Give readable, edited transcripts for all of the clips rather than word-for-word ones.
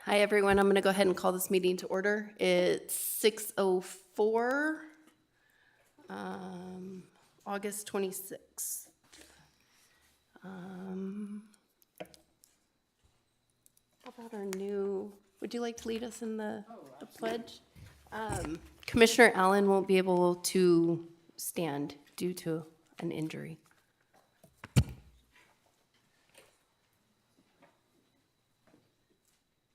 Hi, everyone. I'm going to go ahead and call this meeting to order. It's 6:04, August 26th. How about our new, would you like to lead us in the pledge? Commissioner Allen won't be able to stand due to an injury.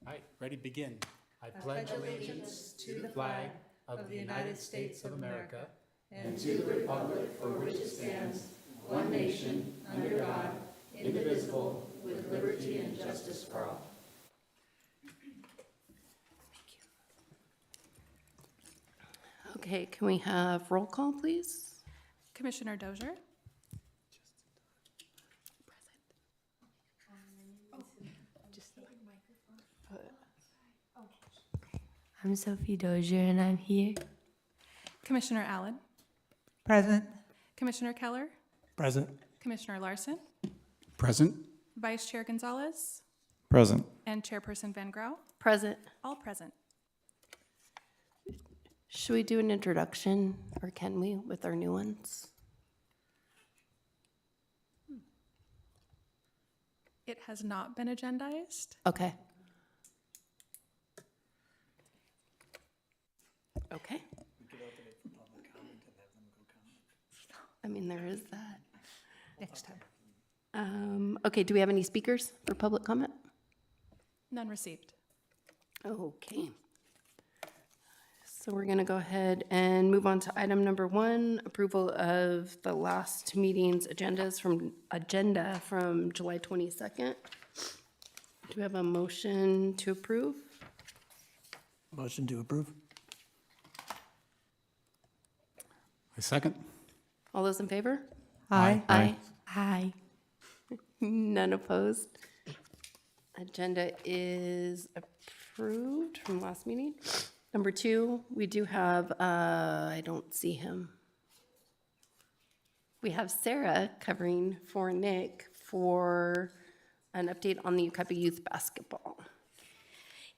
All right, ready, begin. I pledge allegiance to the flag of the United States of America and to the republic for which it stands, one nation, under God, indivisible, with liberty and justice for all. Okay, can we have roll call, please? Commissioner Dozier. I'm Sophie Dozier and I'm here. Commissioner Allen. Present. Commissioner Keller. Present. Commissioner Larson. Present. Vice Chair Gonzalez. Present. And Chairperson Van Grau. Present. All present. Should we do an introduction, or can we, with our new ones? It has not been agendized. Okay. Okay. I mean, there is that. Next time. Okay, do we have any speakers for public comment? None received. Okay. So we're going to go ahead and move on to item number 1, approval of the last meeting's agenda from July 22nd. Do we have a motion to approve? Motion to approve. A second. All those in favor? Aye. Aye. Hi. None opposed. Agenda is approved from last meeting. Number 2, we do have, I don't see him. We have Sarah covering for Nick for an update on the Yucaipa youth basketball.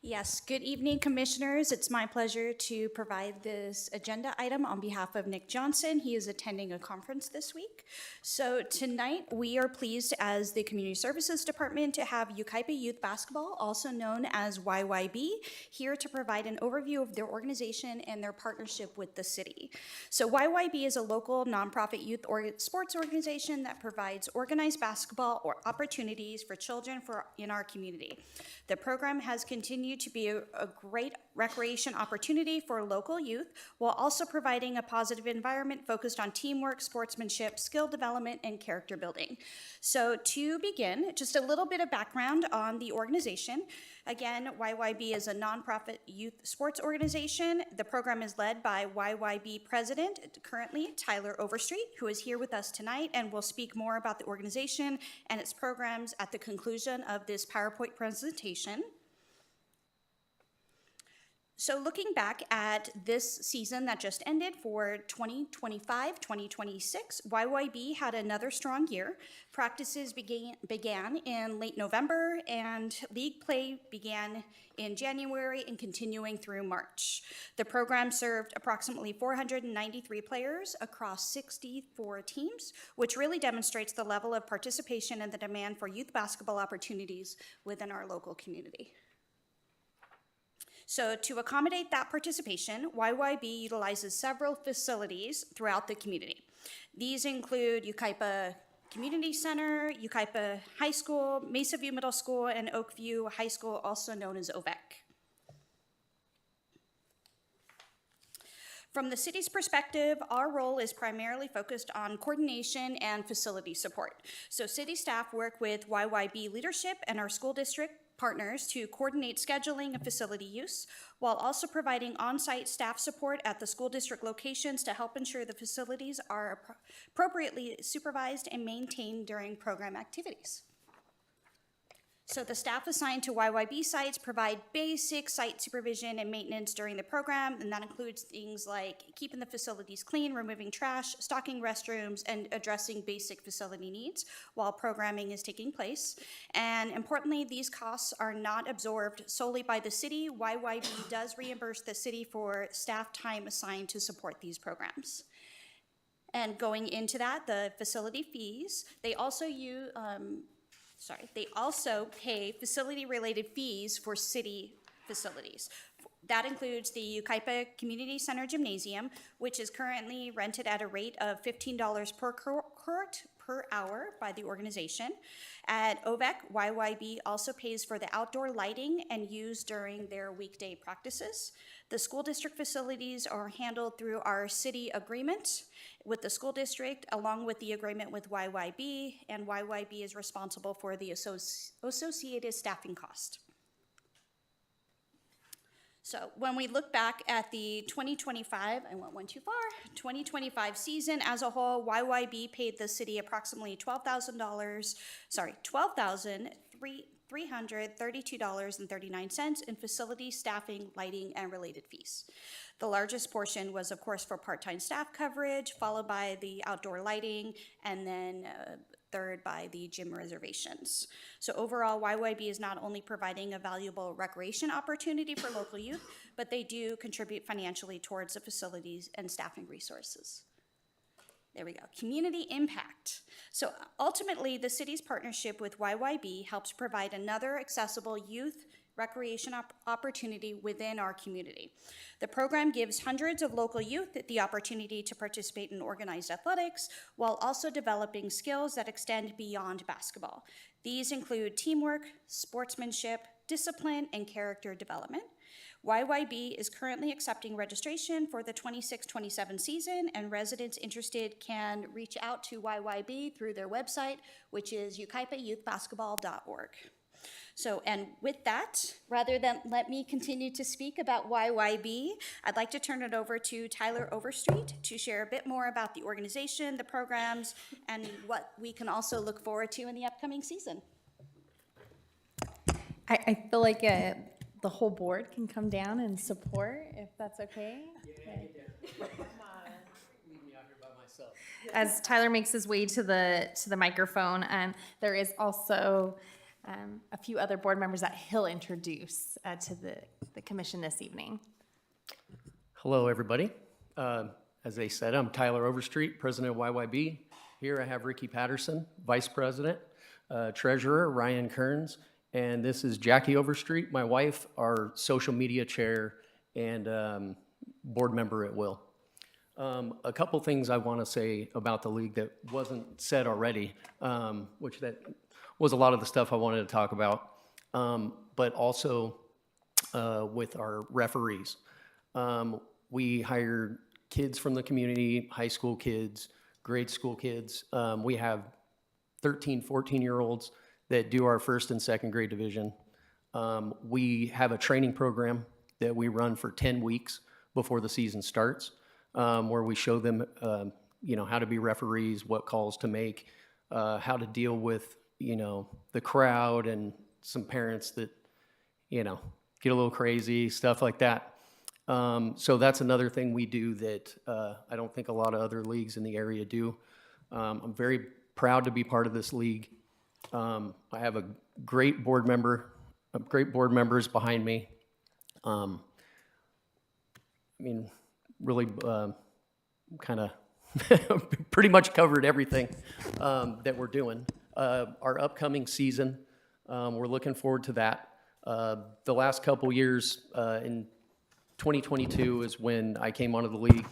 Yes, good evening, Commissioners. It's my pleasure to provide this agenda item on behalf of Nick Johnson. He is attending a conference this week. So tonight, we are pleased as the Community Services Department to have Yucaipa Youth Basketball, also known as YYB, here to provide an overview of their organization and their partnership with the city. So YYB is a local nonprofit youth sports organization that provides organized basketball or opportunities for children in our community. The program has continued to be a great recreation opportunity for local youth while also providing a positive environment focused on teamwork, sportsmanship, skill development, and character building. So to begin, just a little bit of background on the organization. Again, YYB is a nonprofit youth sports organization. The program is led by YYB President, currently Tyler Overstreet, who is here with us tonight and will speak more about the organization and its programs at the conclusion of this PowerPoint presentation. So looking back at this season that just ended for 2025-2026, YYB had another strong year. Practices began in late November, and league play began in January and continuing through March. The program served approximately 493 players across 64 teams, which really demonstrates the level of participation and the demand for youth basketball opportunities within our local community. So to accommodate that participation, YYB utilizes several facilities throughout the community. These include Yucaipa Community Center, Yucaipa High School, Mesa View Middle School, and Oakview High School, also known as OVEC. From the city's perspective, our role is primarily focused on coordination and facility support. So city staff work with YYB leadership and our school district partners to coordinate scheduling and facility use, while also providing on-site staff support at the school district locations to help ensure the facilities are appropriately supervised and maintained during program activities. So the staff assigned to YYB sites provide basic site supervision and maintenance during the program, and that includes things like keeping the facilities clean, removing trash, stocking restrooms, and addressing basic facility needs while programming is taking place. And importantly, these costs are not absorbed solely by the city. YYB does reimburse the city for staff time assigned to support these programs. And going into that, the facility fees, they also pay facility-related fees for city facilities. That includes the Yucaipa Community Center Gymnasium, which is currently rented at a rate of $15 per court per hour by the organization. At OVEC, YYB also pays for the outdoor lighting and use during their weekday practices. The school district facilities are handled through our city agreement with the school district, along with the agreement with YYB, and YYB is responsible for the associated staffing cost. So when we look back at the 2025, I went one too far, 2025 season as a whole, YYB paid the city approximately $12,332.39 in facility, staffing, lighting, and related fees. The largest portion was, of course, for part-time staff coverage, followed by the outdoor lighting, and then third by the gym reservations. So overall, YYB is not only providing a valuable recreation opportunity for local youth, but they do contribute financially towards the facilities and staffing resources. There we go, community impact. So ultimately, the city's partnership with YYB helps provide another accessible youth recreation opportunity within our community. The program gives hundreds of local youth the opportunity to participate in organized athletics while also developing skills that extend beyond basketball. These include teamwork, sportsmanship, discipline, and character development. YYB is currently accepting registration for the 26-27 season, and residents interested can reach out to YYB through their website, which is yucaipayouthbasketball.org. So, and with that, rather than let me continue to speak about YYB, I'd like to turn it over to Tyler Overstreet to share a bit more about the organization, the programs, and what we can also look forward to in the upcoming season. I feel like the whole board can come down and support, if that's okay. As Tyler makes his way to the microphone, there is also a few other board members that he'll introduce to the commission this evening. Hello, everybody. As they said, I'm Tyler Overstreet, president of YYB. Here I have Ricky Patterson, vice president, treasurer Ryan Kearns, and this is Jackie Overstreet, my wife, our social media chair and board member at will. A couple things I want to say about the league that wasn't said already, which that was a lot of the stuff I wanted to talk about, but also with our referees. We hire kids from the community, high school kids, grade school kids. We have 13, 14-year-olds that do our first and second grade division. We have a training program that we run for 10 weeks before the season starts, where we show them, how to be referees, what calls to make, how to deal with, the crowd and some parents that, get a little crazy, stuff like that. So that's another thing we do that I don't think a lot of other leagues in the area do. I'm very proud to be part of this league. I have a great board members behind me. Really kind of pretty much covered everything that we're doing. Our upcoming season, we're looking forward to that. The last couple years, in 2022 is when I came onto the league.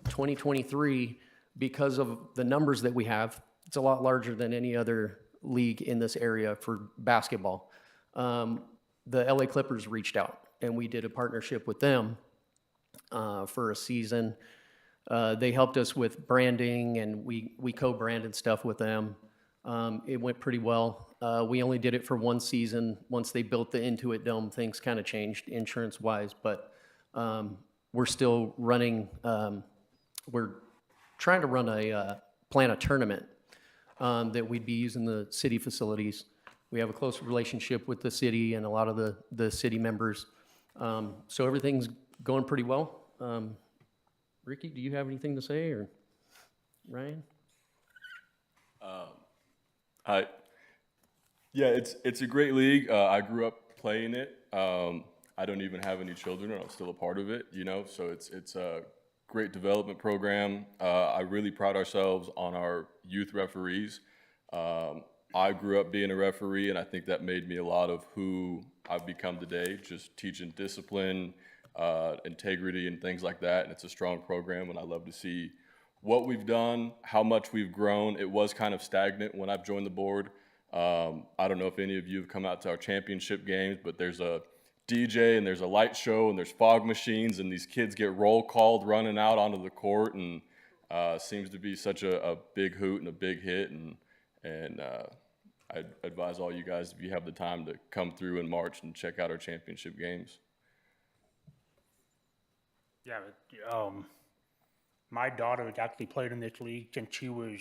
2023, because of the numbers that we have, it's a lot larger than any other league in this area for basketball. The LA Clippers reached out, and we did a partnership with them for a season. They helped us with branding, and we co-branded stuff with them. It went pretty well. We only did it for one season. Once they built the Intuit Dome, things kind of changed insurance-wise, but we're still running, we're trying to plan a tournament that we'd be using the city facilities We have a close relationship with the city and a lot of the city members. So everything's going pretty well. Ricky, do you have anything to say, or Ryan? Yeah, it's a great league. I grew up playing it. I don't even have any children, and I'm still a part of it, you know, so it's a great development program. I really pride ourselves on our youth referees. I grew up being a referee, and I think that made me a lot of who I've become today, just teaching discipline, integrity, and things like that. And it's a strong program, and I love to see what we've done, how much we've grown. It was kind of stagnant when I've joined the board. I don't know if any of you have come out to our championship games, but there's a DJ and there's a light show and there's fog machines, and these kids get roll called running out onto the court, and seems to be such a big hoot and a big hit. And I advise all you guys, if you have the time, to come through in March and check out our championship games. Yeah, my daughter has actually played in this league since she was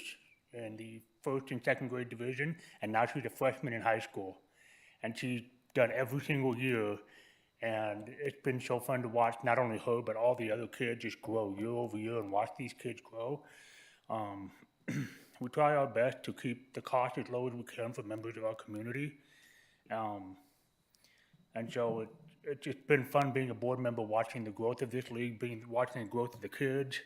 in the first and second grade division, and now she's a freshman in high school. And she's done every single year, and it's been so fun to watch not only her, but all the other kids just grow year over year and watch these kids grow. We try our best to keep the cost as low as we can for members of our community. And so it's just been fun being a board member, watching the growth of this league, watching the growth of the kids.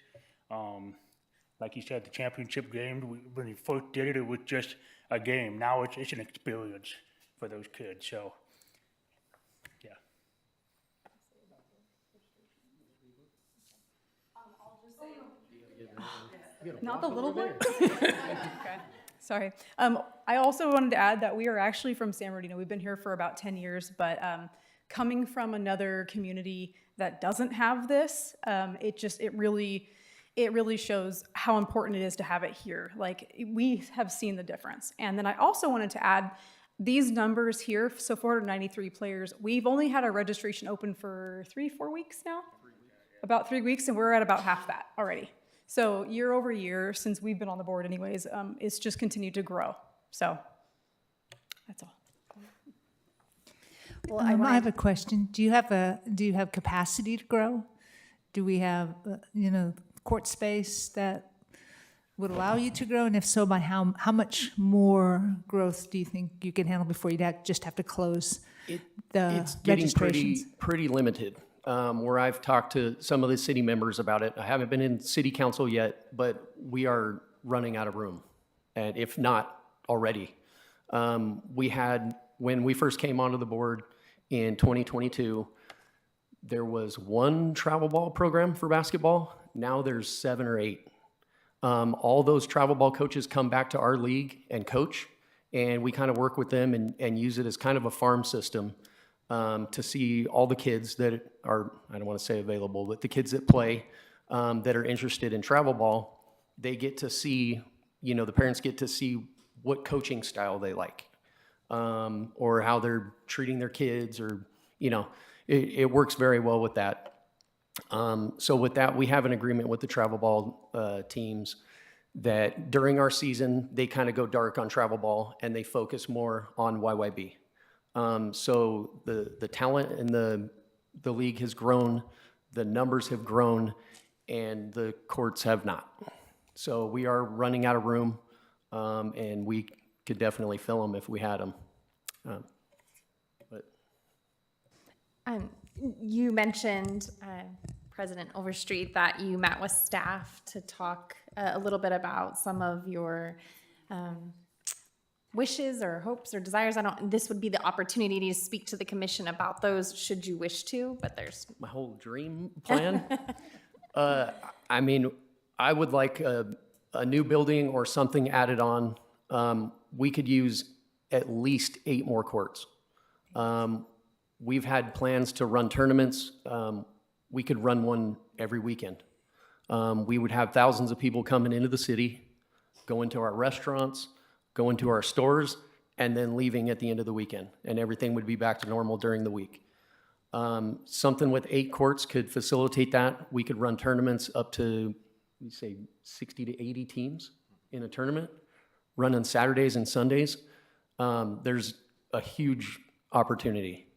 Like you said, the championship game, when we first did it, it was just a game. Now it's an experience for those kids, so, yeah. Not the little one? Okay, sorry. I also wanted to add that we are actually from San Bernardino. We've been here for about 10 years, but coming from another community that doesn't have this, it really shows how important it is to have it here. Like, we have seen the difference. And then I also wanted to add these numbers here, so 493 players, we've only had our registration open for 3-4 weeks now? About 3 weeks, and we're at about half that already. So year over year, since we've been on the board anyways, it's just continued to grow. So that's all. Well, I have a question. Do you have capacity to grow? Do we have, court space that would allow you to grow? And if so, by how much more growth do you think you can handle before you'd just have to close the It's getting registrations? pretty limited. Where I've talked to some of the city members about it. I haven't been in city council yet, but we are running out of room, and if not already. When we first came onto the board in 2022, there was one travel ball program for basketball. Now there's 7 or 8. All those travel ball coaches come back to our league and coach, and we kind of work with them and use it as kind of a farm system. To see all the kids that are, I don't want to say available, but the kids that play that are interested in travel ball, they get to see, the parents get to see what coaching style they like, or how they're treating their kids, or, it works very well with that. So with that, we have an agreement with the travel ball teams that during our season, they kind of go dark on travel ball and they focus more on YYB. So the talent in the league has grown, the numbers have grown, and the courts have not. So we are running out of room, and we could definitely fill them if we had them. You mentioned, President Overstreet, that you met with staff to talk a little bit about some of your wishes or hopes or desires. This would be the opportunity to speak to the commission about those should you wish to, but there's... My whole dream plan? I would like a new building or something added on. We could use at least 8 more courts. We've had plans to run tournaments. We could run one every weekend. We would have thousands of people coming into the city, going to our restaurants, going to our stores, and then leaving at the end of the weekend, and everything would be back to normal during the week. Something with 8 courts could facilitate that. We could run tournaments up to, 60 to 80 teams in a tournament, run on Saturdays and Sundays. There's a huge opportunity.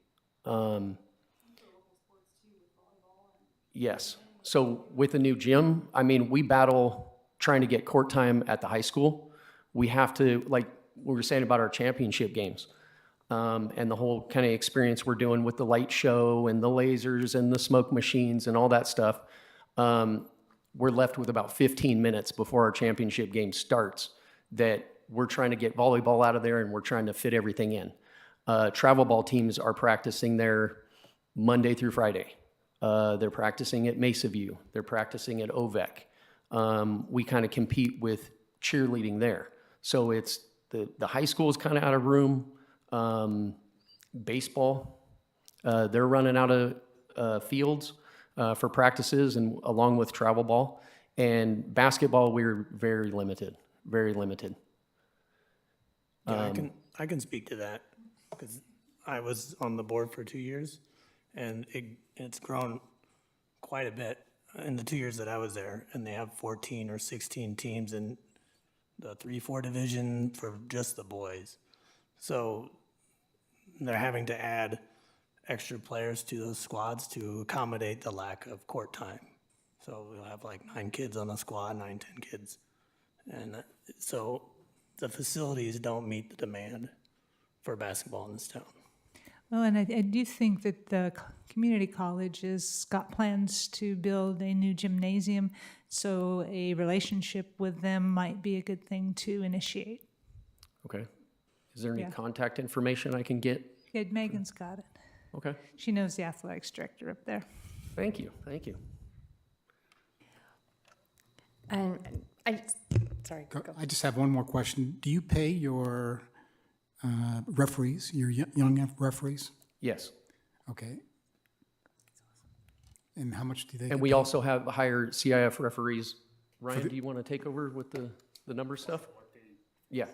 Yes. So with the new gym, I mean, we battle trying to get court time at the high school. We have to, like we were saying about our championship games, and the whole kind of experience we're doing with the light show and the lasers and the smoke machines and all that stuff. We're left with about 15 minutes before our championship game starts that we're trying to get volleyball out of there and we're trying to fit everything in. Travel ball teams are practicing there Monday through Friday. They're practicing at Mesa View. They're practicing at OVEC. We kind of compete with cheerleading there. So it's the high school is kind of out of room. Baseball, they're running out of fields for practices and along with travel ball. And basketball, we're very limited, very limited. Yeah, I can speak to that because I was on the board for 2 years, and it's grown quite a bit in the 2 years that I was there. And they have 14 or 16 teams in the 3-4 division for just the boys. So they're having to add extra players to those squads to accommodate the lack of court time. So we'll have like 9 kids on a squad, 9, 10 kids. And so the facilities don't meet the demand for basketball in this town. Well, and I do think that the community college has got plans to build a new gymnasium, so a relationship with them might be a good thing to initiate. Okay. Is there any Yeah. contact information I can get? Yeah, Megan's got it. Okay. She knows the athletics director up there. Thank you. Thank you. Sorry. I just have one more question. Do you pay your referees, your young referees? Yes. Okay. And how much do they And get we paid? also have hired CIF referees. Ryan, do you want to take over with the number stuff? Yeah.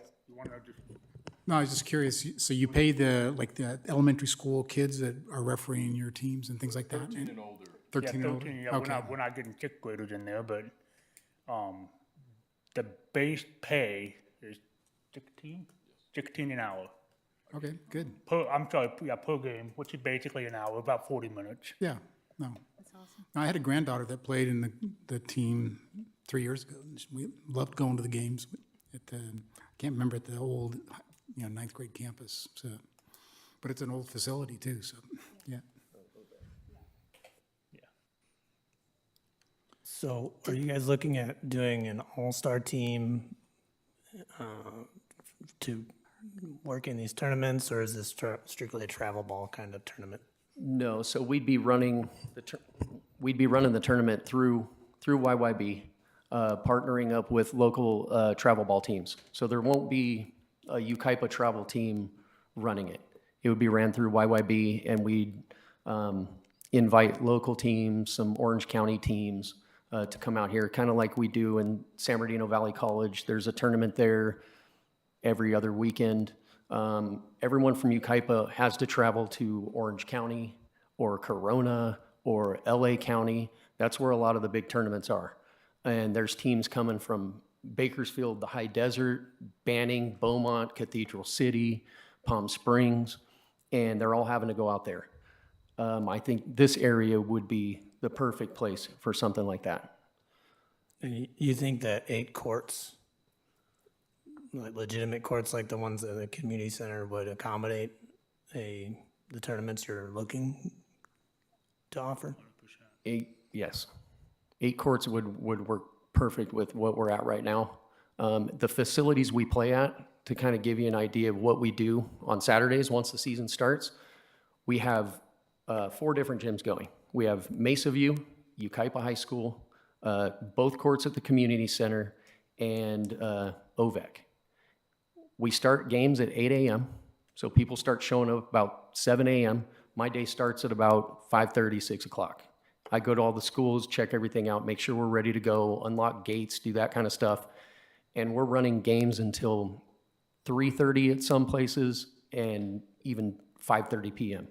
No, I was just curious. So you pay the elementary school kids that are refereeing your teams and things like that? 13 and older. 13 and older? Yeah, Okay. we're not getting sixth graders in there, but, the base pay is 16 an hour. Okay, good. Per game, which is basically an hour, about 40 minutes. Yeah, no. That's awesome. I had a granddaughter that played in the team 3 years ago. And we loved going to the games at the, I can't remember, at the old, ninth grade campus. So, but it's an old facility too, so, yeah. So are you guys looking at doing an all-star team to work in these tournaments, or is this strictly a travel ball kind of tournament? No, so we'd be running the tournament through YYB, partnering up with local travel ball teams. So there won't be a Yucaipa travel team running it. It would be ran through YYB, and we'd invite local teams, some Orange County teams, to come out here, kind of like we do in San Bernardino Valley College. There's a tournament there every other weekend. Everyone from Yucaipa has to travel to Orange County or Corona or LA County. That's where a lot of the big tournaments are. And there's teams coming from Bakersfield, the High Desert, Banning, Beaumont, Cathedral City, Palm Springs, and they're all having to go out there. I think this area would be the perfect place for something like that. And you think that 8 courts, like legitimate courts like the ones at the community center, would accommodate the tournaments you're looking to offer? 8, yes. 8 courts would work perfect with what we're at right now. The facilities we play at, to kind of give you an idea of what we do on Saturdays once the season starts, we have 4 different gyms going. We have Mesa View, Yucaipa High School, both courts at the community center, and OVEC. We start games at 8 a.m., so people start showing up about 7 a.m. My day starts at about 5:30, 6 o'clock. I go to all the schools, check everything out, make sure we're ready to go, unlock gates, do that kind of stuff. And we're running games until 3:30 at some places and even 5:30 p.m.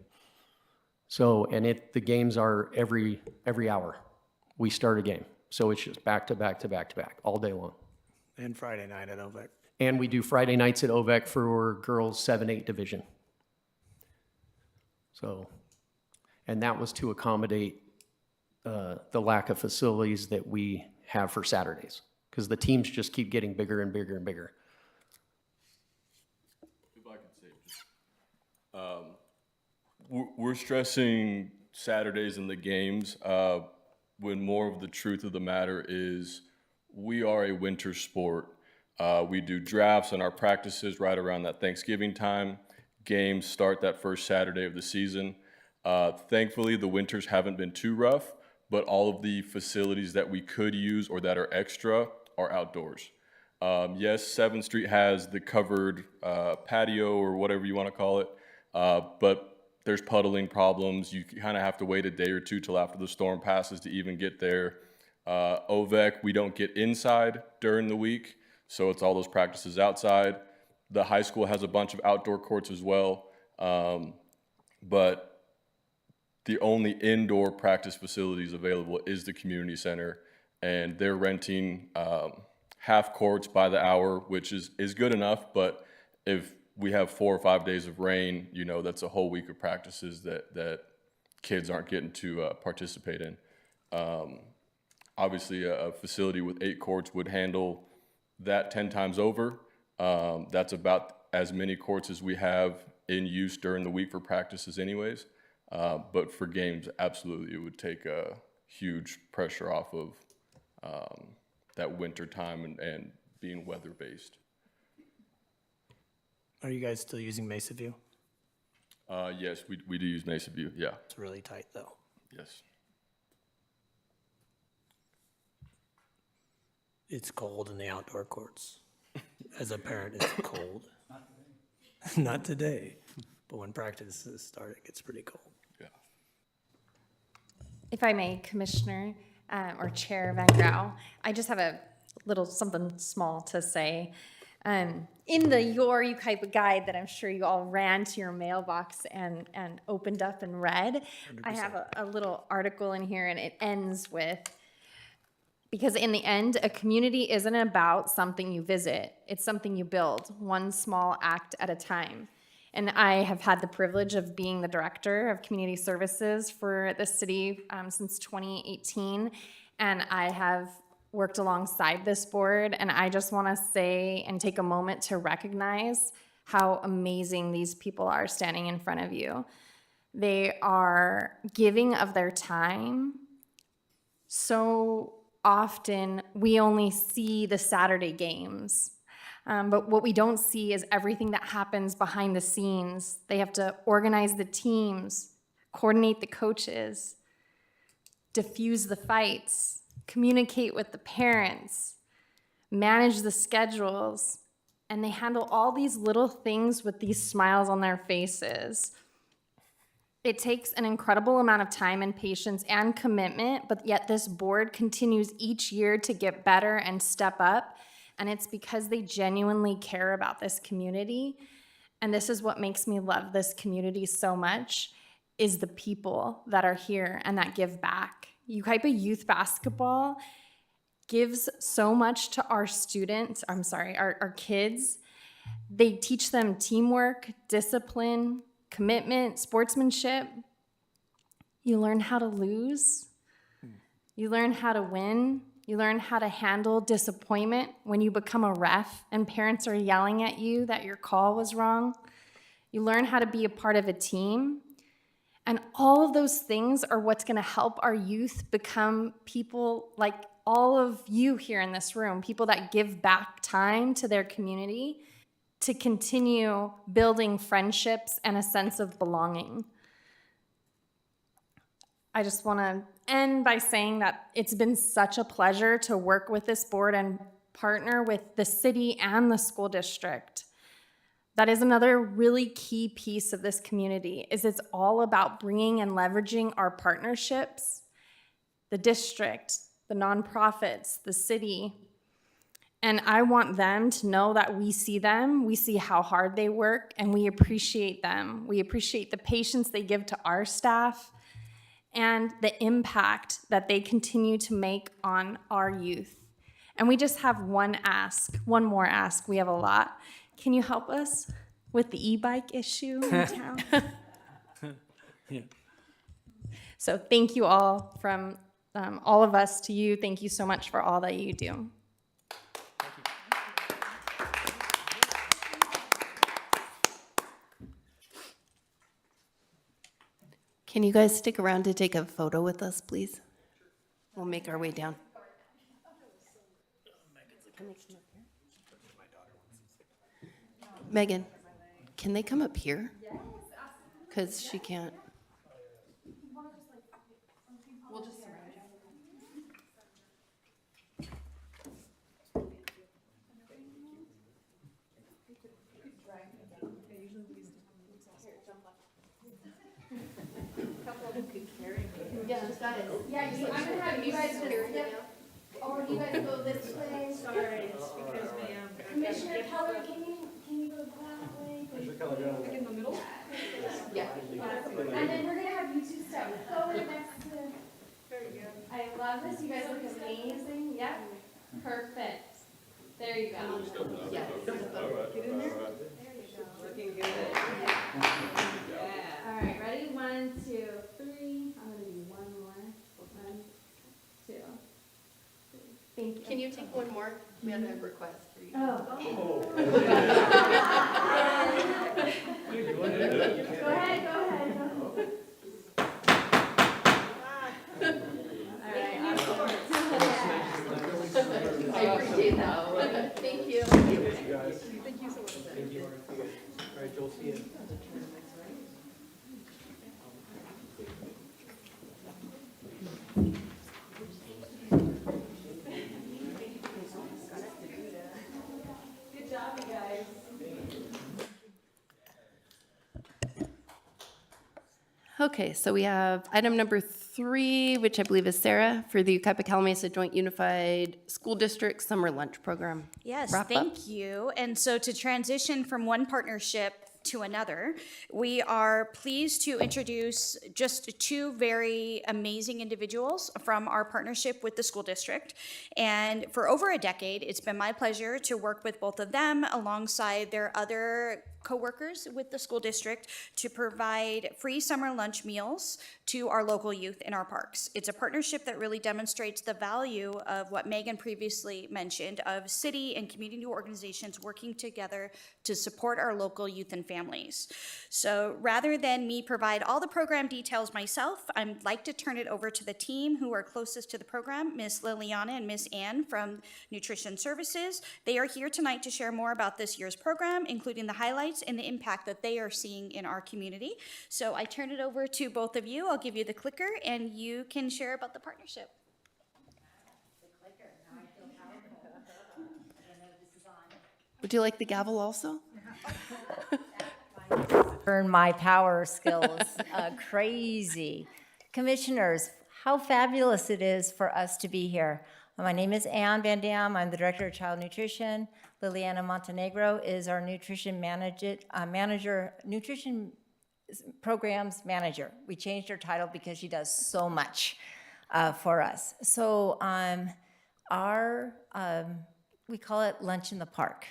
So, and the games are every hour. We start a game. So it's just back to back to back to back all day long. And Friday night at OVEC. And we do Friday nights at OVEC for girls 7-8 division. So, and that was to accommodate the lack of facilities that we have for Saturdays, because the teams just keep getting bigger and bigger and bigger. If I could say, we're stressing Saturdays in the games when more of the truth of the matter is we are a winter sport. We do drafts and our practices right around that Thanksgiving time. Games start that first Saturday of the season. Thankfully, the winters haven't been too rough, but all of the facilities that we could use or that are extra are outdoors. Yes, 7th Street has the covered patio or whatever you want to call it, but there's puddling problems. You kind of have to wait a day or two till after the storm passes to even get there. OVEC, we don't get inside during the week, so it's all those practices outside. The high school has a bunch of outdoor courts as well, but the only indoor practice facilities available is the community center, and they're renting half courts by the hour, which is good enough, but if we have 4 or 5 days of rain, you know, that's a whole week of practices that kids aren't getting to participate in. Obviously, a facility with 8 courts would handle that 10 times over. That's about as many courts as we have in use during the week for practices anyways. But for games, absolutely, it would take a huge pressure off of that winter time and being weather-based. Are you guys still using Mesa View? Yes, we do use Mesa View, yeah. It's really tight, though. Yes. It's cold in the outdoor courts. As a parent, it's cold. Not today, but when practices start, it gets pretty cold. Yeah. If I may, Commissioner or Chair Van Grau, I just have a little something small to say. In your Yucaipa guide that I'm sure you all ran to your mailbox and opened up and read, 100%. I have a little article in here, and it ends with, because in the end, a community isn't about something you visit. It's something you build, one small act at a time. And I have had the privilege of being the director of community services for the city since 2018. And I have worked alongside this board. And I just want to say and take a moment to recognize how amazing these people are standing in front of you. They are giving of their time. So often we only see the Saturday games, but what we don't see is everything that happens behind the scenes. They have to organize the teams, coordinate the coaches, diffuse the fights, communicate with the parents, manage the schedules, and they handle all these little things with these smiles on their faces. It takes an incredible amount of time and patience and commitment, but yet this board continues each year to get better and step up, and it's because they genuinely care about this community. And this is what makes me love this community so much, is the people that are here and that give back. Yucaipa Youth Basketball gives so much to our students, our kids. They teach them teamwork, discipline, commitment, sportsmanship. You learn how to lose. You learn how to win. You learn how to handle disappointment when you become a ref and parents are yelling at you that your call was wrong. You learn how to be a part of a team. And all of those things are what's going to help our youth become people like all of you here in this room, people that give back time to their community to continue building friendships and a sense of belonging. I just want to end by saying that it's been such a pleasure to work with this board and partner with the city and the school district. That is another really key piece of this community, is it's all about bringing and leveraging our partnerships, the district, the nonprofits, the city. And I want them to know that we see them, we see how hard they work, and we appreciate them. We appreciate the patience they give to our staff and the impact that they continue to make on our youth. And we just have one more ask. We have a lot. Can you help us with the e-bike issue in town? Yeah. So thank you all from all of us to you. Thank you so much for all that you do. Can you guys stick around to take a photo with us, please? We'll make our way down. Megan, can they come up here? Because she can't. We'll just surround you. Yeah, guys. Yeah, I'm gonna have you guys carry it. Or you guys go this way. Sorry, it's because ma'am. Commissioner Keller, can you go that way? Like in the middle? Yeah. And then we're gonna have you two step forward next to. There you go. I love this. You guys look amazing. Yep. Perfect. There you go. Yeah. Get in there. There you go. Looking good. Yeah. All right, ready? 1, 2, 3. I'm gonna do one more. 1, 2, 3. Thank you. Can you take one more? We had a request for you. Oh. Go ahead. All right. I appreciate that. Thank you. Thank you, guys. Thank you so much. Thank you. All right, Joel, see you. Good job, you guys. Okay, so we have item number 3, which I believe is Sarah, for the Yucaipa Calamasa Joint Unified School District Summer Lunch Program. Yes, Wrap up. thank you. And so to transition from one partnership to another, we are pleased to introduce just 2 very amazing individuals from our partnership with the school district. And for over a decade, it's been my pleasure to work with both of them alongside their other co-workers with the school district to provide free summer lunch meals to our local youth in our parks. It's a partnership that really demonstrates the value of what Megan previously mentioned of city and community organizations working together to support our local youth and families. So rather than me provide all the program details myself, I'd like to turn it over to the team who are closest to the program, Miss Liliana and Miss Ann from Nutrition Services. They are here tonight to share more about this year's program, including the highlights and the impact that they are seeing in our community. So I turn it over to both of you. I'll give you the clicker and you can share about the partnership. Would you like the gavel also? Earn my power skills. Crazy. Commissioners, how fabulous it is for us to be here. My name is Ann Van Dam. I'm the Director of Child Nutrition. Liliana Montenegro is our nutrition nutrition programs manager. We changed her title because she does so much for us. So we call it Lunch in the Park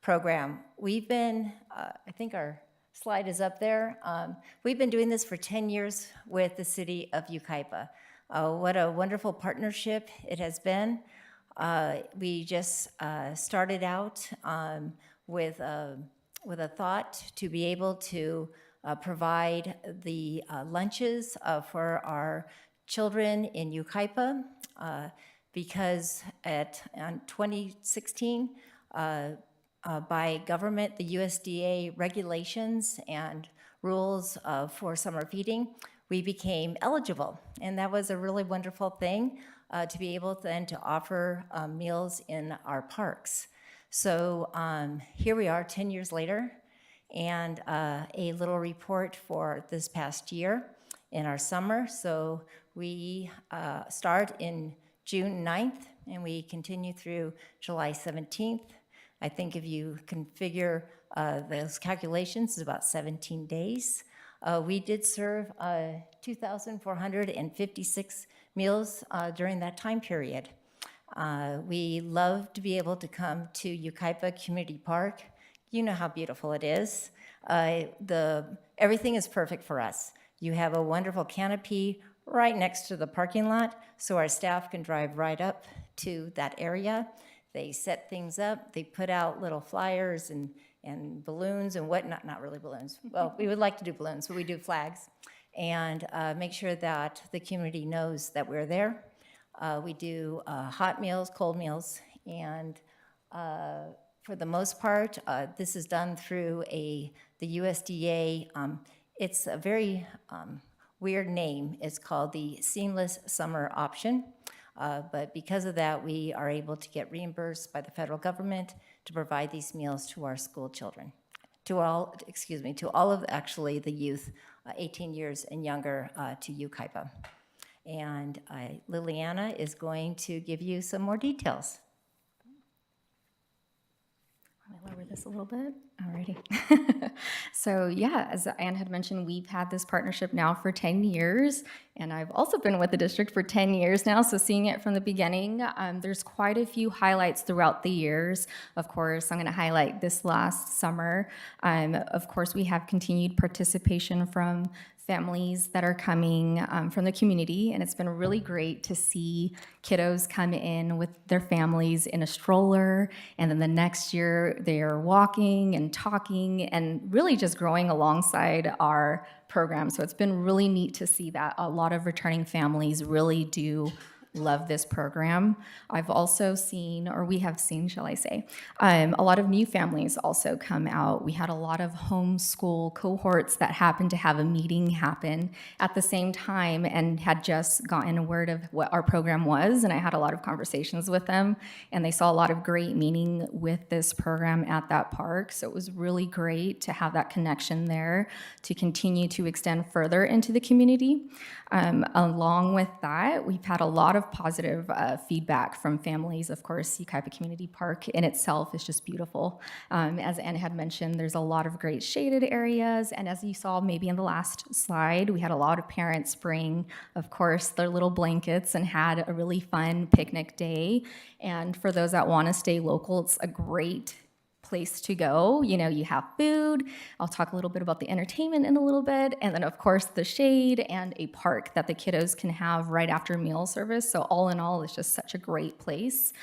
program. We've been, I think our slide is up there. We've been doing this for 10 years with the city of Yucaipa. What a wonderful partnership it has been. We just started out with a thought to be able to provide the lunches for our children in Yucaipa because in 2016, by government, the USDA regulations and rules for summer feeding, we became eligible. And that was a really wonderful thing to be able then to offer meals in our parks. So here we are 10 years later, and a little report for this past year in our summer. So we start in June 9th, and we continue through July 17th. I think if you can figure those calculations, it's about 17 days. We did serve 2,456 meals during that time period. We love to be able to come to Yucaipa Community Park. You know how beautiful it is. Everything is perfect for us. You have a wonderful canopy right next to the parking lot, so our staff can drive right up to that area. They set things up, they put out little flyers and balloons and whatnot, not really balloons. Well, we would like to do balloons, but we do flags. And make sure that the community knows that we're there. We do hot meals, cold meals, and for the most part, this is done through the USDA. It's a very weird name. It's called the Seamless Summer Option. But because of that, we are able to get reimbursed by the federal government to provide these meals to our school children, to all of actually the youth 18 years and younger to Yucaipa. And Liliana is going to give you some more details. Let me lower this a little bit. Alrighty. So yeah, as Anne had mentioned, we've had this partnership now for 10 years, and I've also been with the district for 10 years now, so seeing it from the beginning, there's quite a few highlights throughout the years. Of course, I'm going to highlight this last summer. Of course, we have continued participation from families that are coming from the community, and it's been really great to see kiddos come in with their families in a stroller, and then the next year they are walking and talking and really just growing alongside our program. So it's been really neat to see that a lot of returning families really do love this program. I've also seen, or we have seen, shall I say, a lot of new families also come out. We had a lot of homeschool cohorts that happened to have a meeting happen at the same time and had just gotten a word of what our program was, and I had a lot of conversations with them, and they saw a lot of great meaning with this program at that park. So it was really great to have that connection there to continue to extend further into the community. Along with that, we've had a lot of positive feedback from families. Of course, Yucaipa Community Park in itself is just beautiful. As Anne had mentioned, there's a lot of great shaded areas, and as you saw maybe in the last slide, we had a lot of parents bring, of course, their little blankets and had a really fun picnic day. And for those that want to stay local, it's a great place to go. You know, you have food. I'll talk a little bit about the entertainment in a little bit. And then of course the shade and a park that the kiddos can have right after meal service. So all in all, it's just such a great place.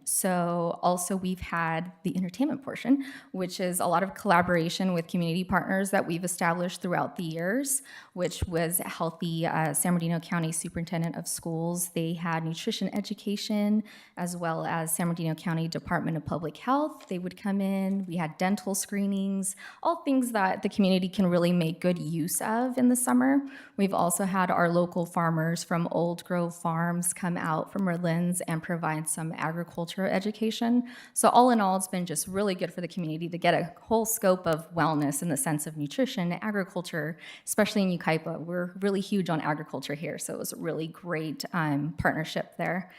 So also we've had the entertainment portion, which is a lot of collaboration with community partners that we've established throughout the years, which was Healthy San Bernardino County Superintendent of Schools. They had nutrition education, as well as San Bernardino County Department of Public Health. They would come in. We had dental screenings, all things that the community can really make good use of in the summer. We've also had our local farmers from Old Grove Farms come out from Merlin's and provide some agriculture education. So all in all, it's been just really good for the community to get a whole scope of wellness in the sense of nutrition, agriculture, especially in Yucaipa. We're really huge on agriculture here, so it was a really great partnership there.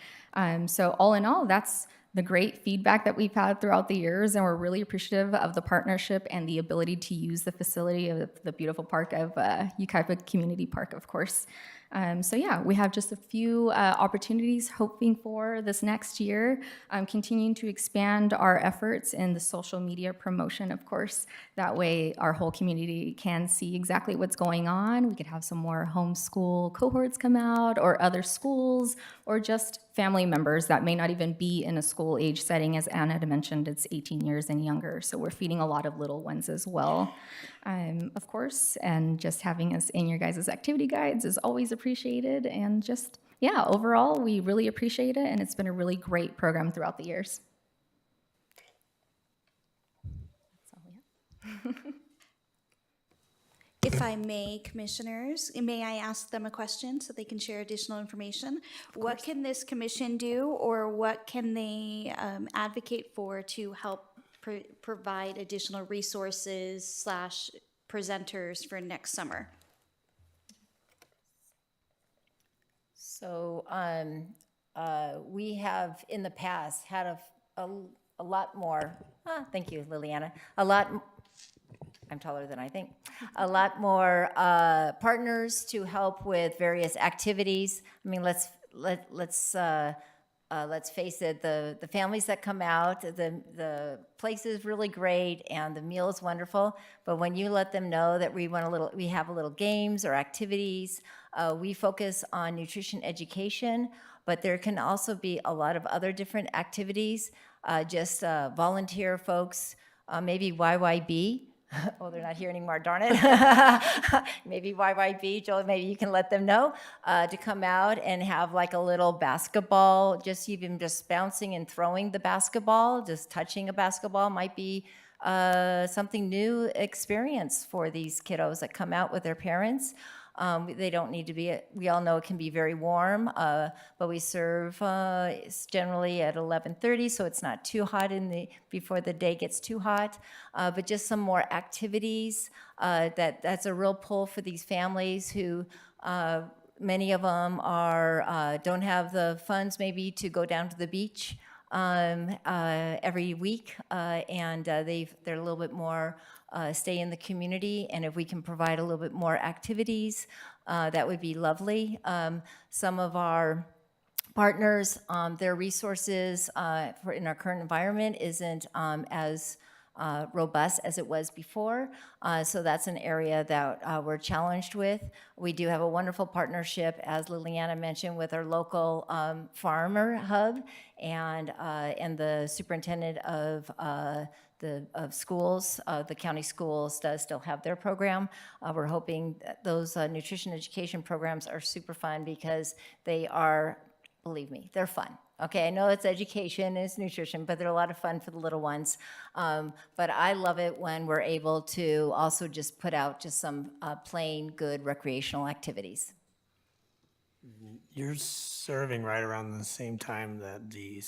So all in all, that's the great feedback that we've had throughout the years, and we're really appreciative of the partnership and the ability to use the facility of the beautiful park of Yucaipa Community Park, of course. So yeah, we have just a few opportunities hoping for this next year, continuing to expand our efforts in the social media promotion, of course. That way our whole community can see exactly what's going on. We could have some more homeschool cohorts come out, or other schools, or just family members that may not even be in a school age setting. As Anna had mentioned, it's 18 years and younger, so we're feeding a lot of little ones as well, of course, and just having us in your guys' activity guides is always appreciated. And just, yeah, overall, we really appreciate it, and it's been a really great program throughout the years. That's all we have. If I may, commissioners, may I ask them a question so they can share additional information? What can this commission do, or what can they advocate for to help provide additional resources / presenters for next summer? So we have in the past had a lot more, thank you, Liliana, I'm taller than I think, a lot more partners to help with various activities. I mean, let's let's face it, the families that come out, the place is really great and the meal is wonderful. But when you let them know that we have a little games or activities, we focus on nutrition education, but there can also be a lot of other different activities, just volunteer folks, maybe YYB. Oh, they're not here anymore, darn it. Maybe YYB, Joel, maybe you can let them know to come out and have like a little basketball, just even just bouncing and throwing the basketball, just touching a basketball might be something new experience for these kiddos that come out with their parents. They don't need to be, we all know it can be very warm, but we serve generally at 11:30, so it's not too hot before the day gets too hot. But just some more activities, that's a real pull for these families who, many of them don't have the funds maybe to go down to the beach every week, and they're a little bit more stay in the community, and if we can provide a little bit more activities, that would be lovely. Some of our partners, their resources in our current environment isn't as robust as it was before, so that's an area that we're challenged with. We do have a wonderful partnership, as Liliana mentioned, with our local farmer hub, and the superintendent of schools, the county schools does still have their program. We're hoping that those nutrition education programs are super fun because they are, believe me, they're fun. Okay, I know it's education and it's nutrition, but they're a lot of fun for the little ones. But I love it when we're able to also just put out just some plain good recreational activities. You're serving right around the same time that the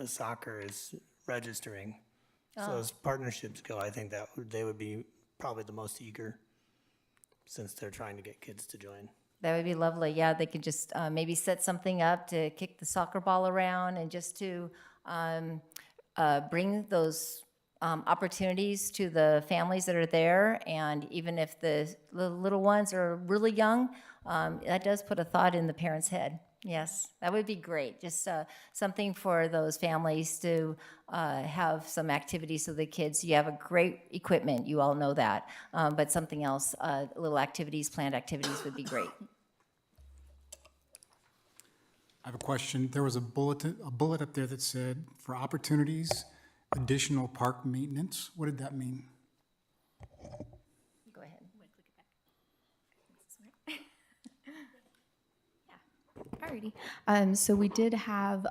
soccer is registering. So as partnerships go, I think that they would be probably the most eager since they're trying to get kids to join. That would be lovely. Yeah, they could just maybe set something up to kick the soccer ball around and just to bring those opportunities to the families that are there. And even if the little ones are really young, that does put a thought in the parent's head. Yes, that would be great. Just something for those families to have some activities so the kids, you have a great equipment, you all know that, but something else, little activities, planned activities would be great. I have a question. There was a bullet up there that said, for opportunities, additional park maintenance. What did that mean? Go ahead. Alrighty. So we did have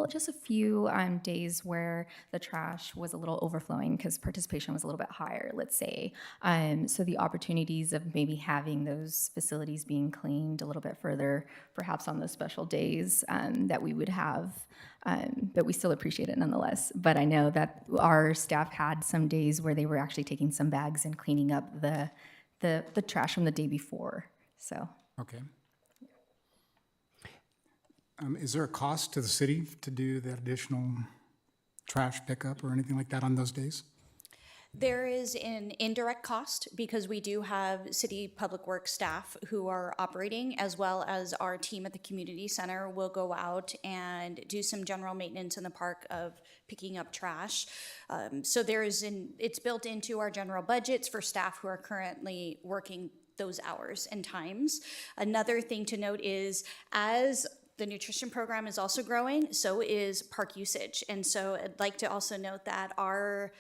just a few days where the trash was a little overflowing because participation was a little bit higher, let's say. So the opportunities of maybe having those facilities being cleaned a little bit further, perhaps on those special days that we would have, but we still appreciate it nonetheless. But I know that our staff had some days where they were actually taking some bags and cleaning up the trash from the day before, so. Okay. Is there a cost to the city to do that additional trash pickup or anything like that on those days? There is an indirect cost because we do have city public works staff who are operating, as well as our team at the community center will go out and do some general maintenance in the park of picking up trash. So it's built into our general budgets for staff who are currently working those hours and times. Another thing to note is, as the nutrition program is also growing, so is park usage. And so I'd like to also note that our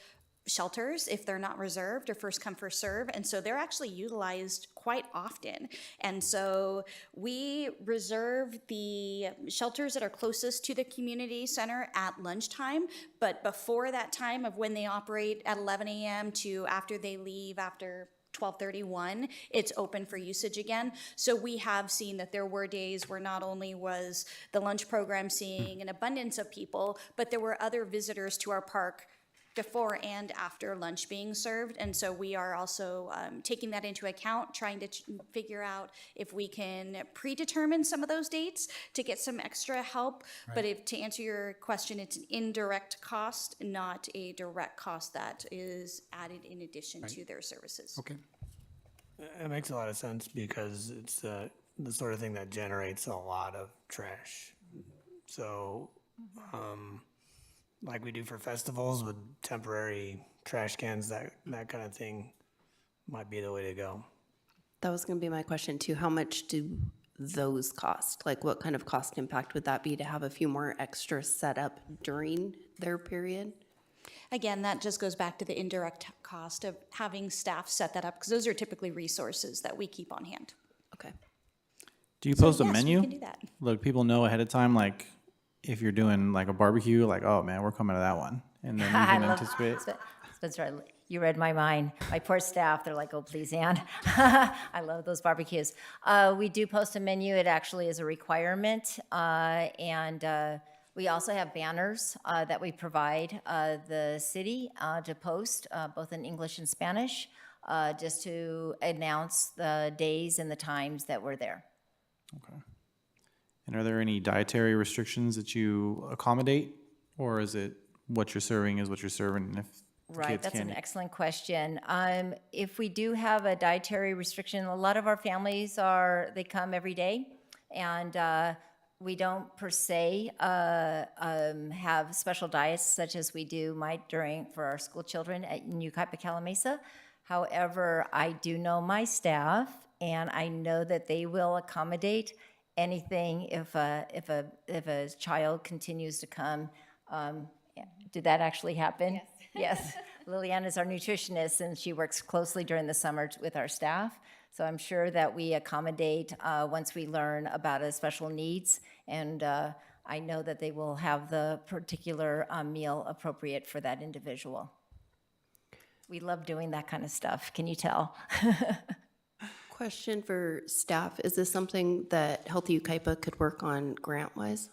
shelters, if they're not reserved, are first come, first serve. And so they're actually utilized quite often. And so we reserve the shelters that are closest to the community center at lunchtime. But before that time of when they operate at 11 a.m. to after they leave after 12:31, it's open for usage again. So we have seen that there were days where not only was the lunch program seeing an abundance of people, but there were other visitors to our park before and after lunch being served. And so we are also taking that into account, trying to figure out if we can predetermine some of those dates to get some extra help. Right. But to answer your question, it's an indirect cost, not a direct cost that is added in addition to their services. Okay. It makes a lot of sense because it's the sort of thing that generates a lot of trash So, like we do for festivals with temporary trash cans, that kind of thing might be the way to go. That was going to be my question too. How much do those cost? Like what kind of cost impact would that be to have a few more extra set up during their period? Again, that just goes back to the indirect cost of having staff set that up, because those are typically resources that we keep on hand. Okay. Do you post a yes, we menu? can do that. Let people know ahead of time, like if you're doing like a barbecue, like, oh man, we're coming to that one. And then you can anticipate. Spencer, you read my mind. My poor staff, they're like, oh, please, Ann. I love those barbecues. We do post a menu. It actually is a requirement. And we also have banners that we provide the city to post, both in English and Spanish, just to announce the days and the times that we're there. Okay. And are there any dietary restrictions that you accommodate? Or is it what you're serving is what you're serving? And if the Right, kids that's can't an excellent question. If we do have a dietary restriction, a lot of our families they come every day, and we don't per se have special diets such as we do for our school children in Yucaipa, Calamasa. However, I do know my staff, and I know that they will accommodate anything if a child continues to come. Did that actually happen? Yes. Yes. Liliana is our nutritionist, and she works closely during the summer with our staff. So I'm sure that we accommodate once we learn about a special needs, and I know that they will have the particular meal appropriate for that individual. We love doing that kind of stuff. Can you tell? Question for staff. Is this something that Healthy Yucaipa could work on grant-wise?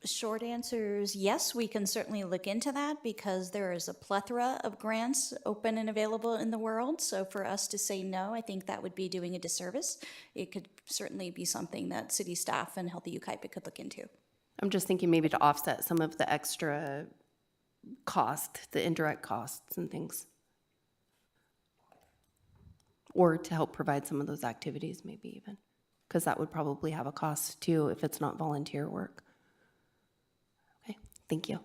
Short answer is yes, we can certainly look into that because there is a plethora of grants open and available in the world. So for us to say no, I think that would be doing a disservice. It could certainly be something that city staff and Healthy Yucaipa could look into. I'm just thinking maybe to offset some of the extra cost, the indirect costs and things. Or to help provide some of those activities maybe even. Because that would probably have a cost too if it's not volunteer work. Okay, thank you.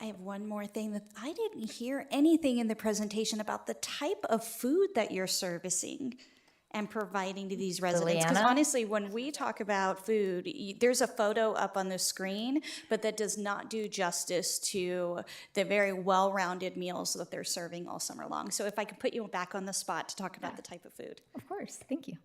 I have one more thing that I didn't hear anything in the presentation about the type of food that you're servicing and providing to these residents. Because Liliana? honestly, when we talk about food, there's a photo up on the screen, but that does not do justice to the very well-rounded meals that they're serving all summer long. So if I could put you back on the spot to talk about the type of food. Of course, thank you.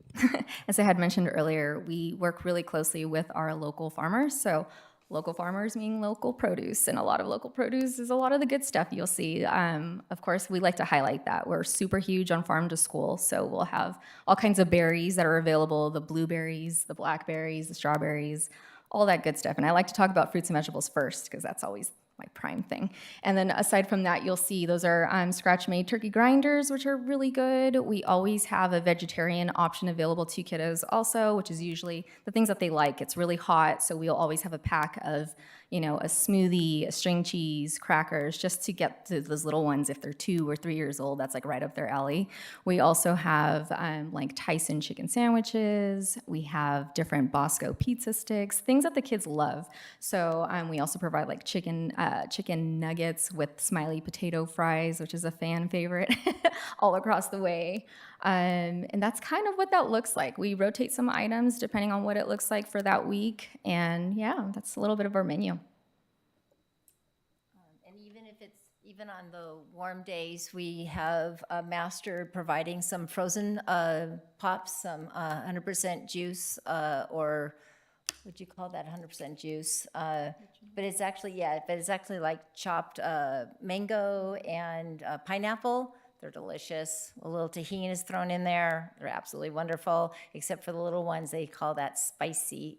As I had mentioned earlier, we work really closely with our local farmers. So local farmers mean local produce, and a lot of local produce is a lot of the good stuff you'll see. Of course, we like to highlight that. We're super huge on farm to school, so we'll have all kinds of berries that are available, the blueberries, the blackberries, the strawberries, all that good stuff. And I like to talk about fruits and vegetables first because that's always my prime thing. And then aside from that, you'll see those are scratch-made turkey grinders, which are really good. We always have a vegetarian option available to kiddos also, which is usually the things that they like. It's really hot, so we'll always have a pack of, a smoothie, a string cheese, crackers, just to get to those little ones if they're 2 or 3 years old. That's like right up their alley. We also have like Tyson chicken sandwiches. We have different Bosco pizza sticks, things that the kids love. So we also provide like chicken nuggets with smiley potato fries, which is a fan favorite all across the way. And that's kind of what that looks like. We rotate some items depending on what it looks like for that week. And yeah, that's a little bit of our menu. And even on the warm days, we have mastered providing some frozen pops, some 100% juice, or would you call that 100% juice? But it's actually like chopped mango and pineapple. They're delicious. A little tahini is thrown in there. They're absolutely wonderful, except for the little ones. They call that spicy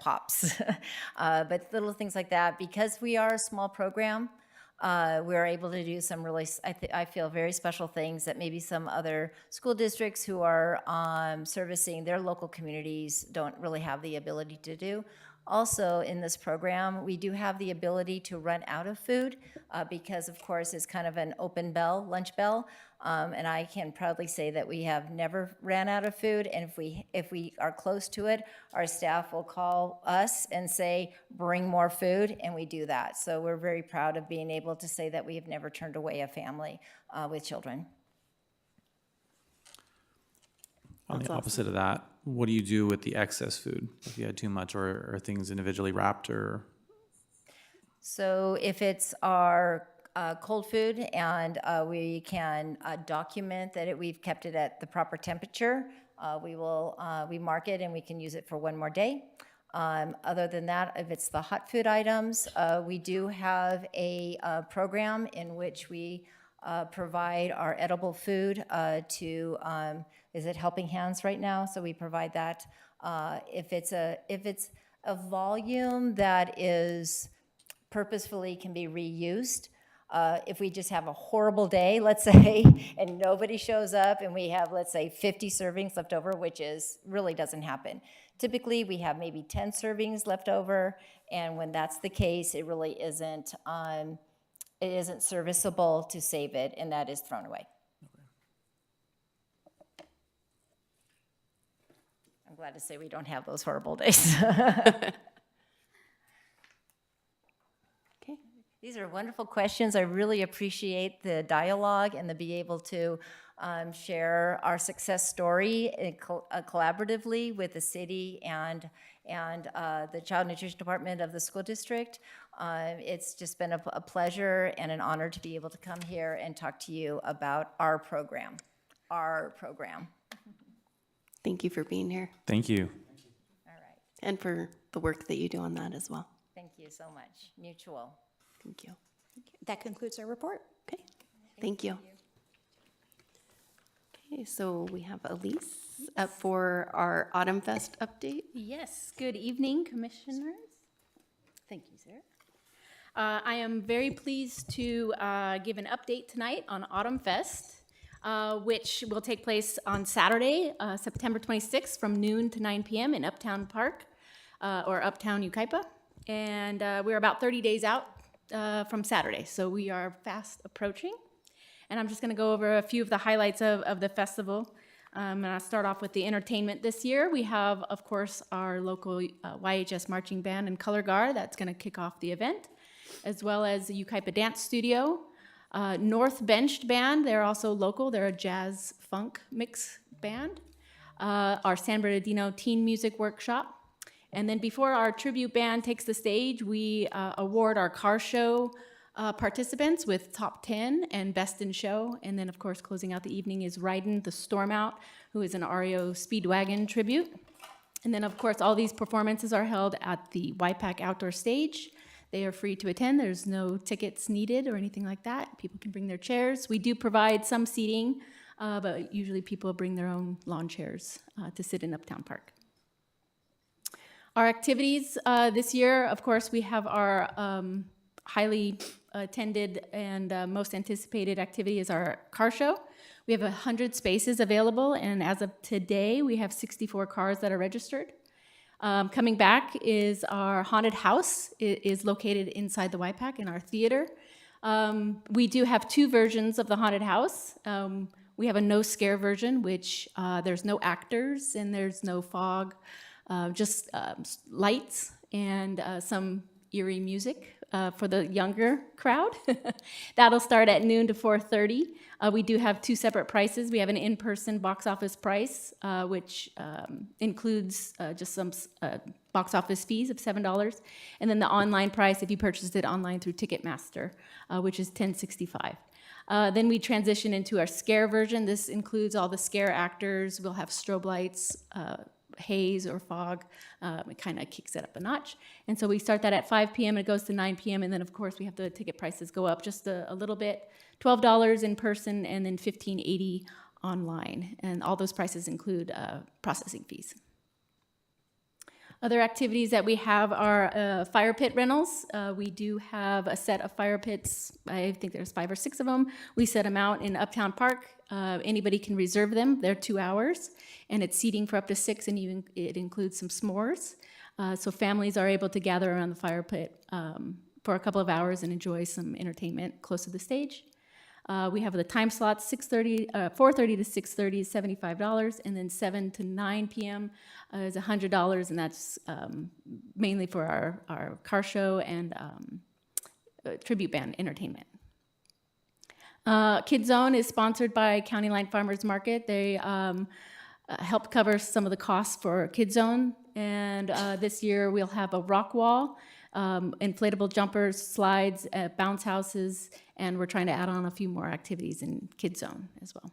pops. But little things like that. Because we are a small program, we're able to do some really, I feel, very special things that maybe some other school districts who are servicing their local communities don't really have the ability to do. Also, in this program, we do have the ability to run out of food because, of course, it's kind of an open bell, lunch bell. And I can proudly say that we have never ran out of food, and if we are close to it, our staff will call us and say, bring more food, and we do that. So we're very proud of being able to say that we have never turned away a family with children. On the opposite of that, what do you do with the excess food? If you had too much, or are things individually wrapped, or? So if it's our cold food and we can document that we've kept it at the proper temperature, we mark it and we can use it for one more day. Other than that, if it's the hot food items, we do have a program in which we provide our edible food to, is it Helping Hands right now? So we provide that. If it's a volume that is purposefully can be reused, if we just have a horrible day, let's say, and nobody shows up and we have, let's say, 50 servings left over, which really doesn't happen. Typically, we have maybe 10 servings left over, and when that's the case, it really isn't serviceable to save it, and that is thrown away. I'm glad to say we don't have those horrible days. These are wonderful questions. I really appreciate the dialogue and to be able to share our success story collaboratively with the city and the Child Nutrition Department of the school district. It's just been a pleasure and an honor to be able to come here and talk to you about our program. Thank you for being here Thank you. All right. and for the work that you do on that as well. Thank you so much. Mutual. Thank you. That concludes our report. Okay, thank you. Okay, so we have Elise up for our Autumn Fest update. Yes, good evening, commissioners. Thank you, Sarah. I am very pleased to give an update tonight on Autumn Fest, which will take place on Saturday, September 26th from noon to 9 p.m. in Uptown Park, or Uptown Yucaipa. And we're about 30 days out from Saturday, so we are fast approaching. And I'm just going to go over a few of the highlights of the festival. And I'll start off with the entertainment this year. We have, of course, our local YHS Marching Band and Color Guard that's going to kick off the event, as well as the Yucaipa Dance Studio. North Benched Band, they're also local. They're a jazz funk mix band. Our San Bernardino Teen Music Workshop. And then before our tribute band takes the stage, we award our car show participants with top 10 and best in show. And then, of course, closing out the evening is Ridin' the Storm Out, who is an REO Speedwagon tribute. And then, of course, all these performances are held at the YPAC Outdoor Stage. They are free to attend. There's no tickets needed or anything like that. People can bring their chairs. We do provide some seating, but usually people bring their own lawn chairs to sit in Uptown Park. Our activities this year, of course, we have our highly attended and most anticipated activity is our car show. We have 100 spaces available, and as of today, we have 64 cars that are registered. Coming back is our haunted house. It is located inside the YPAC in our theater. We do have two versions of the haunted house. We have a no scare version, which there's no actors and there's no fog. Just lights and some eerie music for the younger crowd. That'll start at noon to 4:30. We do have two separate prices. We have an in-person box office price, which includes just some box office fees of $7. And then the online price, if you purchased it online through Ticketmaster, which is $10.65. Then we transition into our scare version. This includes all the scare actors. We'll have strobe lights, haze or fog. It kind of kicks it up a notch. And so we start that at 5 p.m. It goes to 9 p.m. And then, of course, we have the ticket prices go up just a little bit. $12 in person and then $15.80 online. And all those prices include processing fees. Other activities that we have are fire pit rentals. We do have a set of fire pits. I think there's 5 or 6 of them. We set them out in Uptown Park. Anybody can reserve them. They're 2 hours, and it's seating for up to 6, and even it includes some s'mores. So families are able to gather around the fire pit for a couple of hours and enjoy some entertainment close to the stage. We have the time slots 4:30 to 6:30 is $75, and then 7 to 9 p.m. Is $100, and that's mainly for our car show and tribute band entertainment. Kid Zone is sponsored by County Line Farmers Market. They help cover some of the costs for Kid Zone, and this year we'll have a rock wall, inflatable jumpers, slides, bounce houses, and we're trying to add on a few more activities in Kid Zone as well.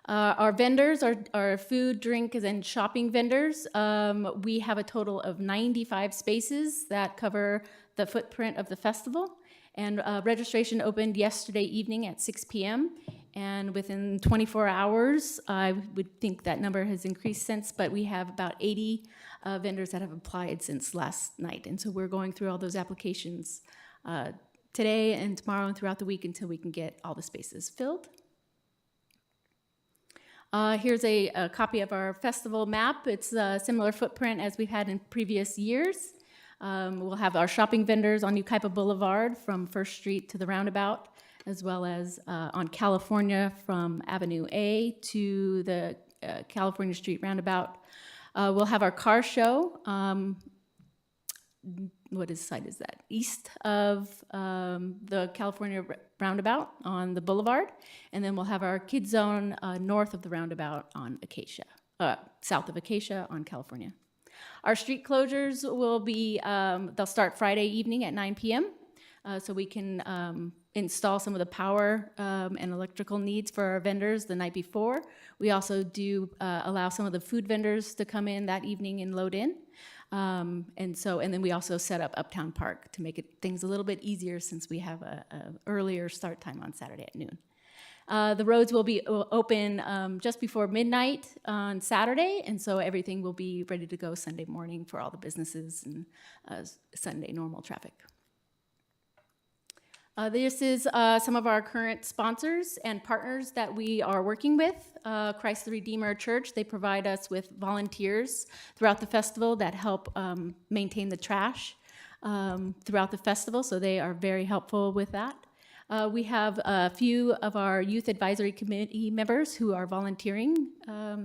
Our vendors are food, drink, and shopping vendors. We have a total of 95 spaces that cover the footprint of the festival. And registration opened yesterday evening at 6 p.m. And within 24 hours, I would think that number has increased since, but we have about 80 vendors that have applied since last night. And so we're going through all those applications today and tomorrow and throughout the week until we can get all the spaces filled. Here's a copy of our festival map. It's a similar footprint as we've had in previous years. We'll have our shopping vendors on Yucaipa Boulevard from First Street to the roundabout, as well as on California from Avenue A to the California Street roundabout. We'll have our car show. What side is that? East of the California roundabout on the boulevard. And then we'll have our Kid Zone north of the roundabout on Acacia, south of Acacia on California. Our street closures will be, they'll start Friday evening at 9 p.m. So we can install some of the power and electrical needs for our vendors the night before. We also do allow some of the food vendors to come in that evening and load in. And then we also set up Uptown Park to make things a little bit easier since we have a earlier start time on Saturday at noon. The roads will be open just before midnight on Saturday, and so everything will be ready to go Sunday morning for all the businesses and Sunday normal traffic. This is some of our current sponsors and partners that we are working with. Christ the Redeemer Church, they provide us with volunteers throughout the festival that help maintain the trash throughout the festival, so they are very helpful with that. We have a few of our youth advisory committee members who are volunteering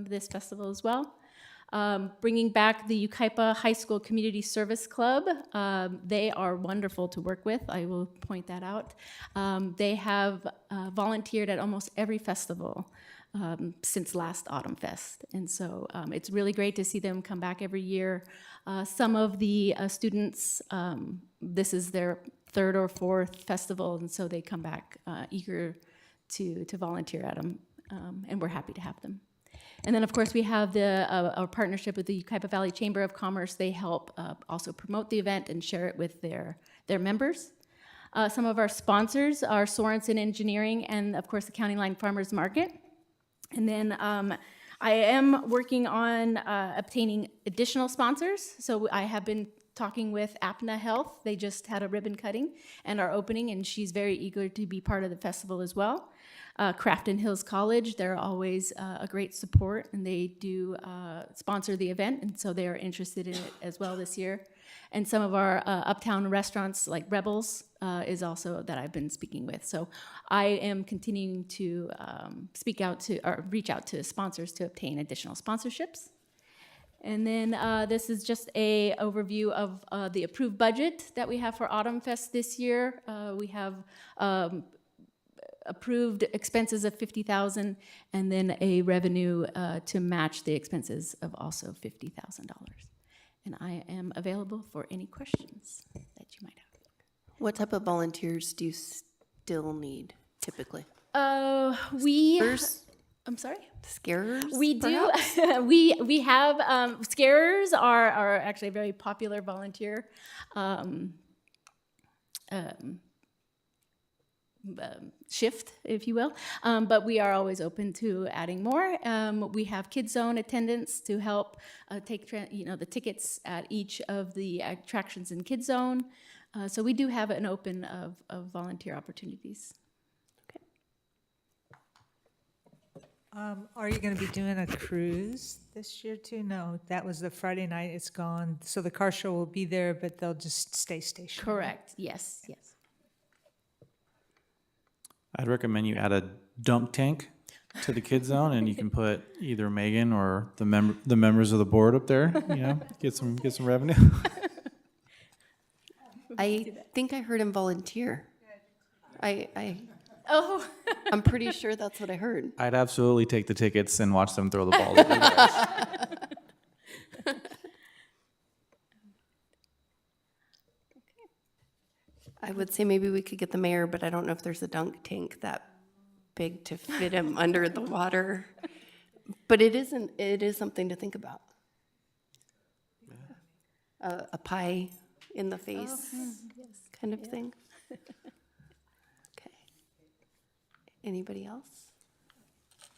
this festival as well. Bringing back the Yucaipa High School Community Service Club. They are wonderful to work with, I will point that out. They have volunteered at almost every festival since last Autumn Fest. And so it's really great to see them come back every year. Some of the students, this is their third or fourth festival, and so they come back eager to volunteer at them, and we're happy to have them. And then, of course, we have our partnership with the Yucaipa Valley Chamber of Commerce. They help also promote the event and share it with their members. Some of our sponsors are Sorensen Engineering and, of course, the County Line Farmers Market. And then I am working on obtaining additional sponsors. So I have been talking with Apna Health. They just had a ribbon cutting and are opening, and she's very eager to be part of the festival as well. Crafton Hills College, they're always a great support, and they do sponsor the event, and so they are interested in it as well this year. And some of our uptown restaurants like Rebels is also that I've been speaking with. So I am continuing to reach out to sponsors to obtain additional sponsorships. And then this is just a overview of the approved budget that we have for Autumn Fest this year. We have approved expenses of $50,000 and then a revenue to match the expenses of also $50,000. And I am available for any questions that you might have. What type of volunteers do you still need typically? Scarers? I'm sorry? Scarers? We do. we have scarers are actually a very popular volunteer shift, if you will, but we are always open to adding more. We have Kid Zone attendants to help take the tickets at each of the attractions in Kid Zone. So we do have an open of volunteer opportunities. Are you going to be doing a cruise this year too? No, that was the Friday night. It's gone. So the car show will be there, but they'll just stay stationary. Correct. Yes. Yes. I'd recommend you add a dunk tank to the kids zone, and you can put either Megan or the members of the board up there. You know, get some revenue. I think I heard him volunteer. Oh, I'm pretty sure that's what I heard. I'd absolutely take the tickets and watch them throw the ball at you guys. I would say maybe we could get the mayor, but I don't know if there's a dunk tank that big to fit him under the water. But it is something to think about. A pie in the face kind of thing. Okay. Anybody else?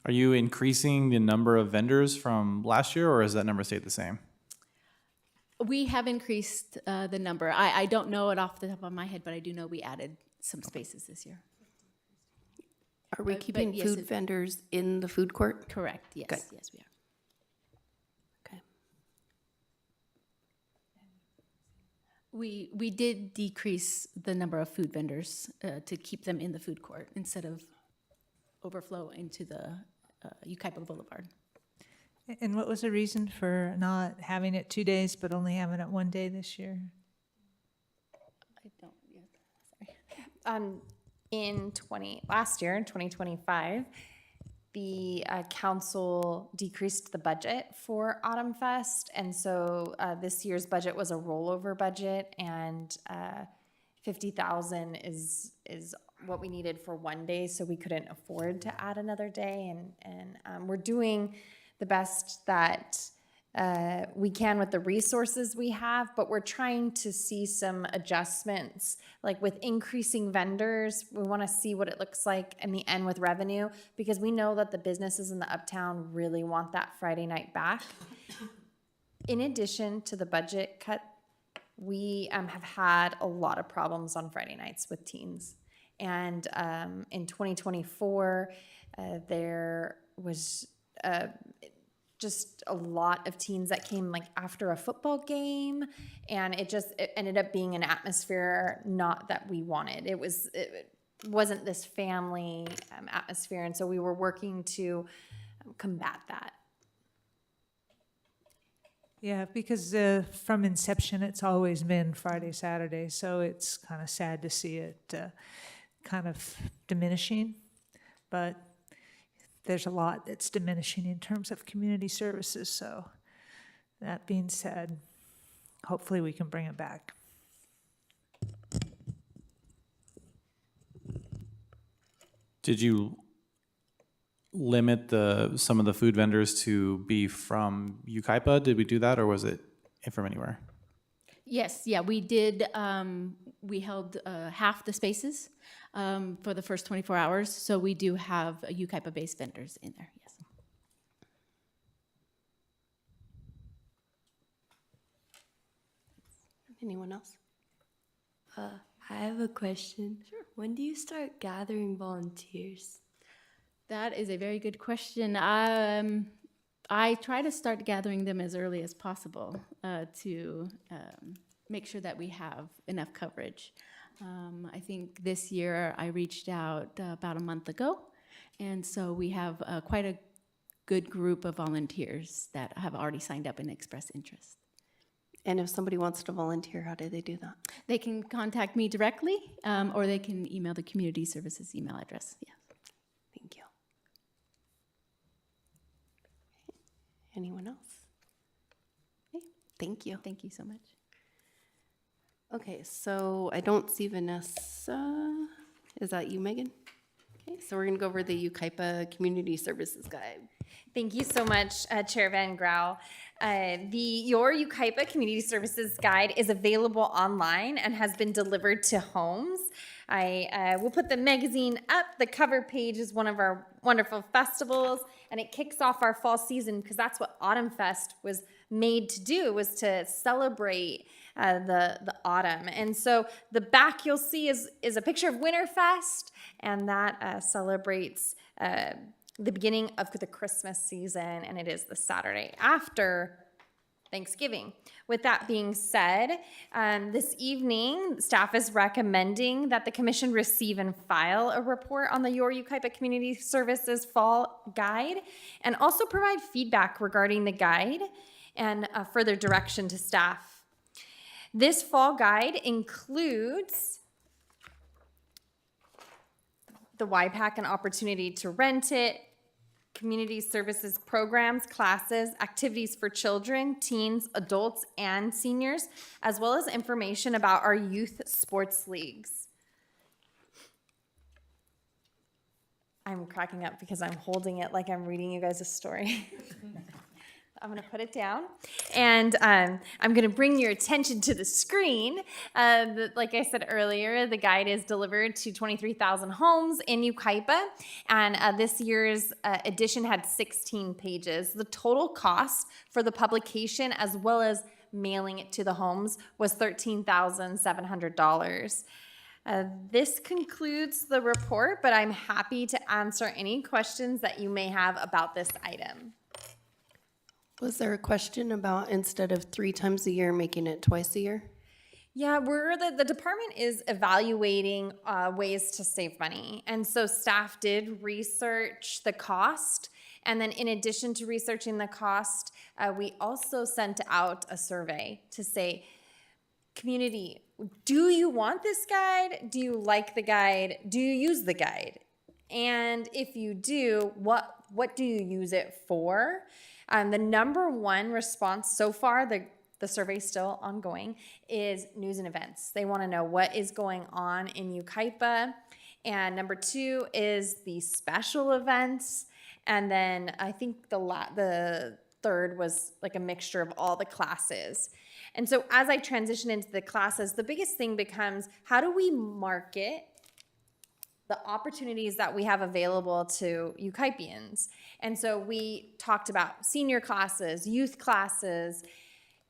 Are you increasing the number of vendors from last year, or has that number stayed the same? we have increased the number. I don't know it off the top of my head, but I do know we added some spaces this year. Are we keeping food vendors in the food court? Correct, yes. Good. Yes, we are. Okay. We did decrease the number of food vendors to keep them in the food court instead of overflow into the Yucaipa Boulevard. And what was the reason for not having it 2 days, but only having it 1 day this year? I don't, sorry. Last year, in 2025, the council decreased the budget for Autumn Fest, and so this year's budget was a rollover budget, and 50,000 is what we needed for 1 day, so we couldn't afford to add another day, and we're doing the best that we can with the resources we have, but we're trying to see some adjustments. Like with increasing vendors, we want to see what it looks like in the end with revenue, because we know that the businesses in the uptown really want that Friday night back. In addition to the budget cut, we have had a lot of problems on Friday nights with teens. And in 2024, there was just a lot of teens that came like after a football game, and it ended up being an atmosphere not that we wanted. It wasn't this family atmosphere, and so we were working to combat that. Yeah, because from inception, it's always been Friday, Saturday, so it's kind of sad to see it kind of diminishing, but there's a lot that's diminishing in terms of community services. So that being said, hopefully we can bring it back. Did you limit some of the food vendors to be from Yucaipa? Did we do that, or was it from anywhere? Yes, yeah, we did. We held half the spaces for the first 24 hours, so we do have Yucaipa-based vendors in there, yes. Anyone else? I have a question. Sure. When do you start gathering volunteers? That is a very good question. I try to start gathering them as early as possible to make sure that we have enough coverage. I think this year I reached out about a month ago, and so we have quite a good group of volunteers that have already signed up and expressed interest. And if somebody wants to volunteer, how do they do that? They can contact me directly, or they can email the community services email address. Yeah. Thank you. Anyone else? Okay. Thank you. Thank you so much. Okay, so I don't see Vanessa. Is that you, Megan? Okay, so we're going to go over the Yucaipa Community Services Guide. Thank you so much, Chair Van Grau. Your Yucaipa Community Services Guide is available online and has been delivered to homes. I will put the magazine up. The cover page is one of our wonderful festivals, and it kicks off our fall season because that's what Autumn Fest was made to do, was to celebrate the autumn. And so the back you'll see is a picture of Winterfest, and that celebrates the beginning of the Christmas season, and it is the Saturday after Thanksgiving. With that being said, this evening, staff is recommending that the commission receive and file a report on the Your Yucaipa Community Services Fall Guide, and also provide feedback regarding the guide and further direction to staff. This fall guide includes the YPAC, an opportunity to rent it, community services programs, classes, activities for children, teens, adults, and seniors, as well as information about our youth sports leagues. I'm cracking up because I'm holding it like I'm reading you guys a story. I'm going to put it down, and I'm going to bring your attention to the screen. Like I said earlier, the guide is delivered to 23,000 homes in Yucaipa, and this year's edition had 16 pages. The total cost for the publication, as well as mailing it to the homes, was $13,700. This concludes the report, but I'm happy to answer any questions that you may have about this item. Was there a question about instead of 3 times a year, making it twice a year? Yeah, the department is evaluating ways to save money. And so staff did research the cost. And then in addition to researching the cost, we also sent out a survey to say, community, do you want this guide? Do you like the guide? Do you use the guide? And if you do, what do you use it for? The number one response so far, the survey's still ongoing, is news and events. They want to know what is going on in Yucaipa. And number 2 is the special events. And then I think the third was like a mixture of all the classes. And so as I transition into the classes, the biggest thing becomes, how do we market the opportunities that we have available to Yucaipians? And so we talked about senior classes, youth classes.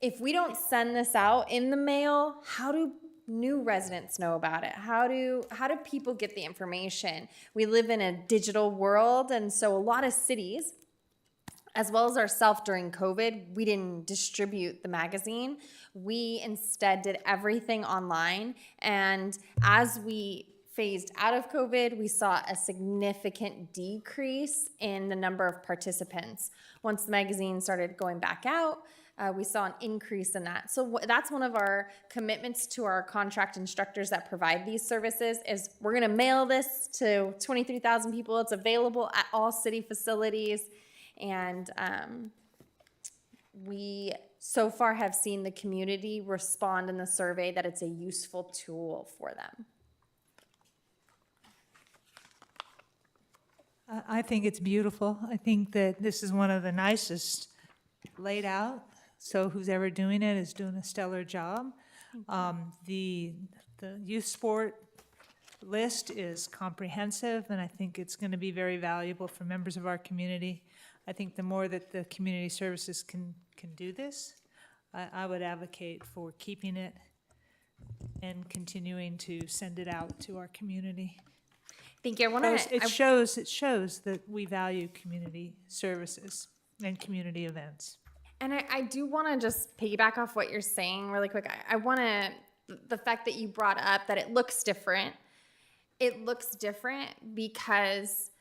If we don't send this out in the mail, how do new residents know about it? How do people get the information? We live in a digital world, and so a lot of cities, as well as ourselves during COVID, we didn't distribute the magazine. We instead did everything online. And as we phased out of COVID, we saw a significant decrease in the number of participants. Once the magazine started going back out, we saw an increase in that. So that's one of our commitments to our contract instructors that provide these services, is we're going to mail this to 23,000 people. It's available at all city facilities. And we so far have seen the community respond in the survey that it's a useful tool for them. I think it's beautiful. I think that this is one of the nicest laid out. So who's ever doing it is doing a stellar job. The youth sport list is comprehensive, and I think it's going to be very valuable for members of our community. I think the more that the community services can do this, I would advocate for keeping it and continuing to send it out to our community. Thank you. It shows that we value community services and community events. And I do want to just piggyback off what you're saying really quick. I want to, the fact that you brought up that it looks different. It looks different because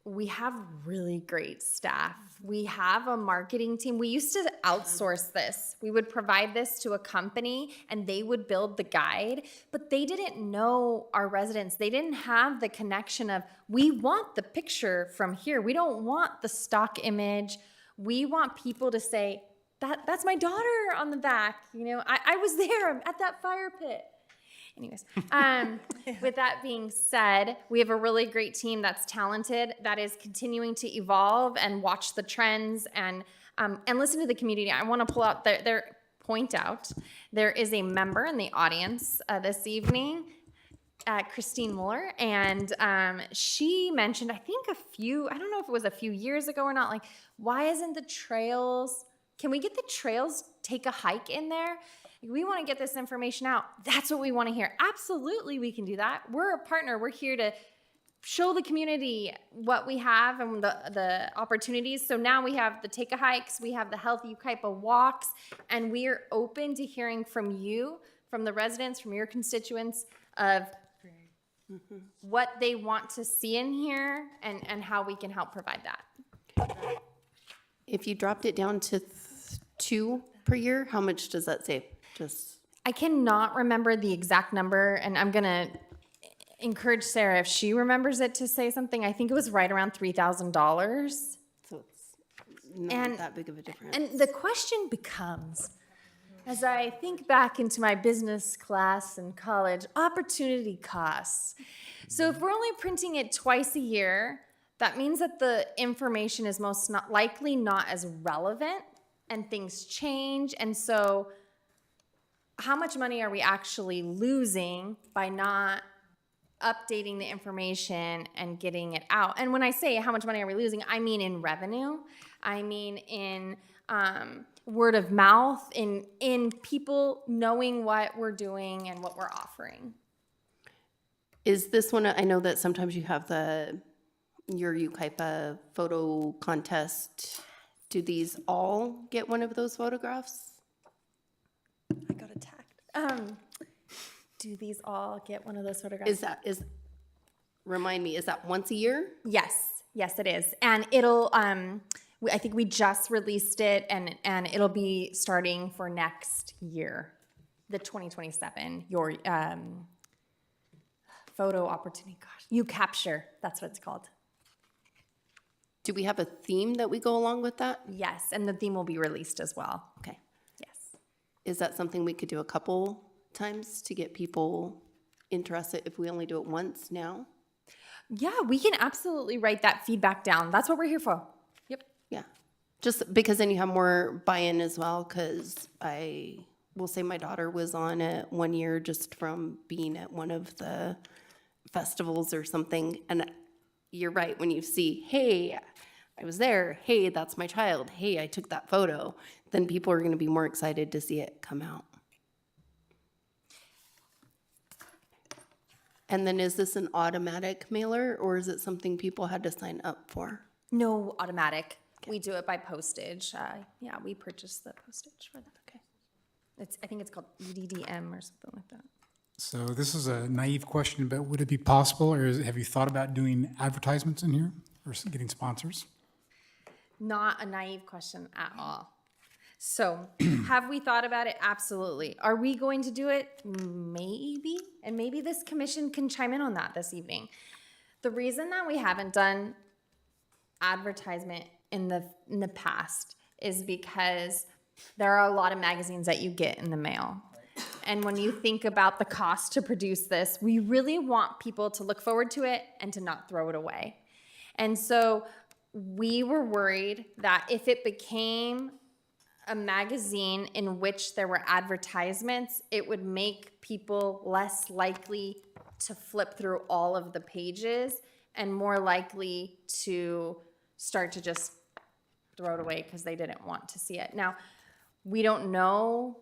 we have really great staff. We have a marketing team. We used to outsource this. We would provide this to a company and they would build the guide, but they didn't know our residents. They didn't have the connection of, we want the picture from here. We don't want the stock image. We want people to say, that's my daughter on the back. You know, I was there, I'm at that fire pit. Anyways, with that being said, we have a really great team that's talented, that is continuing to evolve and watch the trends and listen to the community. I want to pull out point out, there is a member in the audience this evening, Christine Muller, and she mentioned, I think I don't know if it was a few years ago or not, like, why isn't the trails, can we get the trails, take a hike in there? We want to get this information out. That's what we want to hear. Absolutely, we can do that. We're a partner. We're here to show the community what we have and the opportunities. So now we have the take a hikes, we have the Healthy Yucaipa walks, and we are open to hearing from you, from the residents, from your constituents of what they want to see in here and how we can help provide that. If you dropped it down to 2 per year, how much does that save? Just I cannot remember the exact number, and I'm gonna encourage Sarah, if she remembers it, to say something. I think it was right around $3,000. so it's not that big of a difference. And the question becomes, as I think back into my business class in college, opportunity costs. So if we're only printing it twice a year, that means that the information is most not likely not as relevant, and things change. And so how much money are we actually losing by not updating the information and getting it out? And when I say how much money are we losing, I mean in revenue. I mean in word of mouth, in people knowing what we're doing and what we're offering. Is this one, I know that sometimes you have your Yucaipa photo contest. Do these all get one of those photographs? I got attacked. Do these all get one of those photographs? Remind me, is that once a year? Yes, it is. And it'll, I think we just released it, and it'll be starting for next year, the 2027, your photo opportunity. Gosh, You Capture, that's what it's called. Do we have a theme that we go along with that? Yes, and the theme will be released as well. Okay. Yes. Is that something we could do a couple times to get people interested if we only do it once now? Yeah, we can absolutely write that feedback down. That's what we're here for. Yep. Yeah. Just because then you have more buy-in as well, because I will say my daughter was on it 1 year just from being at one of the festivals or something. And you're right, when you see, hey, I was there, hey, that's my child, hey, I took that photo, then people are going to be more excited to see it come out. And then is this an automatic mailer, or is it something people had to sign up for? No, automatic. We do it by postage. Yeah, we purchase the postage for that. Okay. I think it's called EDDM or something like that. So this is a naive question, but would it be possible, or have you thought about doing advertisements in here or getting sponsors? Not a naive question at all. So, have we thought about it? Absolutely. Are we going to do it? Maybe. And maybe this commission can chime in on that this evening. The reason that we haven't done advertisement in the past is because there are a lot of magazines that you get in the mail. And when you think about the cost to produce this, we really want people to look forward to it and to not throw it away. And so we were worried that if it became a magazine in which there were advertisements, it would make people less likely to flip through all of the pages and more likely to start to just throw it away because they didn't want to see it. Now, we don't know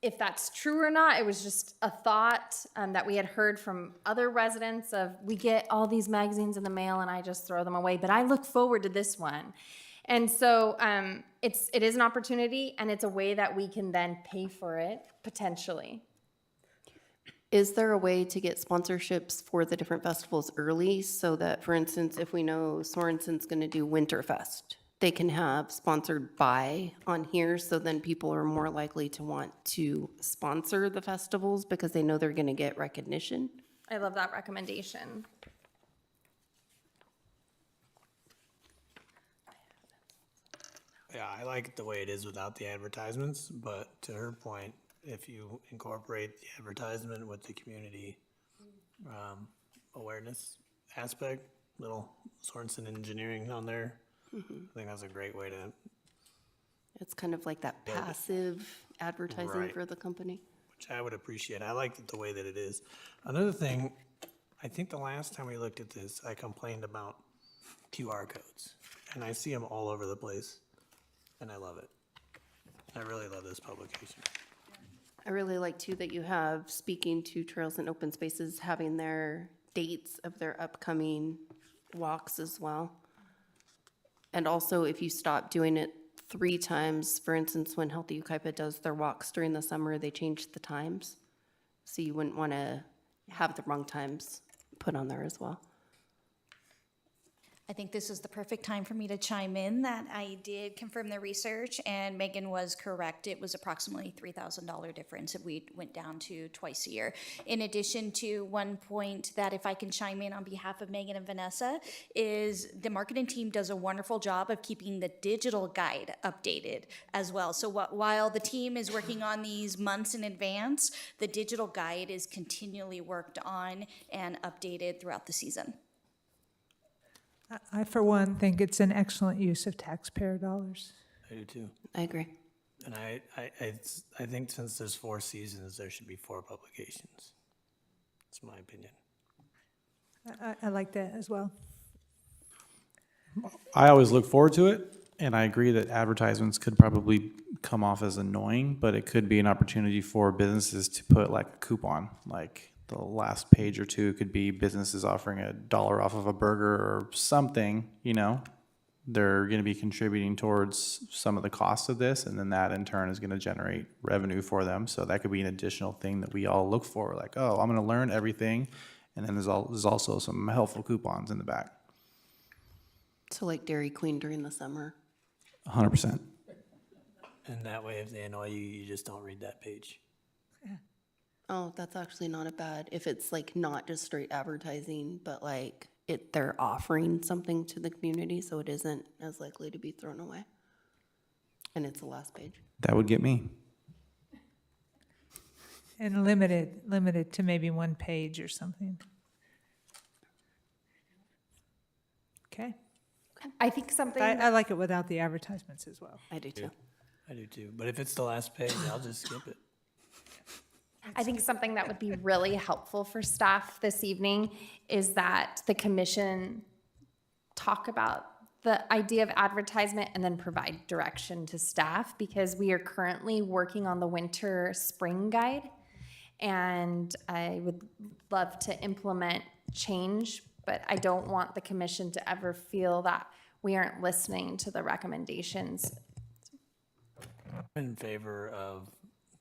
if that's true or not. It was just a thought that we had heard from other residents of, we get all these magazines in the mail and I just throw them away, but I look forward to this one. And so it is an opportunity, and it's a way that we can then pay for it, potentially. Is there a way to get sponsorships for the different festivals early so that, for instance, if we know Sorensen's going to do Winterfest, they can have sponsored by on here, so then people are more likely to want to sponsor the festivals because they know they're going to get recognition? I love that recommendation. Yeah, I like it the way it is without the advertisements, but to her point, if you incorporate the advertisement with the community awareness aspect, little Sorensen Engineering on there, I think that's a great way to. It's kind of like that passive advertising Right. for the company. Which I would appreciate. I like it the way that it is. Another thing, I think the last time we looked at this, I complained about QR codes, and I see them all over the place, and I love it. I really love this publication. I really like too that you have speaking to Trails and Open Spaces having their dates of their upcoming walks as well. And also, if you stop doing it 3 times, for instance, when Healthy Yucaipa does their walks during the summer, they change the times. So you wouldn't want to have the wrong times put on there as well. I think this is the perfect time for me to chime in that I did confirm the research, and Megan was correct. It was approximately $3,000 difference if we went down to twice a year. In addition to one point that, if I can chime in on behalf of Megan and Vanessa, is the marketing team does a wonderful job of keeping the digital guide updated as well. So while the team is working on these months in advance, the digital guide is continually worked on and updated throughout the season. I, for one, think it's an excellent use of taxpayer dollars. I do too. I agree. And I think since there's 4 seasons, there should be 4 publications. That's my opinion. I like that as well. I always look forward to it, and I agree that advertisements could probably come off as annoying, but it could be an opportunity for businesses to put like a coupon, like the last page or 2 could be businesses offering $1 off of a burger or something, you know. They're going to be contributing towards some of the costs of this, and then that in turn is going to generate revenue for them. So that could be an additional thing that we all look for, like, oh, I'm going to learn everything, and then there's also some helpful coupons in the back. So like Dairy Queen during the summer. 100%. And that way, if they annoy you, you just don't read that page. Oh, that's actually not a bad, if it's like not just straight advertising, but like they're offering something to the community, so it isn't as likely to be thrown away. And it's the last page. That would get me. And limited to maybe 1 page or something. Okay. I think something. I like it without the advertisements as well. I do too. I do too. But if it's the last page, I'll just skip it. I think something that would be really helpful for staff this evening is that the commission talk about the idea of advertisement and then provide direction to staff, because we are currently working on the winter spring guide, and I would love to implement change, but I don't want the commission to ever feel that we aren't listening to the recommendations. I'm in favor of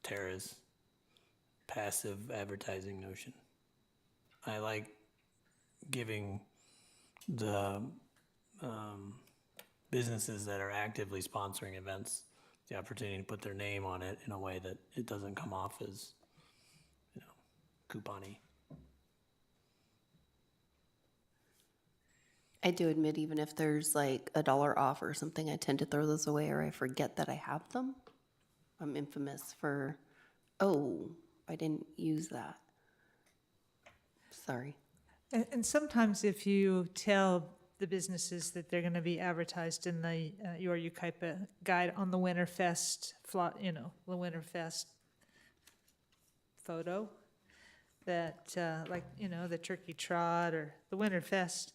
Tara's passive advertising notion. I like giving the businesses that are actively sponsoring events the opportunity to put their name on it in a way that it doesn't come off as, you know, coupon-y. I do admit, even if there's like $1 off or something, I tend to throw those away, or I forget that I have them. I'm infamous for, oh, I didn't use that. Sorry. And sometimes if you tell the businesses that they're going to be advertised in the Your Yucaipa guide on the Winterfest, the Winterfest photo, that the turkey trot or the Winterfest,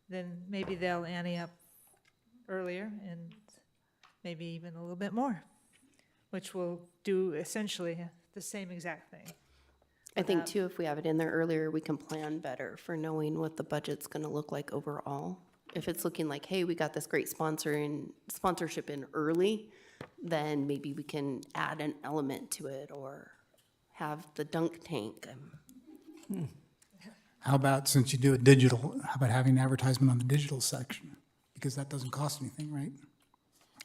then maybe they'll ante up earlier and maybe even a little bit more, which will do essentially the same exact thing. I think too, if we have it in there earlier, we can plan better for knowing what the budget's gonna look like overall. If it's looking like, hey, we got this great sponsorship in early, then maybe we can add an element to it or have the dunk tank. How about, since you do it digital, how about having advertisement on the digital section? Because that doesn't cost anything, right?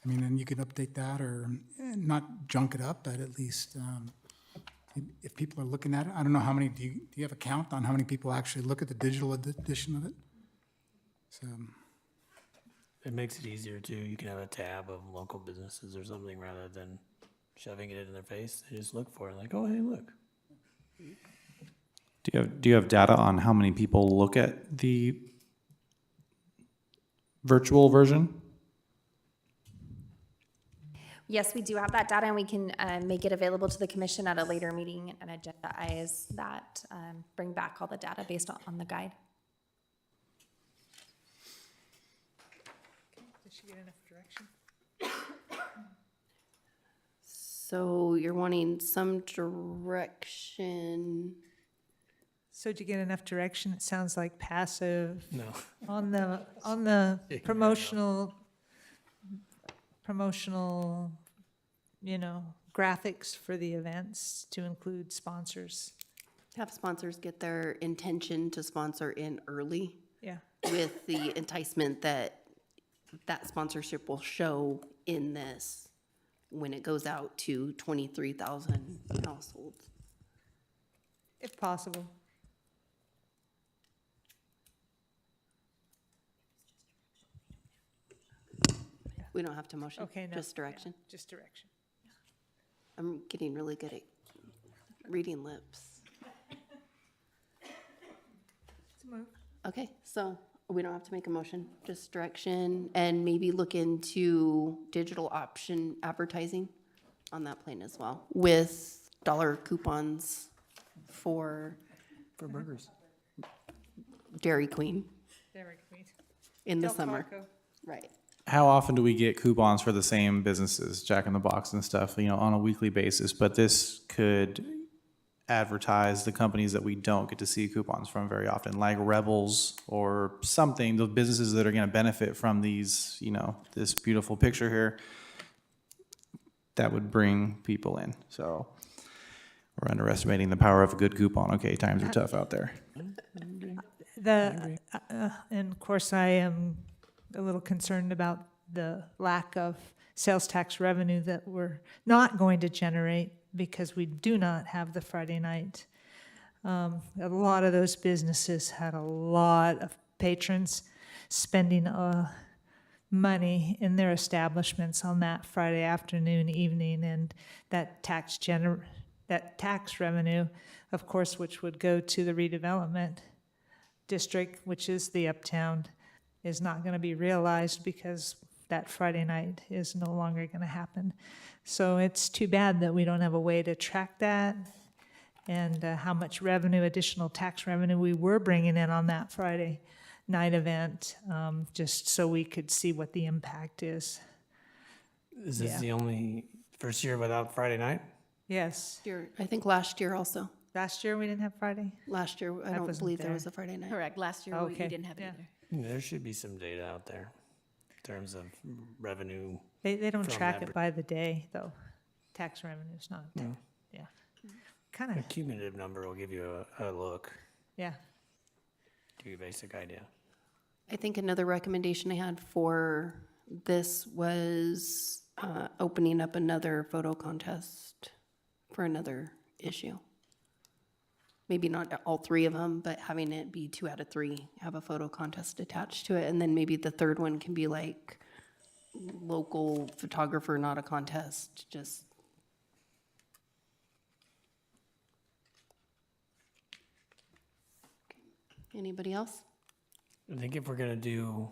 I mean, then you could update that, or not junk it up, but at least if people are looking at it. I don't know how many, do you have a count on how many people actually look at the digital edition of it? So it makes it easier too. You can have a tab of local businesses or something rather than shoving it in their face. They just look for it, like, oh, hey, look. Do you have data on how many people look at the virtual version? Yes, we do have that data, and we can make it available to the commission at a later meeting and agendize that, bring back all the data based on the guide. Did she get enough direction? So you're wanting some direction. So did you get enough direction? It sounds like passive. No. On the promotional, graphics for the events to include sponsors. Have sponsors get their intention to sponsor in early Yeah. with the enticement that that sponsorship will show in this when it goes out to 23,000 households. If possible. We don't have to motion, Okay, no. just direction. Yeah, just direction. I'm getting really good at reading lips. Okay, so we don't have to make a motion, just direction, and maybe look into digital option advertising on that plane as well, with dollar coupons for burgers. Dairy Queen Dairy Queen. in the Del summer. Taco. Right. How often do we get coupons for the same businesses, Jack in the Box and stuff, on a weekly basis? But this could advertise the companies that we don't get to see coupons from very often, like Rebels or something, the businesses that are going to benefit from these, this beautiful picture here, that would bring people in. So we're underestimating the power of a good coupon. Okay, times are tough out there. And of course, I am a little concerned about the lack of sales tax revenue that we're not going to generate because we do not have the Friday night. A lot of those businesses had a lot of patrons spending money in their establishments on that Friday afternoon, evening, and that tax revenue, of course, which would go to the redevelopment district, which is the Uptown, is not going to be realized because that Friday night is no longer going to happen. So it's too bad that we don't have a way to track that and how much revenue, additional tax revenue we were bringing in on that Friday night event, just so we could see what the impact is. Is this the only first year without Friday night? Yes. I think last year also. Last year we didn't have Friday? Last year, I don't wasn't believe there there. was a Friday night. Correct, last year we Okay. didn't have it Yeah. either. There should be some data out there in terms of revenue. They don't from track it by the day, though. Tax revenue's not. Yeah. Kind A of, cumulative number will give you a look, yeah. give you a basic idea. I think another recommendation I had for this was opening up another photo contest for another issue. Maybe not all three of them, but having it be 2 out of 3, have a photo contest attached to it. And then maybe the third one can be like local photographer, not a contest, just. Anybody else? I think if we're gonna do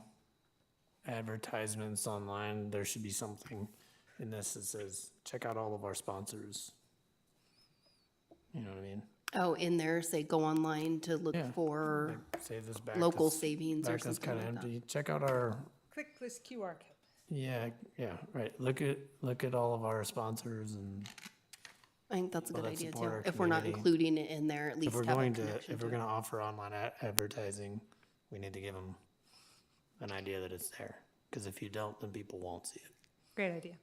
advertisements online, there should be something in this that says, check out all of our sponsors. You know what I mean? Oh, in there, say go online to look Yeah. for Like, save this back. local this- savings or back this something kinda like that. empty. Check out our, Click this QR code. yeah, right. Look at all of our sponsors, and I think that's a Well, good that idea too. support our If we're not community. including it in there, at if least we're have a going to, connection if to we're it. gonna offer online advertising, we need to give them an idea that it's there. Because if you don't, then people won't see it. Great idea.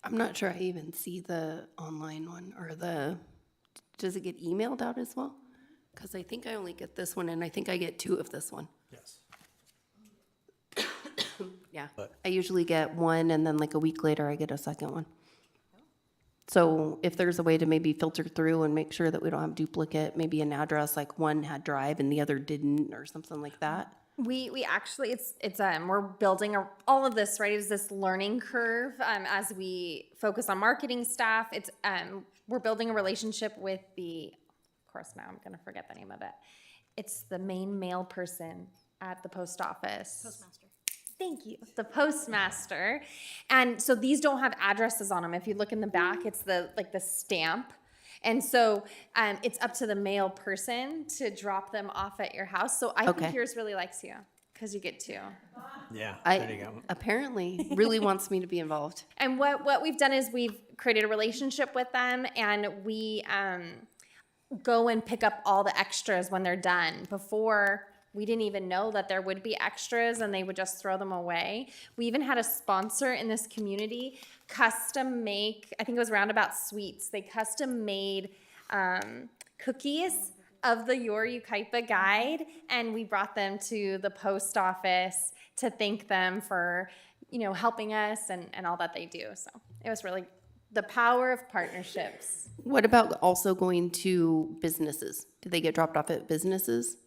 I'm not sure I even see the online one or does it get emailed out as well? Because I think I only get this one and I think I get 2 of this one. Yes. Yeah, But- I usually get one and then like a week later I get a second one. So if there's a way to maybe filter through and make sure that we don't have duplicate, maybe an address, like one had Drive and the other didn't or something like that. We actually, we're building all of this, right? Is this learning curve as we focus on marketing staff. We're building a relationship with of course now I'm gonna forget the name of it. It's the main mail person at the post office. Postmaster. Thank you, the postmaster. And so these don't have addresses on them. If you look in the back, it's the stamp. And so it's up to the mail person to drop them off at your house. So I Okay. think yours really likes you because you get 2. Yeah, there you go. Apparently really wants me to be involved. And what we've done is we've created a relationship with them, and go and pick up all the extras when they're done. Before, we didn't even know that there would be extras and they would just throw them away. We even had a sponsor in this community custom make, I think it was Roundabout Sweets, they custom made cookies of the Your Yucaipa guide, and we brought them to the post office to thank them for, you know, helping us and all that they do. So it was really the power of partnerships. What about also going to businesses? Do they get dropped off at businesses?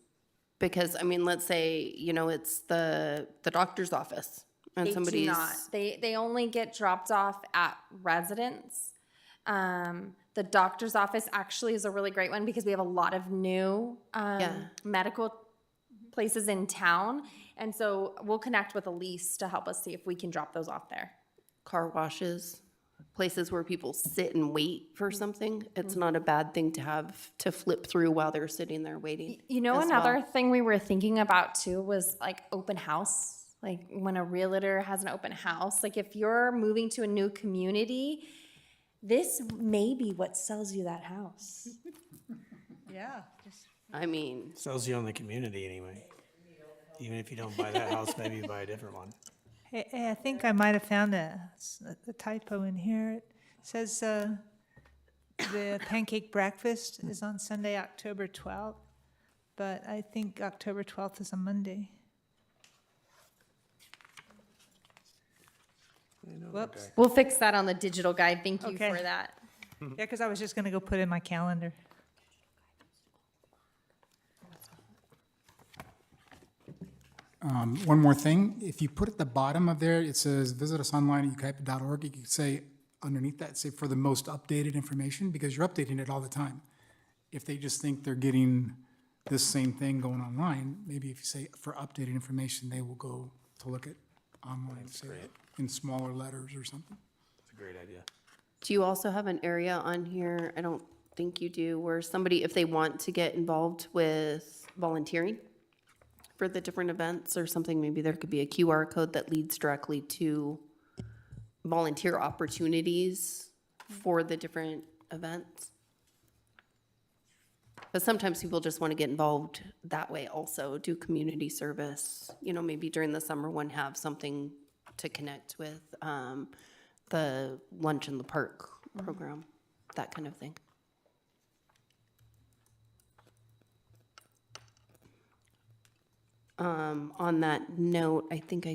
Because, I mean, let's say, you know, it's the doctor's office and They somebody's. do not. They only get dropped off at residents. The doctor's office actually is a really great one because we have a lot of new medical places in town. And so we'll connect with Elise to help us see if we can drop those off there. Car washes, places where people sit and wait for something. It's not a bad thing to have to flip through while they're sitting there waiting. You know, as another well. thing we were thinking about too was like open house. Like when a realtor has an open house, like if you're moving to a new community, this may be what sells you that house. Yeah. I mean, Sells you on the community anyway. Even if you don't buy that house, maybe you buy a different one. Hey, I think I might have found a typo in here. It says the pancake breakfast is on Sunday, October 12th, but I think October 12th is a Monday. Whoops. We'll fix that on the digital guide. Thank you Okay. for that. Yeah, because I was just going to go put in my calendar. One more thing, if you put at the bottom of there, it says, visit us online at yucaipa.org, you could say, underneath that, say for the most updated information, because you're updating it all the time. If they just think they're getting this same thing going online, maybe if you say for updated information, they will go to look at online, say it in smaller letters or something. That's a great idea. do you also have an area on here, I don't think you do, where somebody, if they want to get involved with volunteering for the different events or something, maybe there could be a QR code that leads directly to volunteer opportunities for the different events? But sometimes people just want to get involved that way also, do community service, you know, maybe during the summer one have something to connect with, the lunch in the park program, that kind of thing. On that note, I think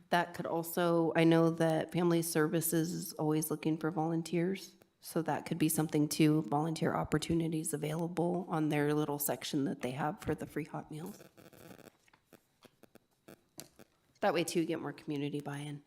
that could also, I know that Family Services is always looking for volunteers, so that could be something too, volunteer opportunities available on their little section that they have for the free hot meals. That way too, you get more community buy-in.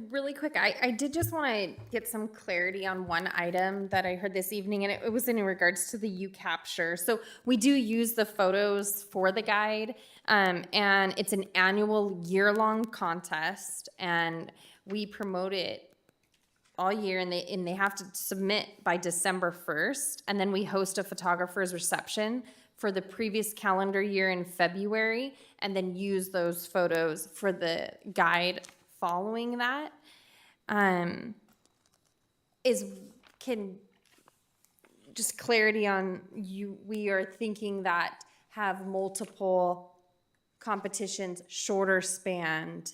Really quick, I did just want to get some clarity on one item that I heard this evening, and it was in regards to the U-Capture. So we do use the photos for the guide, and it's an annual year-long contest, and we promote it all year, and they have to submit by December 1st, and then we host a photographer's reception for the previous calendar year in February, and then use those photos for the guide following that. Just clarity on we are thinking that have multiple competitions, shorter spanned.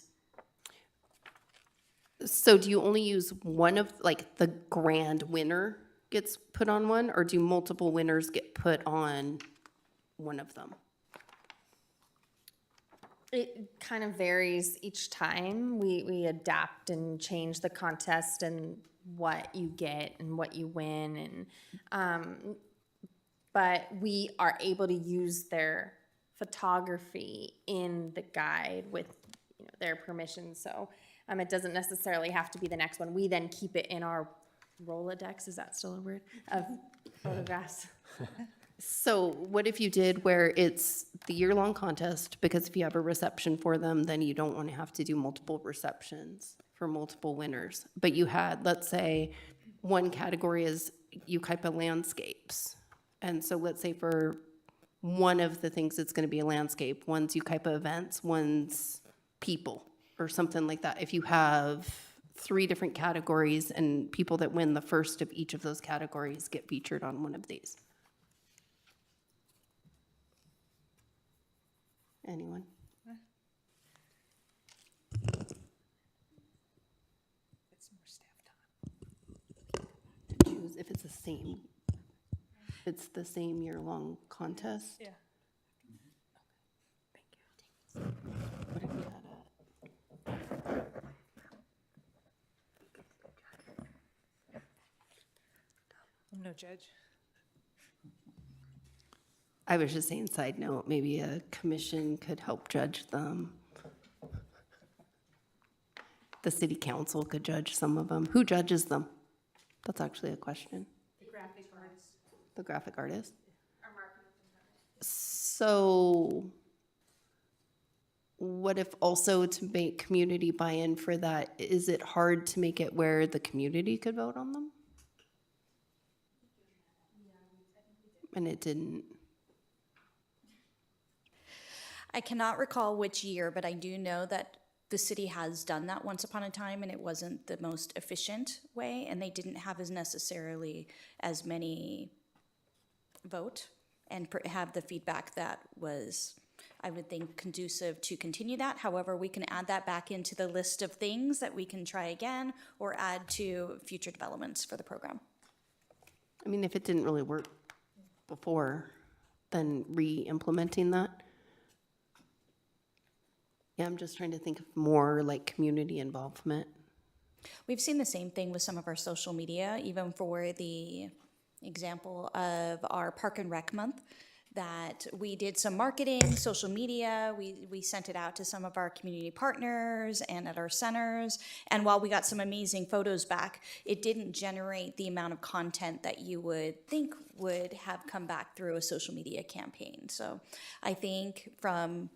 So do you only use one of, like, the grand winner gets put on one, or do multiple winners get put on one of them? It kind of varies each time. We adapt and change the contest and what you get and what you win, and but we are able to use their photography in the guide with, you know, their permission. So it doesn't necessarily have to be the next one. We then keep it in our Rolodex. Is that still a word? Of photographs. So what if you did where it's the year-long contest, because if you have a reception for them, then you don't want to have to do multiple receptions for multiple winners. But you had, let's say, one category is Yucaipa landscapes. And so let's say for one of the things it's going to be a landscape, one's Yucaipa events, one's people, or something like that. If you have 3 different categories, and people that win the first of each of those categories get featured on one of these. Anyone? It's more staff time. To choose if it's the same year-long contest? Yeah. What if you had I'm no judge. I was just saying, side note, maybe a commission could help judge them. The city council could judge some of them. Who judges them? That's actually a question. The graphic artist. The graphic artist? So what if also to make community buy-in for that, is it hard to make it where the community could vote on them? And it didn't. I cannot recall which year, but I do know that the city has done that once upon a time, and it wasn't the most efficient way, and they didn't have as necessarily as many vote and have the feedback that was, I would think, conducive to continue that. However, we can add that back into the list of things that we can try again or add to future developments for the program. I mean, if it didn't really work before, then re-implementing that. Yeah, I'm just trying to think of more like community involvement. We've seen the same thing with some of our social media, even for the example of our Park and Rec Month, that we did some marketing, social media, we sent it out to some of our community partners and at our centers, and while we got some amazing photos back, it didn't generate the amount of content that you would think would have come back through a social media campaign. So I think from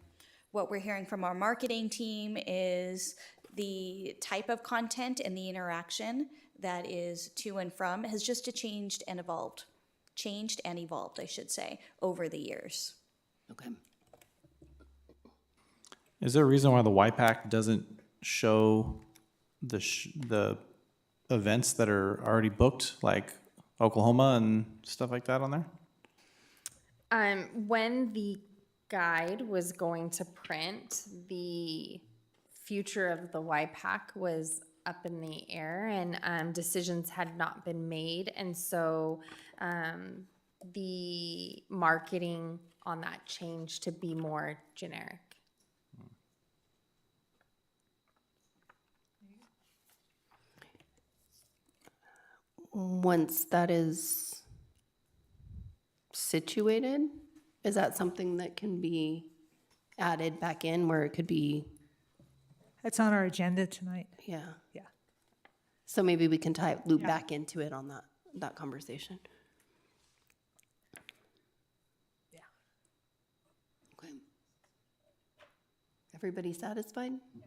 what we're hearing from our marketing team is the type of content and the interaction that is to and from has just changed and evolved, I should say, over the years. Okay. Is there a reason why the YPAC doesn't show the events that are already booked, like Oklahoma and stuff like that on there? When the guide was going to print, the future of the YPAC was up in the air, and decisions had not been made, and so the marketing on that changed to be more generic. Once that is situated, is that something that can be added back in where it could be? That's on our agenda tonight. Yeah. Yeah. So maybe we can loop back into it on that conversation. Yeah. Okay. Everybody satisfied? Yeah.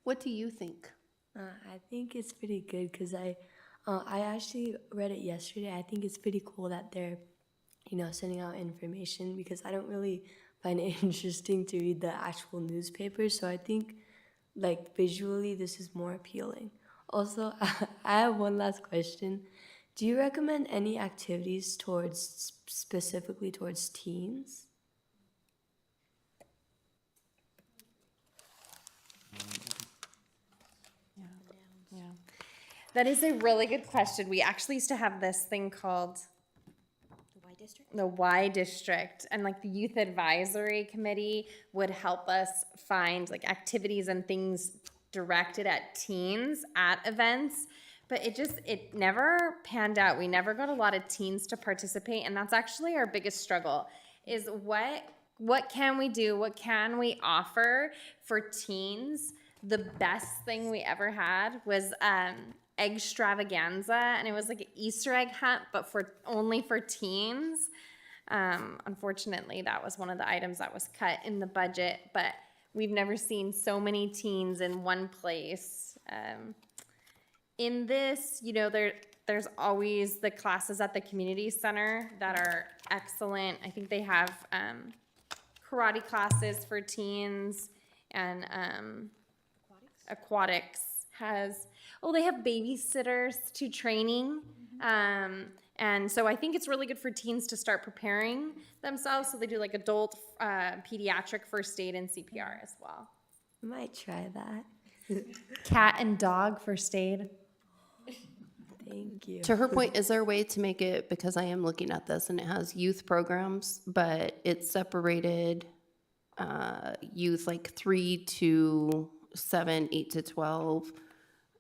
What do you think? I think it's pretty good because I actually read it yesterday. I think it's pretty cool that they're, sending out information because I don't really find it interesting to read the actual newspaper. So I think, like, visually, this is more appealing. Also, I have one last question. Do you recommend any activities specifically towards teens? Yeah. That is a really good question. We actually used to have this thing called the Y District, and like the Youth Advisory Committee would help us find like activities and things directed at teens at events, but it never panned out. We never got a lot of teens to participate, and that's actually our biggest struggle is what can we do? What can we offer for teens? The best thing we ever had was Eggstravaganza, and it was like an Easter egg hunt, but only for teens. Unfortunately, that was one of the items that was cut in the budget, but we've never seen so many teens in one place. In this, there's always the classes at the community center that are excellent. I think they have karate classes for teens and aquatics they have babysitters to training. And so I think it's really good for teens to start preparing themselves. So they do like adult, pediatric first aid and CPR as well. I might try that. Cat and dog first aid. Thank you. To her point, is there a way to make it, because I am looking at this and it has youth programs, but it's separated youth like 3 to 7, 8 to 12,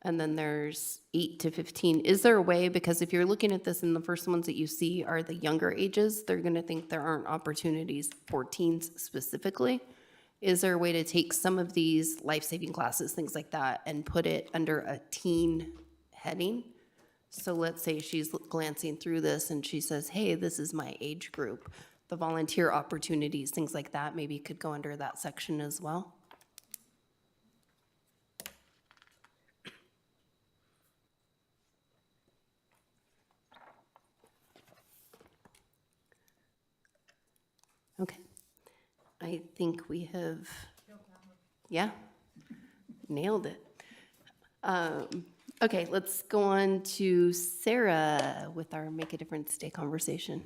and then there's 8 to 15. Is there a way, because if you're looking at this and the first ones that you see are the younger ages, they're gonna think there aren't opportunities for teens specifically. Is there a way to take some of these life-saving classes, things like that, and put it under a teen heading? So let's say she's glancing through this and she says, hey, this is my age group. The volunteer opportunities, things like that, maybe could go under that section as well. Okay. I think we have, yeah, nailed it. Okay, let's go on to Sarah with our Make a Difference Day conversation.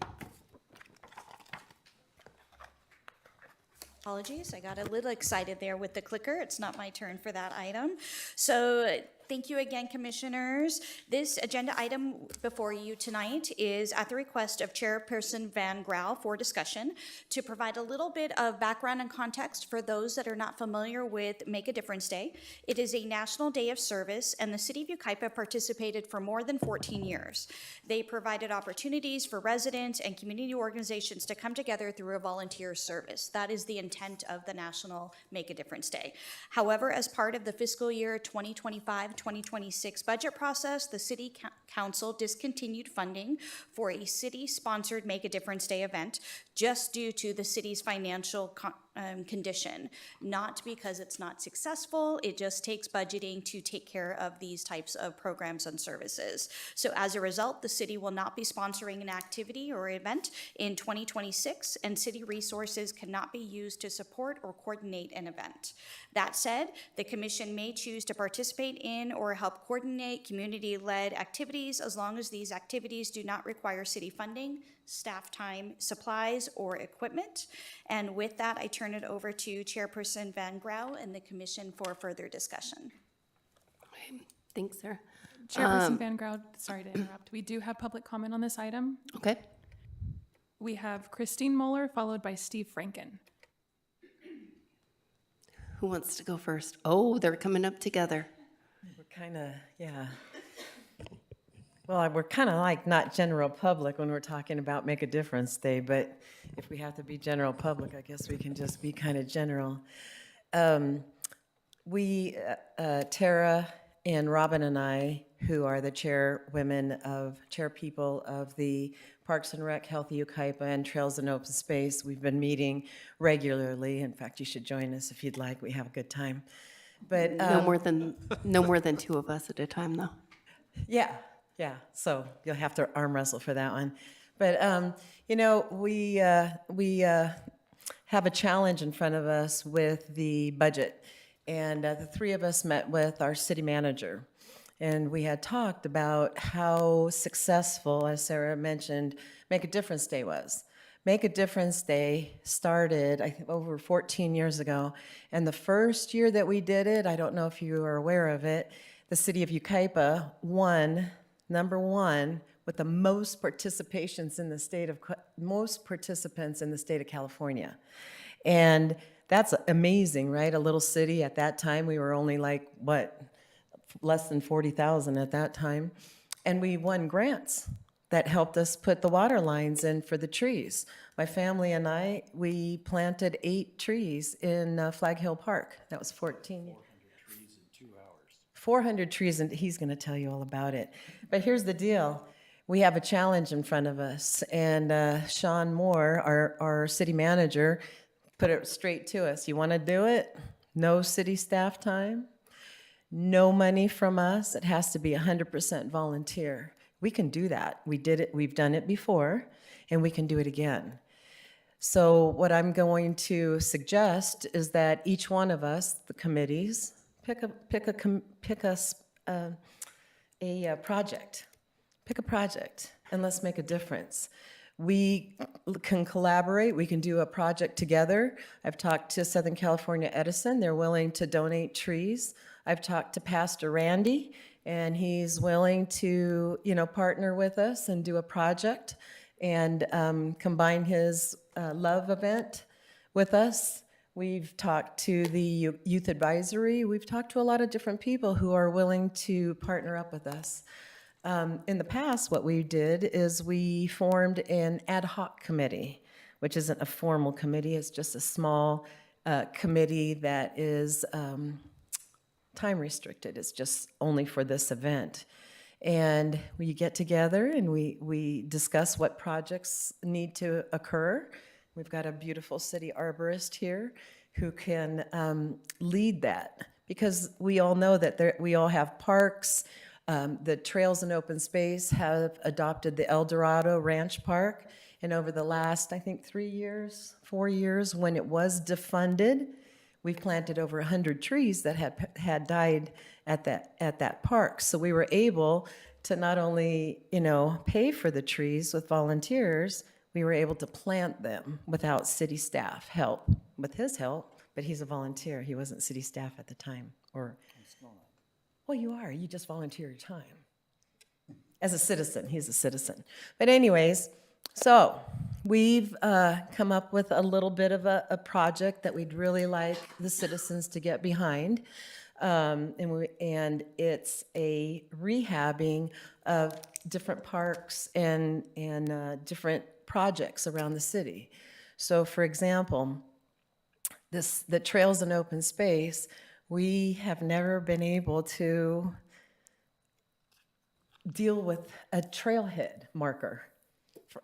Apologies, I got a little excited there with the clicker. It's not my turn for that item. So thank you again, commissioners. This agenda item before you tonight is at the request of Chairperson Van Grau for discussion to provide a little bit of background and context for those that are not familiar with Make a Difference Day. It is a national day of service, and the city of Yucaipa participated for more than 14 years. They provided opportunities for residents and community organizations to come together through a volunteer service. That is the intent of the National Make a Difference Day. However, as part of the fiscal year 2025-2026 budget process, the City Council discontinued funding for a city-sponsored Make a Difference Day event just due to the city's financial condition, not because it's not successful. It just takes budgeting to take care of these types of programs and services. So as a result, the city will not be sponsoring an activity or event in 2026, and city resources cannot be used to support or coordinate an event. That said, the commission may choose to participate in or help coordinate community-led activities as long as these activities do not require city funding, staff time, supplies, or equipment. And with that, I turn it over to Chairperson Van Grau and the commission for further discussion. Thanks, Sarah. Chairperson Van Grau, sorry to interrupt. We do have public comment on this item. Okay. We have Christine Moeller, followed by Steve Franken. Who wants to go first? Oh, they're coming up together. We're kind of, yeah. Well, we're kind of like not general public when we're talking about Make a Difference Day, but if we have to be general public, I guess we can just be kind of general. Tara and Robin and I, who are the chairpeople of the Parks and Rec, Healthy Yucaipa, and Trails and Open Space, we've been meeting regularly. In fact, you should join us if you'd like. We have a good time. But no more than 2 of us at a time, though. Yeah. Yeah, so you'll have to arm wrestle for that one. But, you know, we have a challenge in front of us with the budget. And the 3 of us met with our city manager. And we had talked about how successful, as Sarah mentioned, Make a Difference Day was. Make a Difference Day started, I think, over 14 years ago. And the first year that we did it, I don't know if you are aware of it, the city of Yucaipa won number 1 with the most participations in the state of, most participants in the state of California. And that's amazing, right? A little city at that time, we were only like, what, less than 40,000 at that time. And we won grants that helped us put the water lines in for the trees. My family and I, we planted 8 trees in Flag Hill Park. That was 14. 400 trees, and he's going to tell you all about it. But here's the deal. We have a challenge in front of us, and Sean Moore, our city manager, put it straight to us. You want to do it? No city staff time, no money from us. It has to be 100% volunteer. We can do that. We did it. We've done it before, and we can do it again. So what I'm going to suggest is that each one of us, the committees, pick a project. Pick a project and let's make a difference. We can collaborate, we can do a project together. I've talked to Southern California Edison, they're willing to donate trees. I've talked to Pastor Randy, and he's willing to, partner with us and do a project and combine his love event with us. We've talked to the youth advisory. We've talked to a lot of different people who are willing to partner up with us. In the past, what we did is we formed an ad hoc committee, which isn't a formal committee. It's just a small committee that is time restricted. It's just only for this event. And we get together and we discuss what projects need to occur. We've got a beautiful city arborist here who can lead that, because we all know that we all have parks. The Trails and Open Space have adopted the El Dorado Ranch Park, and over the last, I think, 4 years, when it was defunded, we've planted over 100 trees that had died at that park. So we were able to not only, pay for the trees with volunteers, we were able to plant them without city staff help, with his help, but he's a volunteer. He wasn't city staff at the time. Well, you are. You just volunteer your time. As a citizen, he's a citizen. But anyways, so we've come up with a little bit of a project that we'd really like the citizens to get behind. And it's a rehabbing of different parks and different projects around the city. So for example, the Trails and Open Space, we have never been able to deal with a trailhead marker.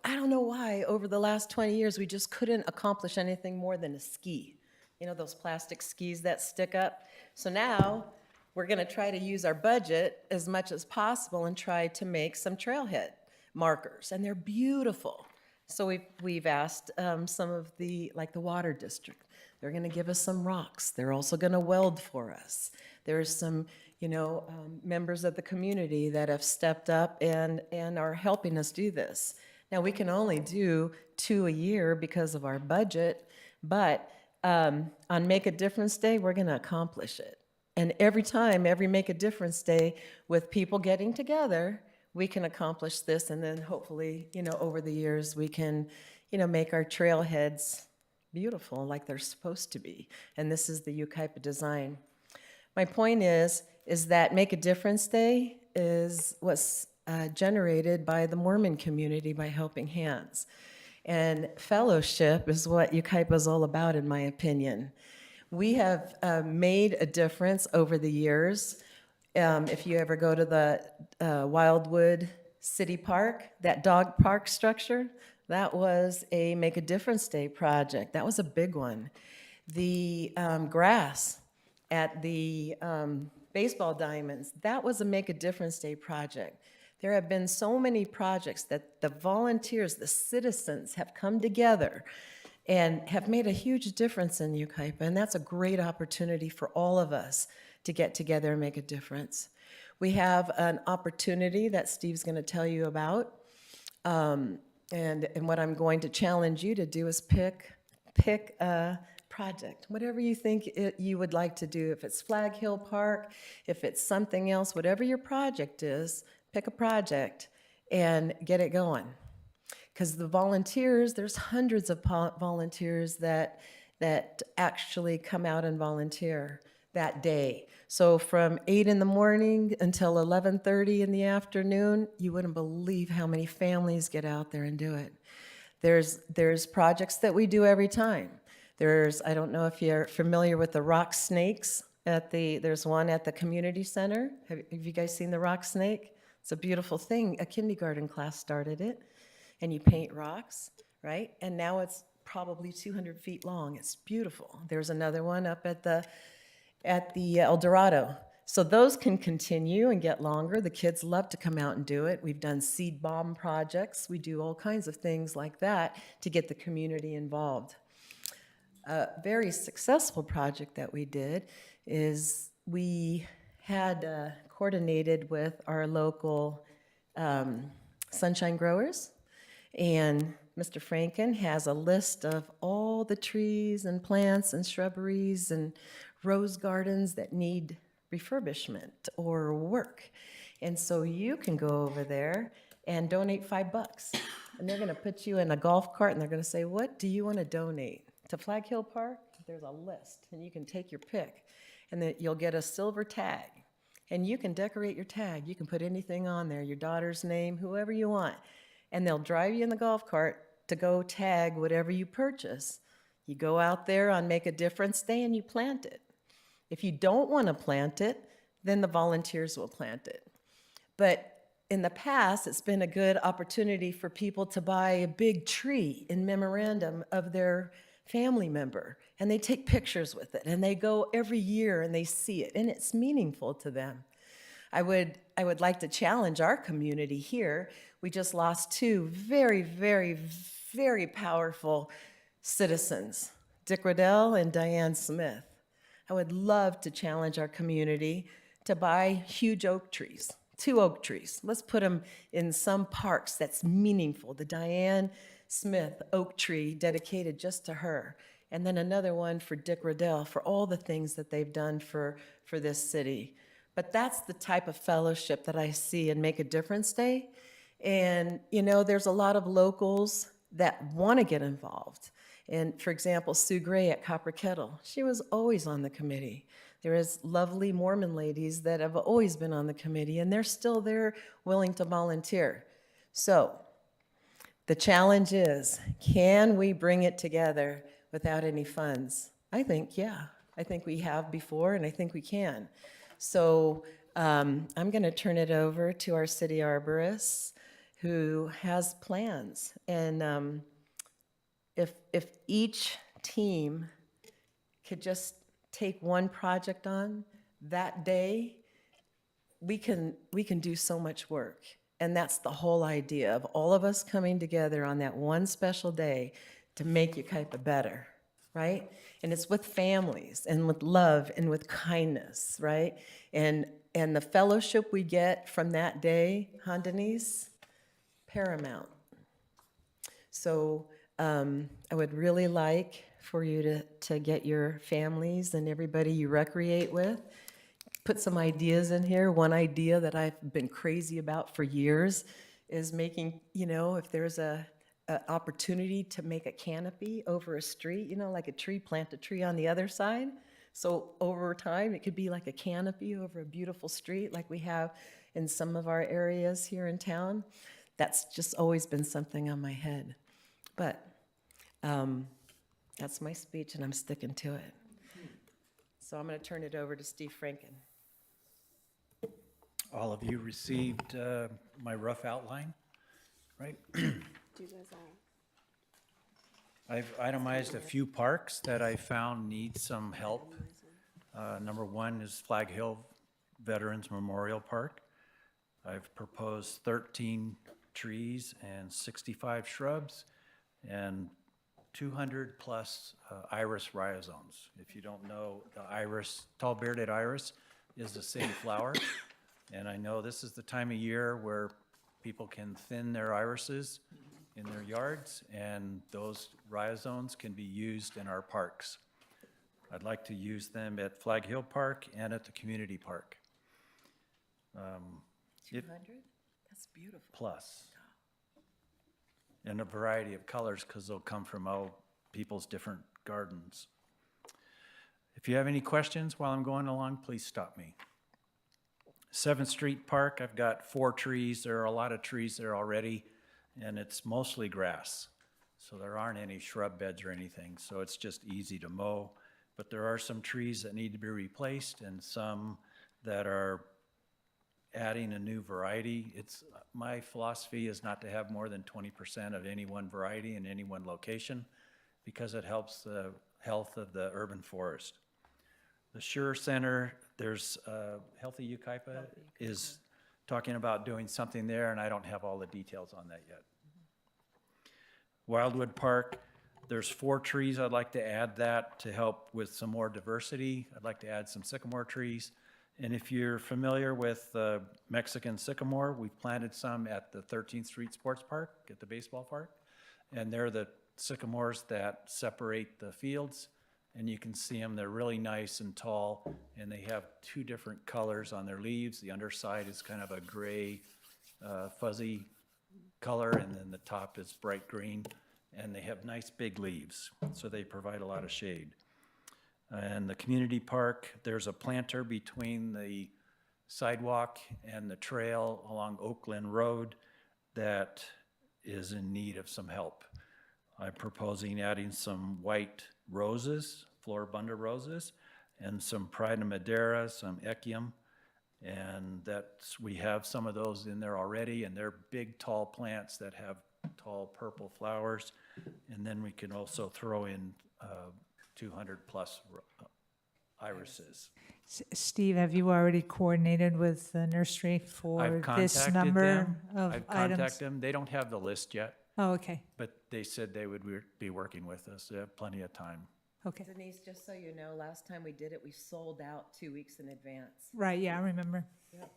I don't know why, over the last 20 years, we just couldn't accomplish anything more than a ski. Those plastic skis that stick up. So now we're gonna try to use our budget as much as possible and try to make some trailhead markers, and they're beautiful. So we've asked some of the water district. They're gonna give us some rocks. They're also gonna weld for us. There's some, members of the community that have stepped up and are helping us do this. Now, we can only do 2 a year because of our budget, but on Make a Difference Day, we're gonna accomplish it. And every Make a Difference Day with people getting together, we can accomplish this, and then hopefully, over the years, we can, make our trailheads beautiful like they're supposed to be. And this is the Yucaipa design. My point is that Make a Difference Day was generated by the Mormon community by Helping Hands. And fellowship is what Yucaipa is all about, in my opinion. We have made a difference over the years. If you ever go to the Wildwood City Park, that dog park structure, that was a Make a Difference Day project. That was a big one. The grass at the baseball diamonds, that was a Make a Difference Day project. There have been so many projects that the volunteers, the citizens have come together and have made a huge difference in Yucaipa, and that's a great opportunity for all of us to get together and make a difference. We have an opportunity that Steve's gonna tell you about, and what I'm going to challenge you to do is pick a project, whatever you think you would like to do. If it's Flag Hill Park, if it's something else, whatever your project is, pick a project and get it going. Because the volunteers, there's hundreds of volunteers that actually come out and volunteer that day. So from 8 in the morning until 11:30 in the afternoon, you wouldn't believe how many families get out there and do it. There's projects that we do every time. I don't know if you're familiar with the rock snakes there's one at the community center. Have you guys seen the rock snake? It's a beautiful thing. A kindergarten class started it, and you paint rocks, right? And now it's probably 200 feet long. It's beautiful. There's another one up at the El Dorado. So those can continue and get longer. The kids love to come out and do it. We've done seed bomb projects. We do all kinds of things like that to get the community involved. A very successful project that we did is we had coordinated with our local sunshine growers, and Mr. Franken has a list of all the trees and plants and shrubberies and rose gardens that need refurbishment or work. And so you can go over there and donate $5. And they're gonna put you in a golf cart and they're gonna say, what do you wanna donate? To Flag Hill Park, there's a list and you can take your pick. And then you'll get a silver tag. And you can decorate your tag. You can put anything on there, your daughter's name, whoever you want. And they'll drive you in the golf cart to go tag whatever you purchase. You go out there on Make a Difference Day and you plant it. If you don't want to plant it, then the volunteers will plant it. But in the past, it's been a good opportunity for people to buy a big tree in memorandum of their family member, and they take pictures with it, and they go every year and they see it, and it's meaningful to them. I would like to challenge our community here. We just lost two very, very, very powerful citizens, Dick Riddell and Diane Smith. I would love to challenge our community to buy huge oak trees, 2 oak trees. Let's put them in some parks that's meaningful. The Diane Smith oak tree dedicated just to her. And then another one for Dick Riddell for all the things that they've done for this city. But that's the type of fellowship that I see in Make a Difference Day. And, you know, there's a lot of locals that want to get involved. And for example, Sue Gray at Copper Kettle, she was always on the committee. There is lovely Mormon ladies that have always been on the committee, and they're still there willing to volunteer. So the challenge is, can we bring it together without any funds? I think, yeah. I think we have before, and I think we can. So I'm going to turn it over to our city arborist, who has plans. And if each team could just take one project on that day, we can do so much work. And that's the whole idea of all of us coming together on that one special day to make Yucaipa better, right? And it's with families and with love and with kindness, right? And the fellowship we get from that day, huh, Denise? Paramount. So I would really like for you to get your families and everybody you recreate with, put some ideas in here. One idea that I've been crazy about for years is making, you know, if there's a opportunity to make a canopy over a street, you know, like a tree, plant a tree on the other side. So over time, it could be like a canopy over a beautiful street like we have in some of our areas here in town. That's just always been something on my head. But that's my speech, and I'm sticking to it. So I'm going to turn it over to Steve Franken. All of you received my rough outline, right? I've itemized a few parks that I found need some help. Number one is Flag Hill Veterans Memorial Park. I've proposed 13 trees and 65 shrubs and 200 plus iris rhizomes. If you don't know, the iris, tall bearded iris, is the city flower. And I know this is the time of year where people can thin their irises in their yards, and those rhizomes can be used in our parks. I'd like to use them at Flag Hill Park and at the community park. 200? That's beautiful. Plus. In a variety of colors, because they'll come from all people's different gardens. If you have any questions while I'm going along, please stop me. 7th Street Park, I've got 4 trees. There are a lot of trees there already, and it's mostly grass. So there aren't any shrub beds or anything, so it's just easy to mow. But there are some trees that need to be replaced and some that are adding a new variety. My philosophy is not to have more than 20% of any one variety in any one location, because it helps the health of the urban forest. The Sure Center, there's Healthy Yucaipa is talking about doing something there, and I don't have all the details on that yet. Wildwood Park, There's 4 trees I'd like to add that to help with some more diversity. I'd like to add some sycamore trees. And if you're familiar with Mexican sycamore, we've planted some at the 13th Street Sports Park at the baseball park. And they're the sycamores that separate the fields. And you can see them, they're really nice and tall, and they have 2 different colors on their leaves. The underside is kind of a gray, fuzzy color, and then the top is bright green. And they have nice big leaves, so they provide a lot of shade. And the community park, there's a planter between the sidewalk and the trail along Oakland Road that is in need of some help. I'm proposing adding some white roses, floribunda roses, and some Pride of Madeira, some Echium, and we have some of those in there already, and they're big, tall plants that have tall purple flowers. And then we can also throw in 200 plus irises. Steve, have you already coordinated with the nursery for I've this contacted number them. of I've items? contacted them. They don't have the list yet, Oh, okay, but they said they would be working with us. They have plenty of time. okay. Denise, just so you know, last time we did it, we sold out 2 weeks in advance. Right, yeah, I remember. Yep.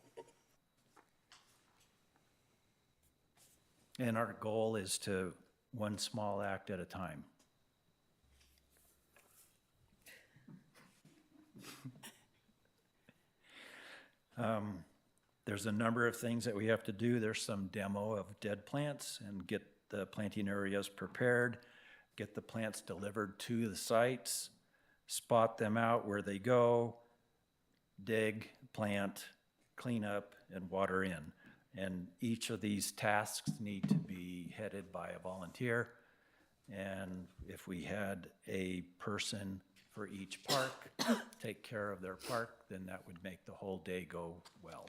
And our goal is to one small act at a time. There's a number of things that we have to do. There's some demo of dead plants and get the planting areas prepared, get the plants delivered to the sites, spot them out where they go, dig, plant, clean up, and water in. And each of these tasks need to be headed by a volunteer. And if we had a person for each park take care of their park, then that would make the whole day go well.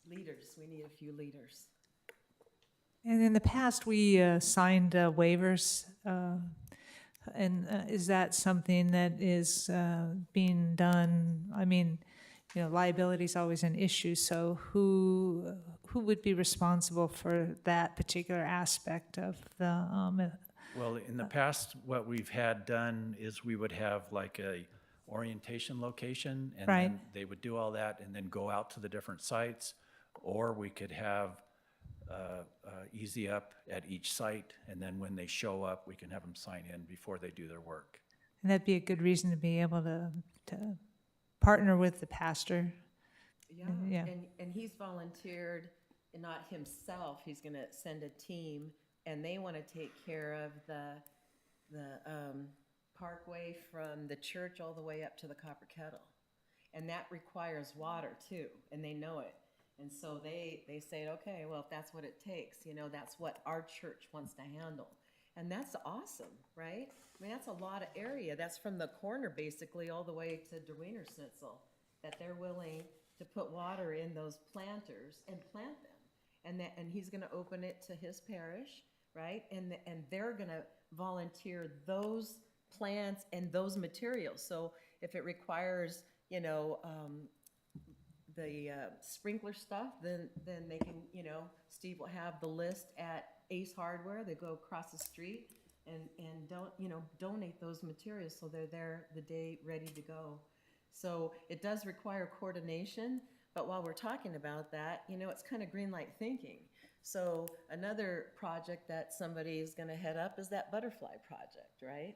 Leaders, we need a few leaders. And in the past, we signed waivers, and is that something that is being done? I mean, liability is always an issue, so who would be responsible for that particular aspect of the? Well, in the past, what we've had done is we would have like a orientation location, and Right. then they would do all that and then go out to the different sites, or we could have easy up at each site, and then when they show up, we can have them sign in before they do their work. And that'd be a good reason to be able to partner with the pastor. Yeah. And he's volunteered, and not himself, he's gonna send a team, and they wanna take care of the parkway from the church all the way up to the Copper Kettle. And that requires water too, and they know it. And so they say, okay, well, if that's what it takes, that's what our church wants to handle. And that's awesome, right? I mean, that's a lot of area. That's from the corner, basically, all the way to Derwiener Schnitzel, that they're willing to put water in those planters and plant them. And he's gonna open it to his parish, right? And they're gonna volunteer those plants and those materials. So if it requires, the sprinkler stuff, then they can, Steve will have the list at Ace Hardware. They go across the street and donate those materials so they're there the day ready to go. So it does require coordination, but while we're talking about that, it's kind of green light thinking. So another project that somebody is going to head up is that butterfly project, right?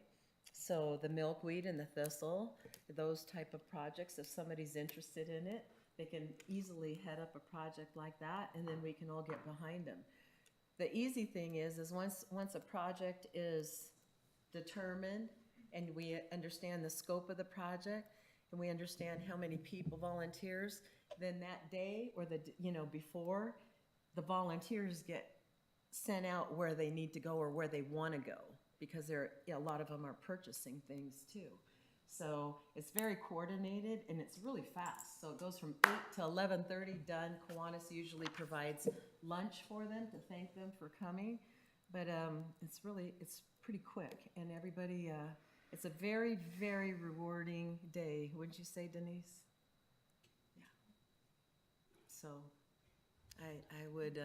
So the milkweed and the thistle, those type of projects, if somebody's interested in it, they can easily head up a project like that, and then we can all get behind them. The easy thing is once a project is determined and we understand the scope of the project and we understand how many people, volunteers, then that day or before, the volunteers get sent out where they need to go or where they want to go, because a lot of them are purchasing things too. So it's very coordinated and it's really fast. So it goes from 8 to 11:30 done. Kiwanis usually provides lunch for them to thank them for coming. But it's pretty quick, and everybody, it's a very, very rewarding day. Wouldn't you say, Denise? Yeah. So I would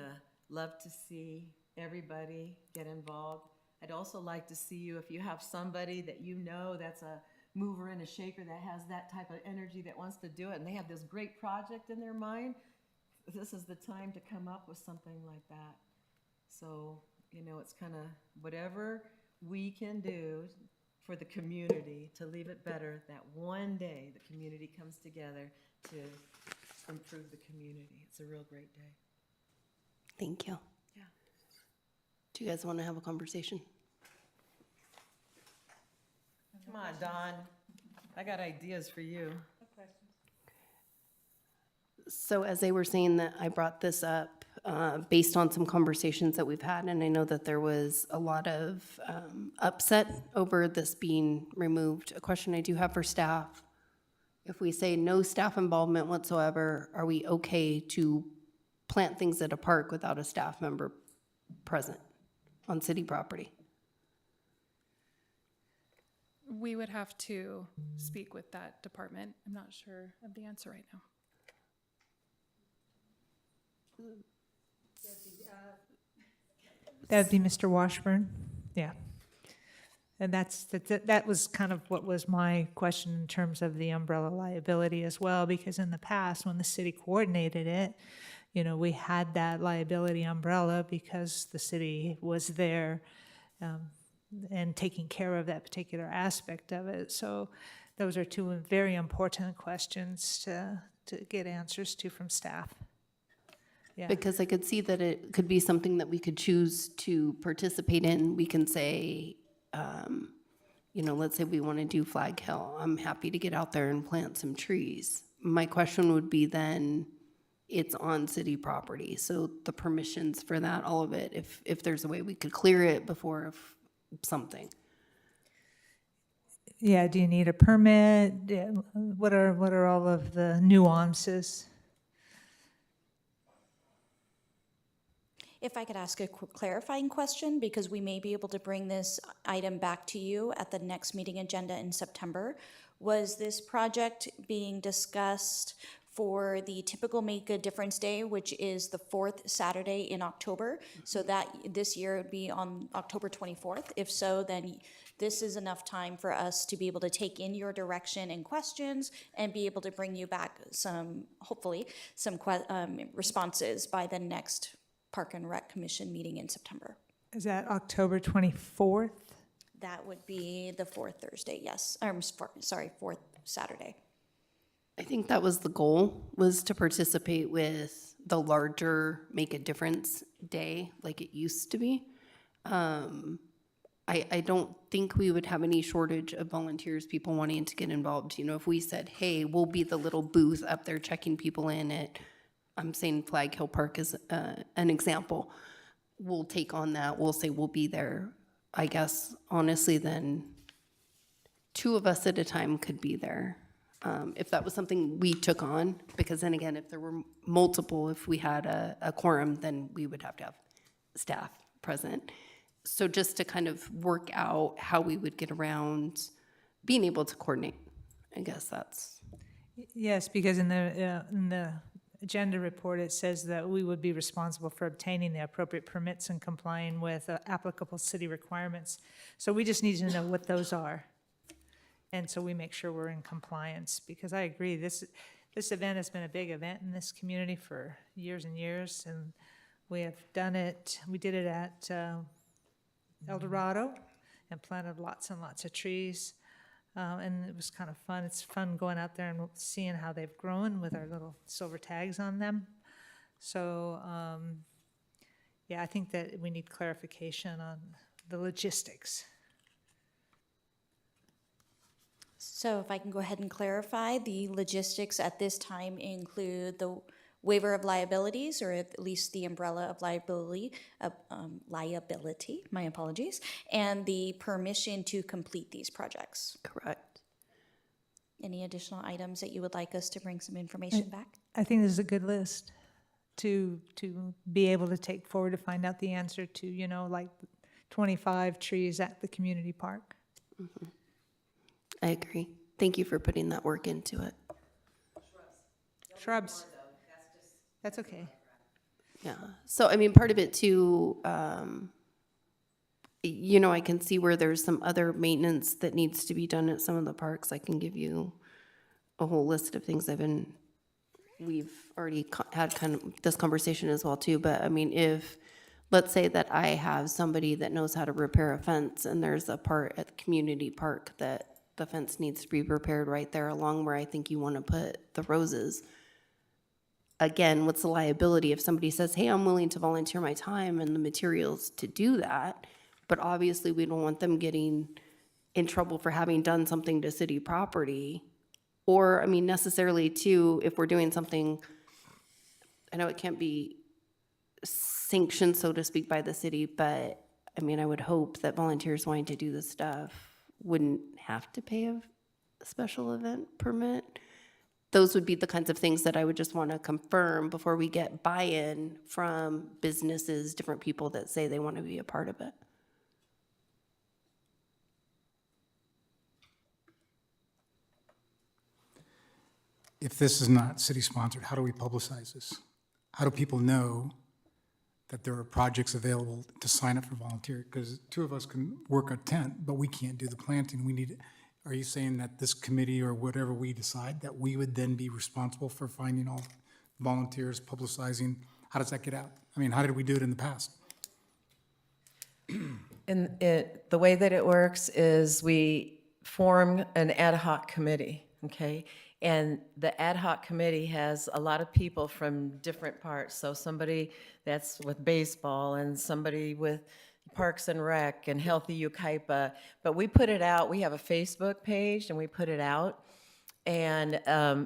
love to see everybody get involved. I'd also like to see you, if you have somebody that you know that's a mover and a shaker that has that type of energy that wants to do it, and they have this great project in their mind, this is the time to come up with something like that. So, you know, it's kind of whatever we can do for the community to leave it better, that one day the community comes together to improve the community. It's a real great day. Thank you. Yeah. Do you guys want to have a conversation? Come on, Dawn. I got ideas for you. So as they were saying that, I brought this up based on some conversations that we've had, and I know that there was a lot of upset over this being removed. A question I do have for staff: if we say no staff involvement whatsoever, are we okay to plant things at a park without a staff member present on city property? We would have to speak with that department. I'm not sure of the answer right now. That would be Mr. Washburn, yeah. And that was kind of what was my question in terms of the umbrella liability as well, because in the past, when the city coordinated it, you know, we had that liability umbrella because the city was there and taking care of that particular aspect of it. So those are two very important questions to get answers to from staff. Yeah. Because I could see that it could be something that we could choose to participate in. We can say, you know, let's say we want to do Flag Hill. I'm happy to get out there and plant some trees. My question would be then, it's on city property, so the permissions for that, all of it, if there's a way we could clear it before something. Yeah, do you need a permit? Yeah, what are all of the nuances? If I could ask a quick clarifying question, because we may be able to bring this item back to you at the next meeting agenda in September. Was this project being discussed for the typical Make a Difference Day, which is the 4th Saturday in October? So that this year would be on October 24th. If so, then this is enough time for us to be able to take in your direction and questions and be able to bring you back some, hopefully, some responses by the next Park and Rec Commission meeting in September. Is that October 24th? That would be the 4th Thursday, yes. Sorry, 4th Saturday. I think that was the goal, was to participate with the larger Make a Difference Day like it used to be. I don't think we would have any shortage of volunteers, people wanting to get involved. You know, if we said, hey, we'll be the little booth up there checking people in at, I'm saying Flag Hill Park is an example. We'll take on that. We'll say we'll be there. I guess, honestly, then 2 of us at a time could be there. If that was something we took on, because then again, if there were multiple, if we had a quorum, then we would have to have staff present. So just to kind of work out how we would get around being able to coordinate, I guess that's. Yes, because in the agenda report, it says that we would be responsible for obtaining the appropriate permits and complying with applicable city requirements. So we just need to know what those are. And so we make sure we're in compliance, because I agree, this event has been a big event in this community for years and years, and we have done it, we did it at El Dorado and planted lots and lots of trees. And it was kind of fun. It's fun going out there and seeing how they've grown with our little silver tags on them. So, yeah, I think that we need clarification on the logistics. So if I can go ahead and clarify, the logistics at this time include the waiver of liabilities, or at least the umbrella of liability, my apologies, and the permission to complete these projects. Correct. Any additional items that you would like us to bring some information back? I think this is a good list to be able to take forward to find out the answer to, you know, like 25 trees at the community park. Mm-hmm. I agree. Thank you for putting that work into it. Shrubs. That's okay. Yeah. So, I mean, part of it too, you know, I can see where there's some other maintenance that needs to be done at some of the parks. I can give you a whole list of things we've already had kind of this conversation as well too, but I mean, if, let's say that I have somebody that knows how to repair a fence and there's a part at the community park that the fence needs to be repaired right there along where I think you want to put the roses. Again, what's the liability if somebody says, hey, I'm willing to volunteer my time and the materials to do that, but obviously we don't want them getting in trouble for having done something to city property. Or, I mean, necessarily too, if we're doing something, I know it can't be sanctioned, so to speak, by the city, but I mean, I would hope that volunteers wanting to do this stuff wouldn't have to pay a special event permit. Those would be the kinds of things that I would just want to confirm before we get buy-in from businesses, different people that say they want to be a part of it. If this is not city-sponsored, how do we publicize this? How do people know that there are projects available to sign up for volunteer? Because two of us can work a tent, but we can't do the planting. We need, are you saying that this committee or whatever we decide, that we would then be responsible for finding all volunteers, publicizing? How does that get out? I mean, how did we do it in the past? And the way that it works is we form an ad hoc committee, okay? And the ad hoc committee has a lot of people from different parts. So somebody that's with baseball and somebody with Parks and Rec and Healthy Yucaipa. But we put it out, we have a Facebook page and we put it out. And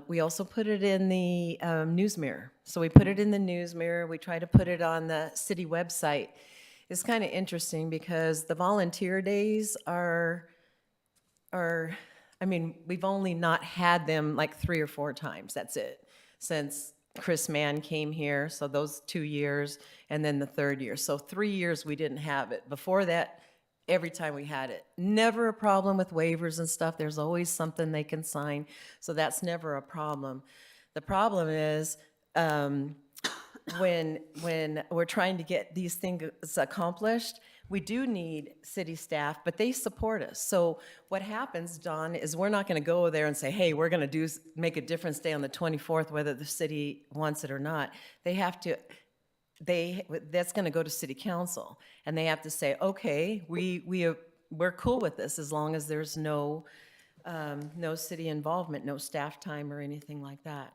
we also put it in the News Mirror. So we put it in the News Mirror. We try to put it on the city website. It's kind of interesting because the volunteer days are, I mean, we've only not had them like 3 or 4 times, that's it, since Chris Mann came here, so those 2 years, and then the 3rd year. So 3 years we didn't have it. Before that, every time we had it. Never a problem with waivers and stuff. There's always something they can sign, so that's never a problem. The problem is when we're trying to get these things accomplished, we do need city staff, but they support us. So what happens, Don, is we're not going to go there and say, hey, we're going to make a difference day on the 24th, whether the city wants it or not. They have to, that's going to go to city council, and they have to say, okay, we're cool with this as long as there's no city involvement, no staff time or anything like that.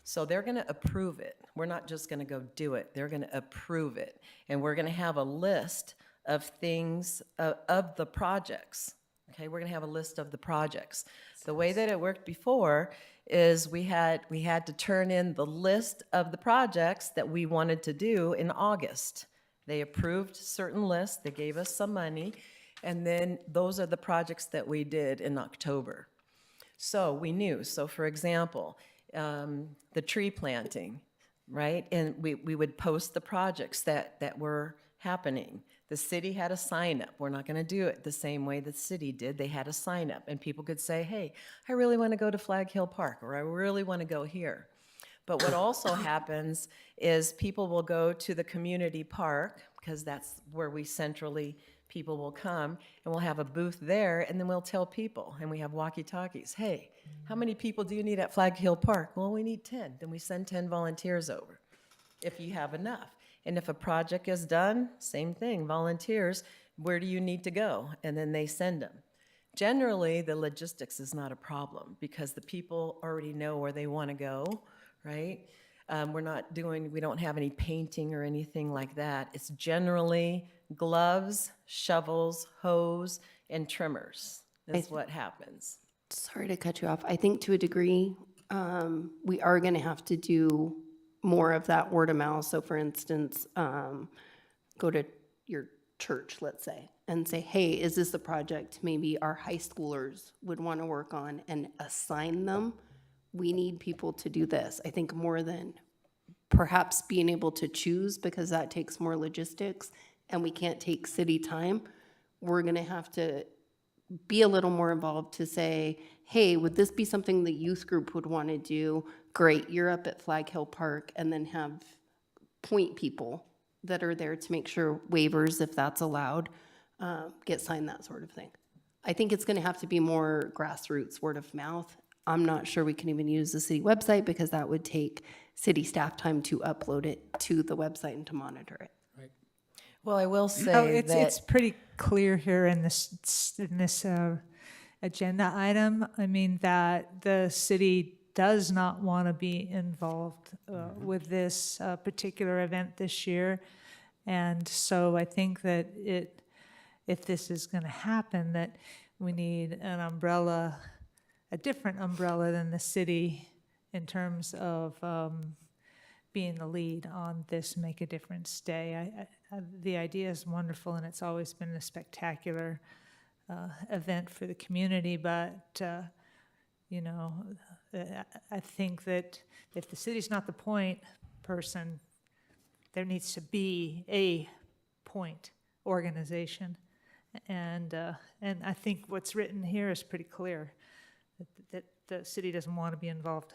So they're going to approve it. We're not just going to go do it. They're going to approve it, and we're going to have a list of things, of the projects, okay? We're gonna have a list of the projects. The way that it worked before is we had to turn in the list of the projects that we wanted to do in August. They approved certain lists, they gave us some money, and then those are the projects that we did in October. So we knew, so for example, the tree planting, right? And we would post the projects that were happening. The city had a sign up. We're not going to do it the same way the city did. They had a sign up, and people could say, hey, I really want to go to Flag Hill Park, or I really want to go here. But what also happens is people will go to the community park, because that's where people will come, and we'll have a booth there, and then we'll tell people, and we have walkie-talkies, hey, how many people do you need at Flag Hill Park? Well, we need 10. Then we send 10 volunteers over, if you have enough. And if a project is done, same thing, volunteers, where do you need to go? And then they send them. Generally, the logistics is not a problem because the people already know where they want to go, right? We don't have any painting or anything like that. It's generally gloves, shovels, hose, and trimmers. That's what happens. Sorry to cut you off. I think to a degree, we are going to have to do more of that word of mouth. So for instance, go to your church, let's say, and say, hey, is this a project maybe our high schoolers would want to work on, and assign them? We need people to do this. I think more than perhaps being able to choose, because that takes more logistics and we can't take city time. We're going to have to be a little more involved to say, hey, would this be something the youth group would want to do? Great, you're up at Flag Hill Park, and then have point people that are there to make sure waivers, if that's allowed. get signed, that sort of thing. I think it's gonna have to be more grassroots, word of mouth. I'm not sure we can even use the city website because that would take city staff time to upload it to the website and to monitor it. Well, I will say Oh, it's that pretty clear here in this agenda item. I mean, that the city does not want to be involved with this particular event this year. And so I think that if this is going to happen, that we need an umbrella, a different umbrella than the city in terms of being the lead on this Make a Difference Day. The idea is wonderful, and it's always been a spectacular event for the community, but you know, I think that if the city's not the point person, there needs to be a point organization, and I think what's written here is pretty clear that the city doesn't want to be involved.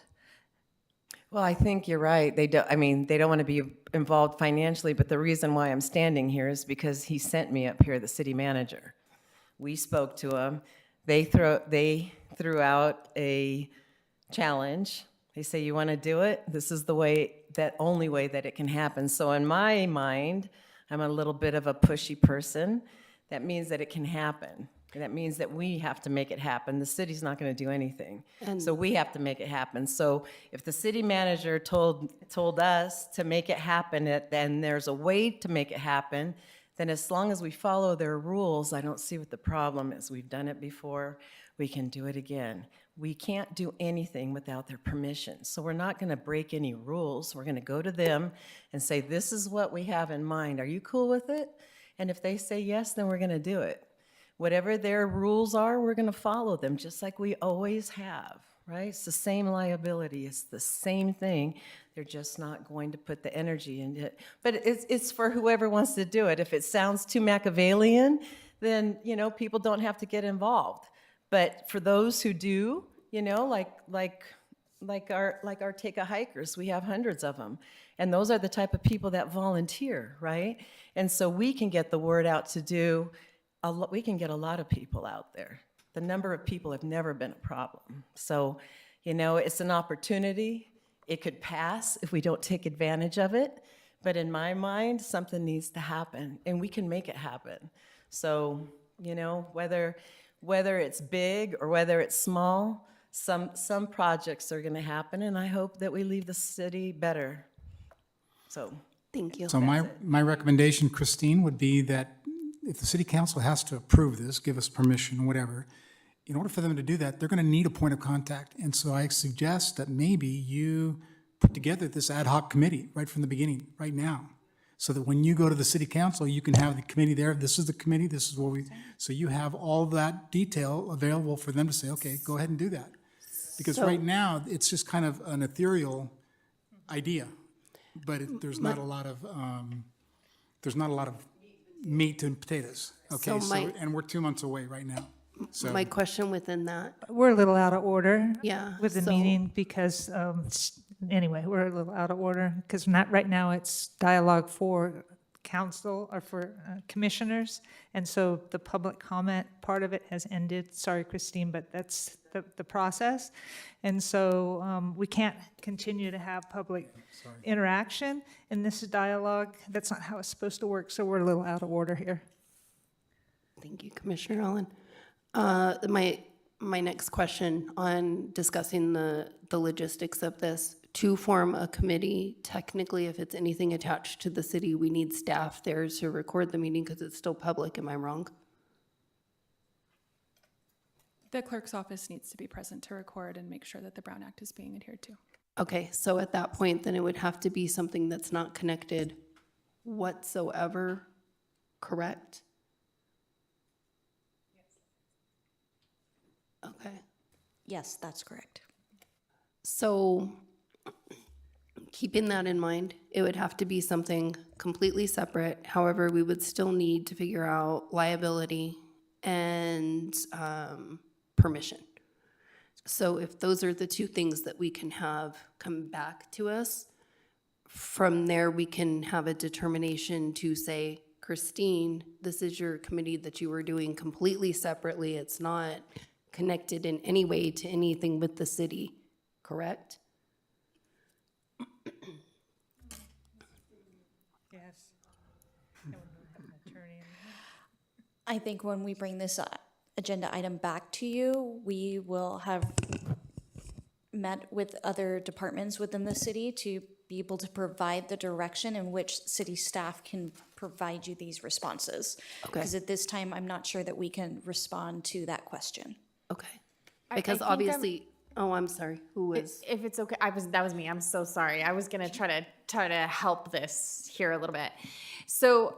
Well, I think you're right. They don't want to be involved financially, but the reason why I'm standing here is because he sent me up here, the city manager. We spoke to him. They threw out a challenge. They say, you want to do it? This is the way, that only way that it can happen. So in my mind, I'm a little bit of a pushy person. That means that it can happen. And that means that we have to make it happen. The city's not going to do anything. So we have to make it happen. So if the city manager told us to make it happen, then there's a way to make it happen, then as long as we follow their rules, I don't see what the problem is. We've done it before. We can do it again. We can't do anything without their permission. So we're not going to break any rules. We're going to go to them and say, this is what we have in mind. Are you cool with it? And if they say yes, then we're going to do it. Whatever their rules are, we're going to follow them, just like we always have, right? It's the same liability. It's the same thing. They're just not going to put the energy into it. But it's for whoever wants to do it. If it sounds too Machiavellian, then, you know, people don't have to get involved. But for those who do, you know, like our Take a Hikers, we have hundreds of them. And those are the type of people that volunteer, right? And so we can get the word out to do we can get a lot of people out there. The number of people have never been a problem. So, you know, it's an opportunity. It could pass if we don't take advantage of it. But in my mind, something needs to happen, and we can make it happen. So, you know, whether it's big or whether it's small, some projects are going to happen, and I hope that we leave the city better. So, thank you. So my recommendation, Christine, would be that if the city council has to approve this, give us permission, whatever, in order for them to do that, they're going to need a point of contact. And so I suggest that maybe you put together this ad hoc committee right from the beginning, right now, so that when you go to the city council, you can have the committee there. This is the committee, this is what so you have all that detail available for them to say, okay, go ahead and do that. Because right now, it's just kind of an ethereal idea, but there's not a lot of meat and potatoes. Okay, and we're 2 months away right now. So My question within that, We're a little out of order. Yeah, With the so- meeting because, anyway, we're a little out of order because right now it's dialogue for council or for commissioners. And so the public comment part of it has ended. Sorry, Christine, but that's the process. And so we can't continue to have public interaction in this dialogue. That's not how it's supposed to work. So we're a little out of order here. thank you, Commissioner Allen. My next question on discussing the logistics of this, to form a committee, technically, if it's anything attached to the city, we need staff there to record the meeting because it's still public, am I wrong? The clerk's office needs to be present to record and make sure that the Brown Act is being adhered to. Okay, so at that point, then it would have to be something that's not connected whatsoever, correct? Okay. Yes, that's correct. So, keeping that in mind, it would have to be something completely separate. However, we would still need to figure out liability and permission. So if those are the two things that we can have come back to us, from there we can have a determination to say, Christine, this is your committee that you were doing completely separately. It's not connected in any way to anything with the city, correct? Yes. I think when we bring this agenda item back to you, we will have met with other departments within the city to be able to provide the direction in which city staff can provide you these responses. Okay. Because at this time, I'm not sure that we can respond to that question. Okay. I Because think I'm- obviously, oh, I'm sorry, who was? If it's okay, that was me. I'm so sorry. I was gonna try to help this here a little bit. So,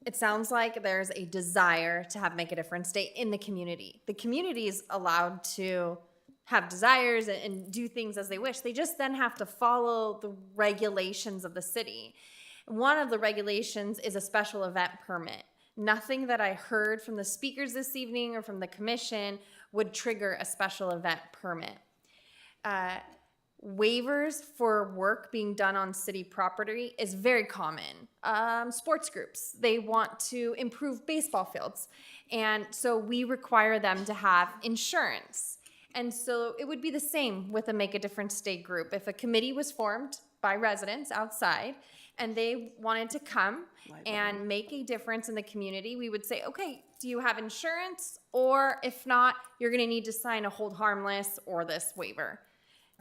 it sounds like there's a desire to have Make a Difference Day in the community. The community is allowed to have desires and do things as they wish. They just then have to follow the regulations of the city. One of the regulations is a special event permit. Nothing that I heard from the speakers this evening or from the commission would trigger a special event permit. Waivers for work being done on city property is very common. Sports groups, they want to improve baseball fields. And so we require them to have insurance. And so it would be the same with a Make a Difference Day group. If a committee was formed by residents outside and they wanted to come and make a difference in the community, we would say, okay, do you have insurance? Or if not, you're gonna need to sign a hold harmless or this waiver.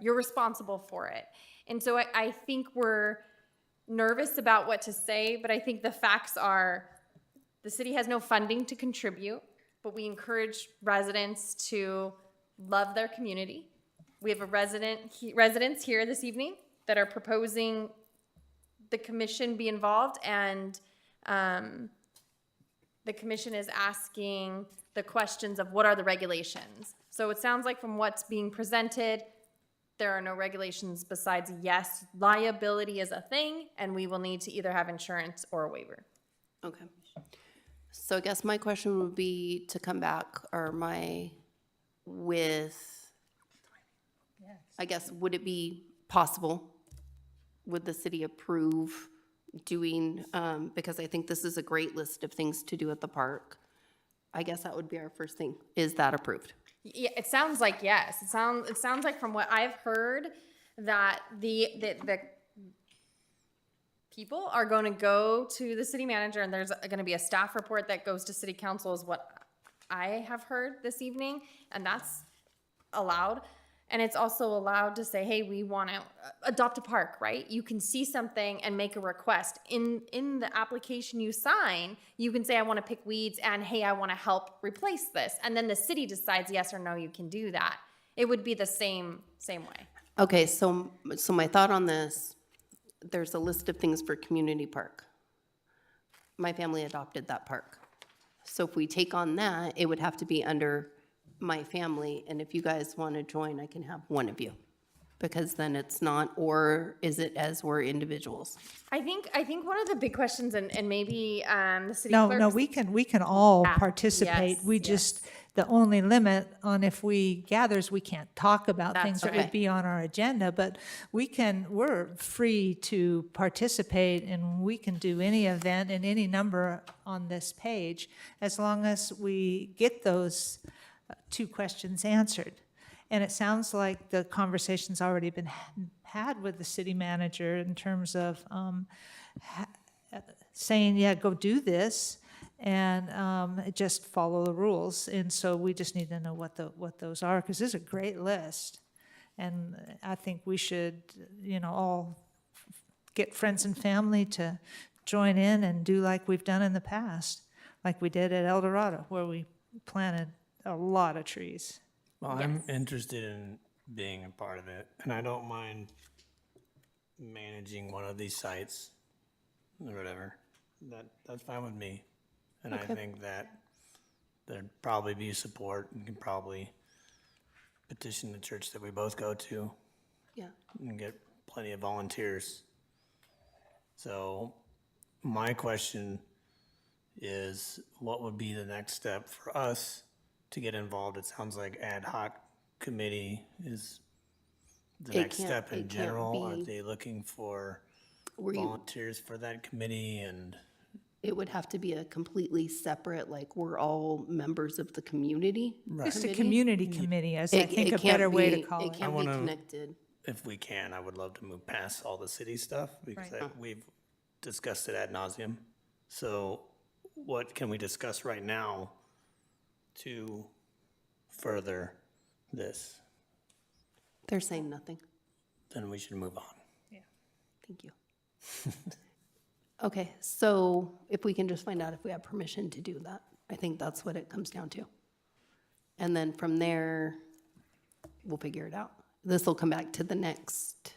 You're responsible for it. And so I think we're nervous about what to say, but I think the facts are the city has no funding to contribute, but we encourage residents to love their community. We have residents here this evening that are proposing the commission be involved, and the commission is asking the questions of what are the regulations. So it sounds like from what's being presented, there are no regulations besides, yes, liability is a thing, and we will need to either have insurance or a waiver. Okay. So I guess my question would be to come back, I guess, would it be possible, would the city approve doing, because I think this is a great list of things to do at the park. I guess that would be our first thing. Is that approved? Yeah, it sounds like yes. It sounds like from what I've heard that the people are going to go to the city manager, and there's going to be a staff report that goes to city council is what I have heard this evening, and that's allowed. And it's also allowed to say, hey, we want to adopt a park, right? You can see something and make a request. In the application you sign, you can say, I want to pick weeds, and hey, I want to help replace this. And then the city decides yes or no, you can do that. It would be the same way. Okay, so my thought on this, there's a list of things for community park. My family adopted that park. So if we take on that, it would have to be under my family, and if you guys want to join, I can have one of you, because then it's not, or is it as we're individuals? I think one of the big questions, and maybe the city No, clerk. no, we can all Yeah, participate. yes, We yes. just, the only limit on if we gathers, we can't talk about That's things that okay. would be on our agenda, but we're free to participate, and we can do any event and any number on this page as long as we get those two questions answered. And it sounds like the conversation's already been had with the city manager in terms of saying, yeah, go do this, and just follow the rules. And so we just need to know what those are, because this is a great list. And I think we should, all get friends and family to join in and do like we've done in the past, like we did at El Dorado, where we planted a lot of trees. Well, I'm interested in being a part of it, and I don't mind managing one of these sites or whatever. That's fine with me. And I think that there'd probably be support, and can probably petition the church that we both go to. Yeah. And get plenty of volunteers. So my question is, what would be the next step for us to get involved? It sounds like ad hoc committee is the It next can't- step it in can't general. Are be- they looking for volunteers for that committee and. It would have to be a completely separate, like, we're all members of the community. Just a committee. community committee, as I It- think it a can't better way to be- call It it. can't be connected. If we can, I would love to move past all the city stuff because Right. we've discussed it ad nauseum. So what can we discuss right now to further this? They're saying nothing. Then we should move on. Thank you. Okay, so if we can just find out if we have permission to do that, I think that's what it comes down to. And then from there, we'll figure it out. This will come back to the next,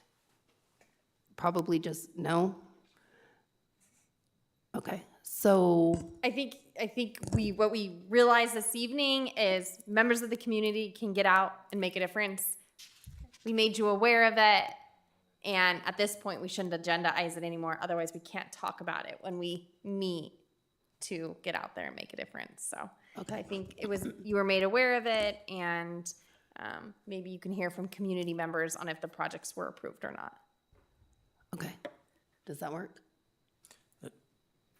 probably just no. Okay, so I think what we realized this evening is members of the community can get out and make a difference. We made you aware of it, and at this point, we shouldn't agendaize it anymore. Otherwise, we can't talk about it when we meet to get out there and make a difference. So Okay. I think you were made aware of it, and maybe you can hear from community members on if the projects were approved or not. okay, does that work?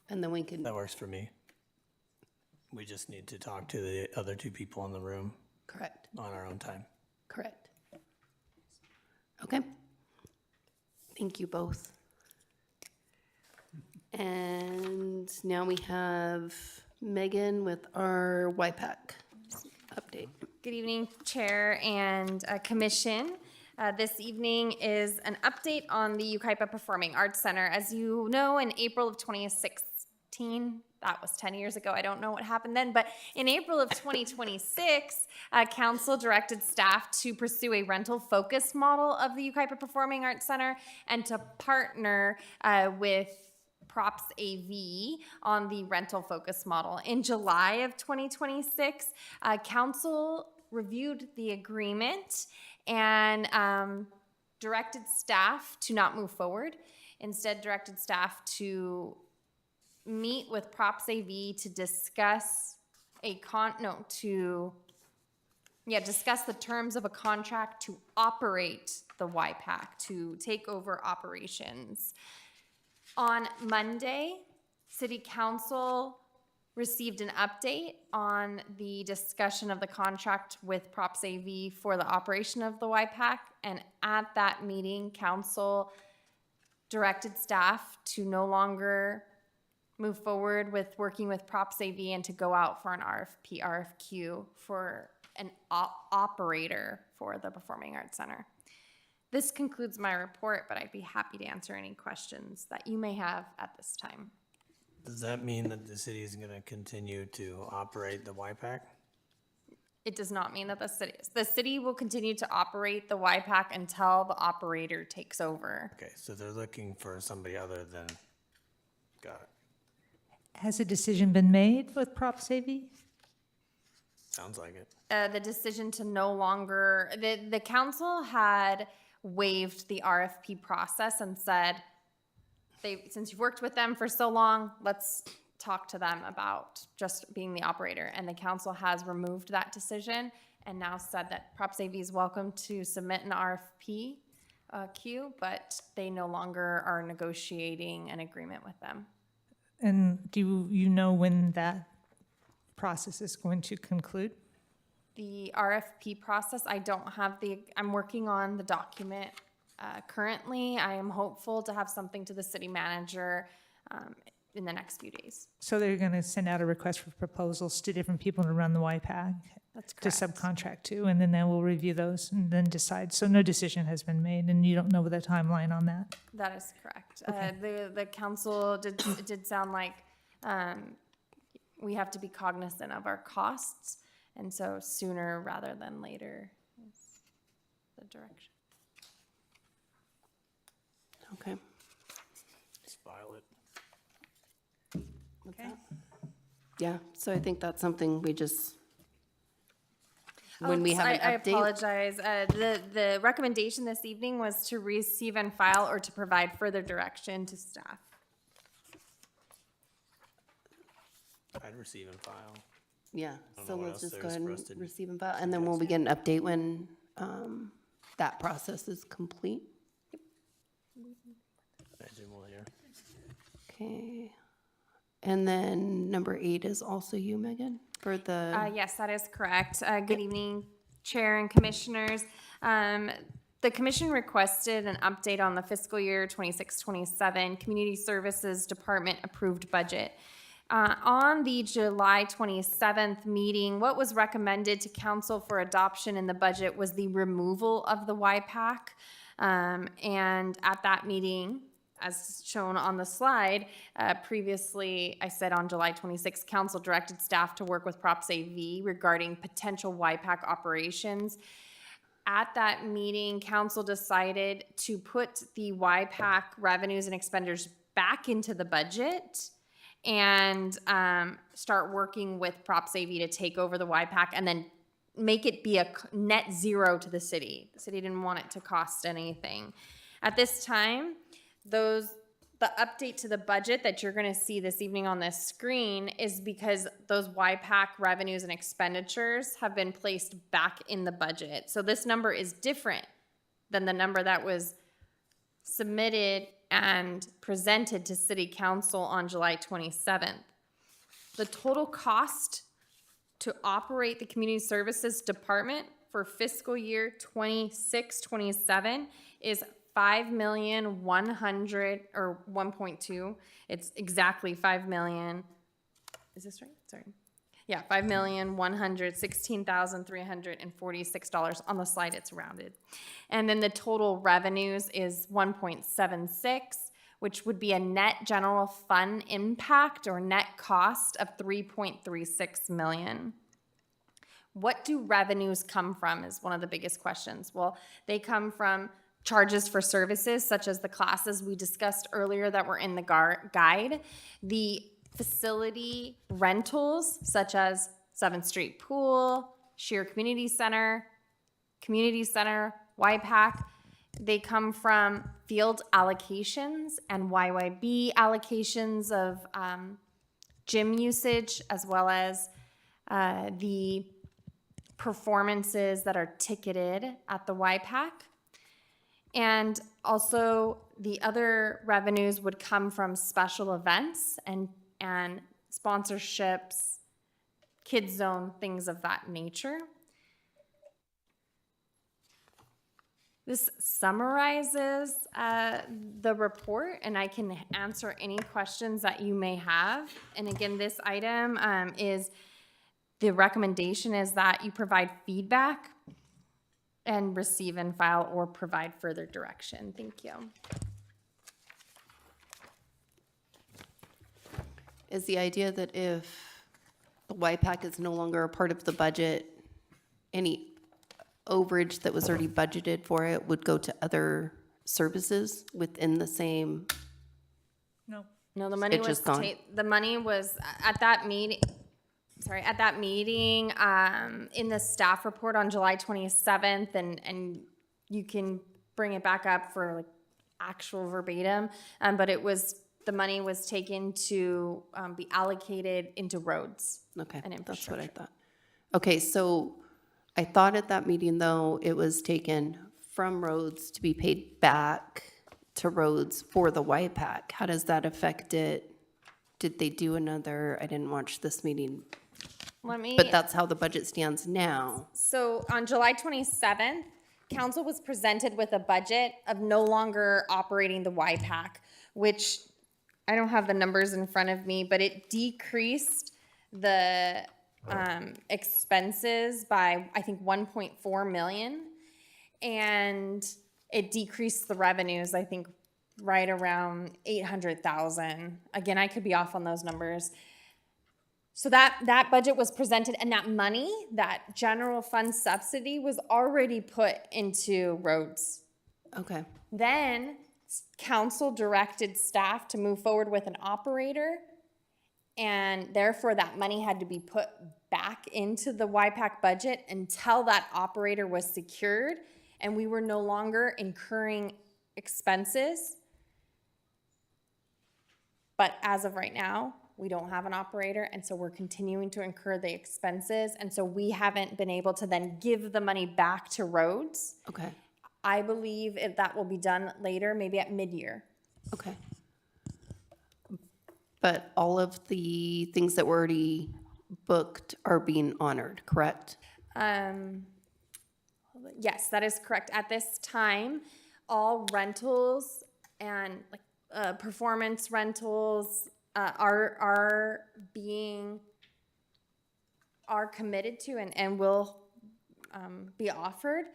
And then we can, That works for me. We just need to talk to the other two people in the room correct, on our own time. correct. Okay. Thank you both. And now we have Megan with our YPAC update. Good evening, Chair and Commission. This evening is an update on the Yucaipa Performing Arts Center. As you know, in April of 2016, that was 10 years ago, I don't know what happened then, but in April of 2026, Council directed staff to pursue a rental focus model of the Yucaipa Performing Arts Center and to partner with Props AV on the rental focus model. In July of 2026, Council reviewed the agreement and directed staff to not move forward. Instead, directed staff to meet with Props AV to discuss discuss the terms of a contract to operate the YPAC, to take over operations. On Monday, City Council received an update on the discussion of the contract with Props AV for the operation of the YPAC, and at that meeting, Council directed staff to no longer move forward with working with Props AV and to go out for an RFQ for an operator for the Performing Arts Center. This concludes my report, but I'd be happy to answer any questions that you may have at this time. Does that mean that the city is going to continue to operate the YPAC? It does not mean that the city will continue to operate the YPAC until the operator takes over. Okay, so they're looking for somebody other than, got it. Has a decision been made with Props AV? Sounds like it. The decision to no longer, the council had waived the RFP process and said, since you've worked with them for so long, let's talk to them about just being the operator. And the council has removed that decision and now said that Props AV is welcome to submit an RFP queue, but they no longer are negotiating an agreement with them. And do you know when that process is going to conclude? The RFP process, I'm working on the document currently. I am hopeful to have something to the city manager in the next few days. So they're going to send out a request for proposals to different people to run the YPAC? That's To correct. subcontract to, and then they will review those and then decide. So no decision has been made, and you don't know the timeline on that? That is correct. Okay. The council it did sound like we have to be cognizant of our costs, and so sooner rather than later is the direction. Okay. Just file it. Okay. Yeah, so I think that's something we just, when we have an I update. apologize. The recommendation this evening was to receive and file or to provide further direction to staff. I'd receive and file. Yeah, don't so know what let's else just there go is ahead for and us to receive and file, and then we'll get an update when that process is complete. Imagine we'll hear Okay. And then number 8 is also you, Megan, for the, Yes, that is correct. Good evening, Chair and Commissioners. The commission requested an update on the fiscal year 26-27 Community Services Department approved budget. On the July 27th meeting, what was recommended to council for adoption in the budget was the removal of the YPAC. And at that meeting, as shown on the slide, previously I said on July 26th, council directed staff to work with Props AV regarding potential YPAC operations. At that meeting, council decided to put the YPAC revenues and expenditures back into the budget and start working with Props AV to take over the YPAC and then make it be a net zero to the city. The city didn't want it to cost anything. At this time, the update to the budget that you're going to see this evening on this screen is because those YPAC revenues and expenditures have been placed back in the budget. So this number is different than the number that was submitted and presented to City Council on July 27th. The total cost to operate the Community Services Department for fiscal year 26-27 is $5,100,000 or 1.2. It's exactly 5 million. Is this right? Sorry. Yeah, $5,116,346. On the slide, it's rounded. And then the total revenues is 1.76, which would be a net general fund impact or net cost of 3.36 million. What do revenues come from is one of the biggest questions. Well, they come from charges for services such as the classes we discussed earlier that were in the guide, the facility rentals such as 7th Street Pool, Shear Community Center, YPAC. They come from field allocations and YYB allocations of gym usage, as well as the performances that are ticketed at the YPAC. And also the other revenues would come from special events and sponsorships, kids zone, things of that nature. This summarizes the report, and I can answer any questions that you may have. And again, this item the recommendation is that you provide feedback and receive and file or provide further direction. Thank you. is the idea that if the YPAC is no longer a part of the budget, any overage that was already budgeted for it would go to other services within the same? No, the money It's was just gone. the money was at that meeting. Sorry, at that meeting, in the staff report on July 27th, and you can bring it back up for like actual verbatim, but the money was taken to be allocated into roads. Okay, and that's what infrastructure. I thought. Okay, so I thought at that meeting, though, it was taken from roads to be paid back to roads for the YPAC. How does that affect it? Did they do another, I didn't watch this meeting, but that's how the budget stands now. So on July 27th, council was presented with a budget of no longer operating the YPAC, which I don't have the numbers in front of me, but it decreased the expenses by, I think, 1.4 million. And it decreased the revenues, I think, right around 800,000. Again, I could be off on those numbers. So that budget was presented, and that money, that general fund subsidy, was already put into roads. Okay. Then council directed staff to move forward with an operator, and therefore that money had to be put back into the YPAC budget until that operator was secured, and we were no longer incurring expenses. But as of right now, we don't have an operator, and so we're continuing to incur the expenses, and so we haven't been able to then give the money back to roads. Okay. I believe that will be done later, maybe at mid-year. Okay. But all of the things that were already booked are being honored, correct? Yes, that is correct. At this time, all rentals and like performance rentals are committed to and will be offered.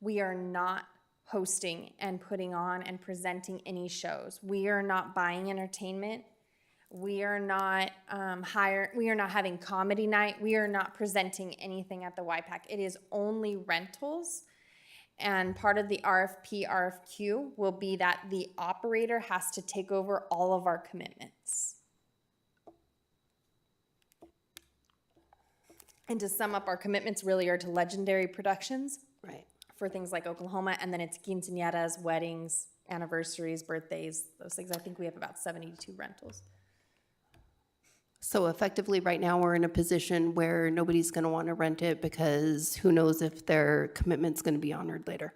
We are not hosting and putting on and presenting any shows. We are not buying entertainment. We are not we are not having comedy night. We are not presenting anything at the YPAC. It is only rentals. And part of the RFP, RFQ will be that the operator has to take over all of our commitments. And to sum up, our commitments really are to legendary productions. Right. For things like Oklahoma, and then it's quinceañeras, weddings, anniversaries, birthdays, those things. I think we have about 72 rentals. So effectively, right now, we're in a position where nobody's going to want to rent it because who knows if their commitment's going to be honored later.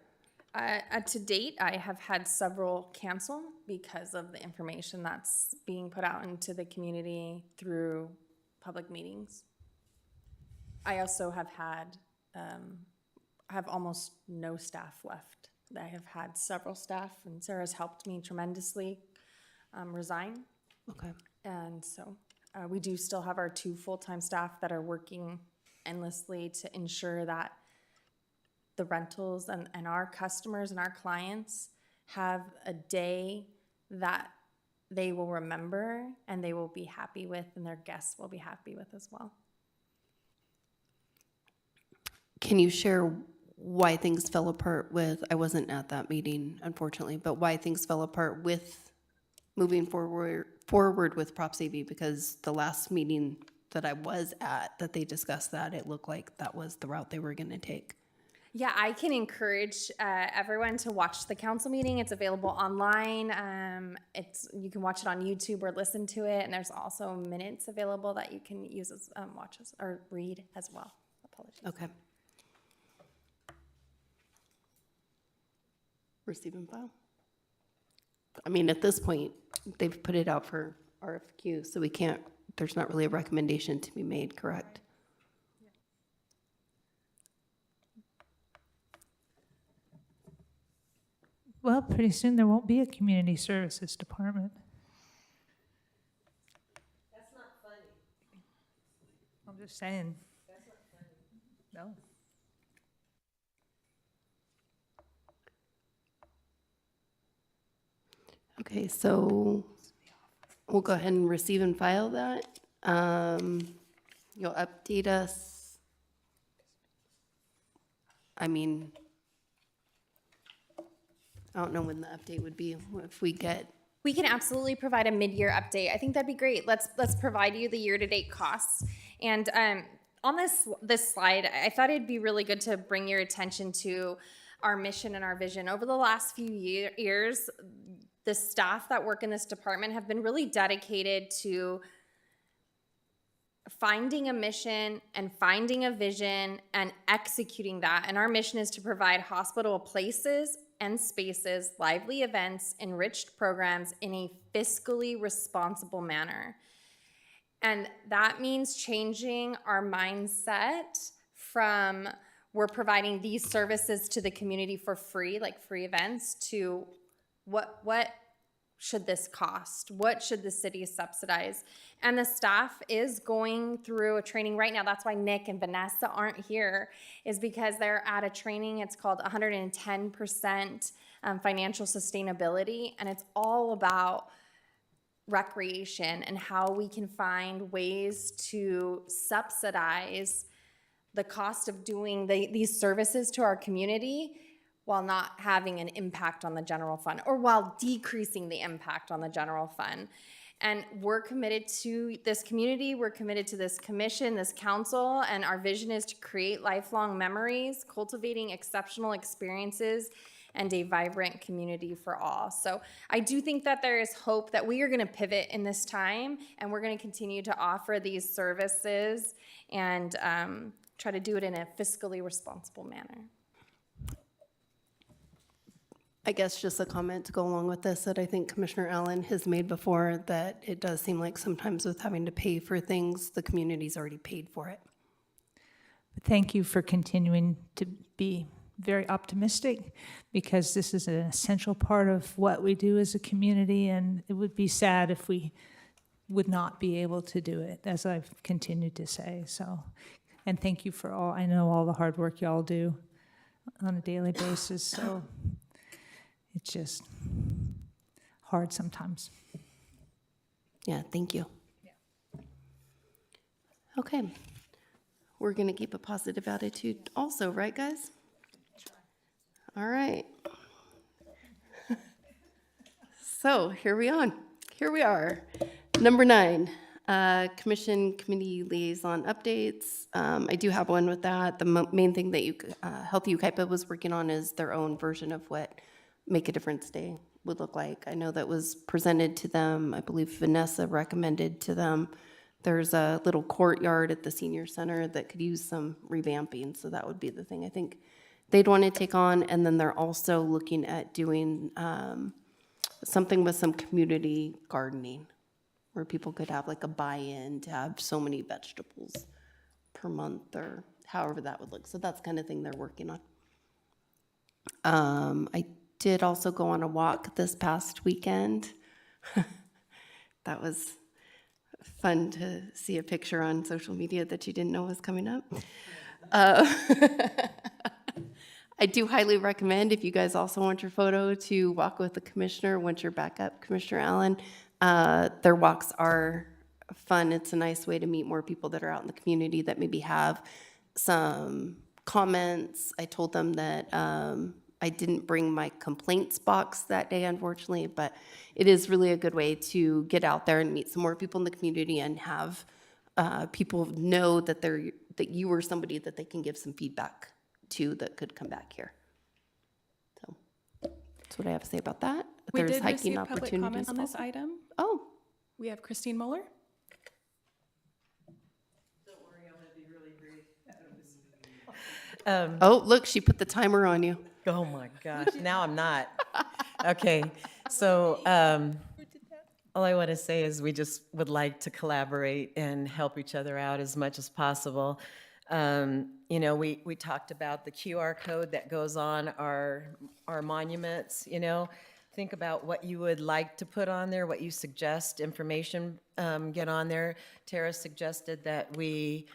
To date, I have had several cancel because of the information that's being put out into the community through public meetings. I also have had, have almost no staff left. I have had several staff, and Sarah's helped me tremendously resign. Okay. And so we do still have our 2 full-time staff that are working endlessly to ensure that the rentals and our customers and our clients have a day that they will remember and they will be happy with, and their guests will be happy with as well. Can you share why things fell apart with, I wasn't at that meeting, unfortunately, but why things fell apart with moving forward with Props AV? Because the last meeting that I was at, that they discussed that, it looked like that was the route they were going to take. Yeah, I can encourage everyone to watch the council meeting. It's available online. You can watch it on YouTube or listen to it, and there's also minutes available that you can use as watch as, or read as well. Apologies. Okay. Receive and file. I mean, at this point, they've put it out for RFQ, so we can't, there's not really a recommendation to be made, correct? Well, pretty soon there won't be a community services department. That's not funny. I'm just saying. That's not funny. No. Okay, so we'll go ahead and receive and file that. You'll update us. I mean, I don't know when the update would be, if we get. We can absolutely provide a mid-year update. I think that'd be great. Let's provide you the year-to-date costs. And on this slide, I thought it'd be really good to bring your attention to our mission and our vision. Over the last few years, the staff that work in this department have been really dedicated to finding a mission and finding a vision and executing that. And our mission is to provide hospitable places and spaces, lively events, enriched programs in a fiscally responsible manner. And that means changing our mindset from we're providing these services to the community for free, like free events, to what should this cost? What should the city subsidize? And the staff is going through a training right now. That's why Nick and Vanessa aren't here, is because they're at a training. It's called 110% financial sustainability. And it's all about recreation and how we can find ways to subsidize the cost of doing these services to our community while not having an impact on the general fund, or while decreasing the impact on the general fund. And we're committed to this community, we're committed to this commission, this council, and our vision is to create lifelong memories, cultivating exceptional experiences, and a vibrant community for all. So I do think that there is hope that we are gonna pivot in this time, and we're gonna continue to offer these services and try to do it in a fiscally responsible manner. I guess just a comment to go along with this that I think Commissioner Allen has made before, that it does seem like sometimes with having to pay for things, the community's already paid for it. Thank you for continuing to be very optimistic, because this is an essential part of what we do as a community, and it would be sad if we would not be able to do it, as I've continued to say. So, and thank you for all, I know all the hard work y'all do on a daily basis, so it's just hard sometimes. Yeah, thank you. Okay. We're going to keep a positive attitude also, right, guys? All right. So here we are. Number 9, Commission Committee Liaison Updates. I do have one with that. The main thing that Healthy Yucaipa was working on is their own version of what Make a Difference Day would look like. I know that was presented to them. I believe Vanessa recommended to them. There's a little courtyard at the senior center that could use some revamping, so that would be the thing I think they'd want to take on. And then they're also looking at doing something with some community gardening, where people could have like a buy-in to have so many vegetables per month, or however that would look. So that's the kind of thing they're working on. I did also go on a walk this past weekend. That was fun to see a picture on social media that you didn't know was coming up. I do highly recommend, if you guys also want your photo, to walk with the commissioner once you're back up, Commissioner Allen. Their walks are fun. It's a nice way to meet more people that are out in the community that maybe have some comments. I told them that I didn't bring my complaints box that day, unfortunately, but it is really a good way to get out there and meet some more people in the community and have people know that you are somebody that they can give some feedback to that could come back here. So that's what I have to say about that. We There's did hiking receive public comment opportunities on this also. item. Oh, We have Christine Mueller. oh, look, she put the timer on you. Oh my gosh, now I'm not. Okay, so all I want to say is we just would like to collaborate and help each other out as much as possible. You know, we talked about the QR code that goes on our monuments, you know. Think about what you would like to put on there, what you suggest information get on there. Tara suggested that we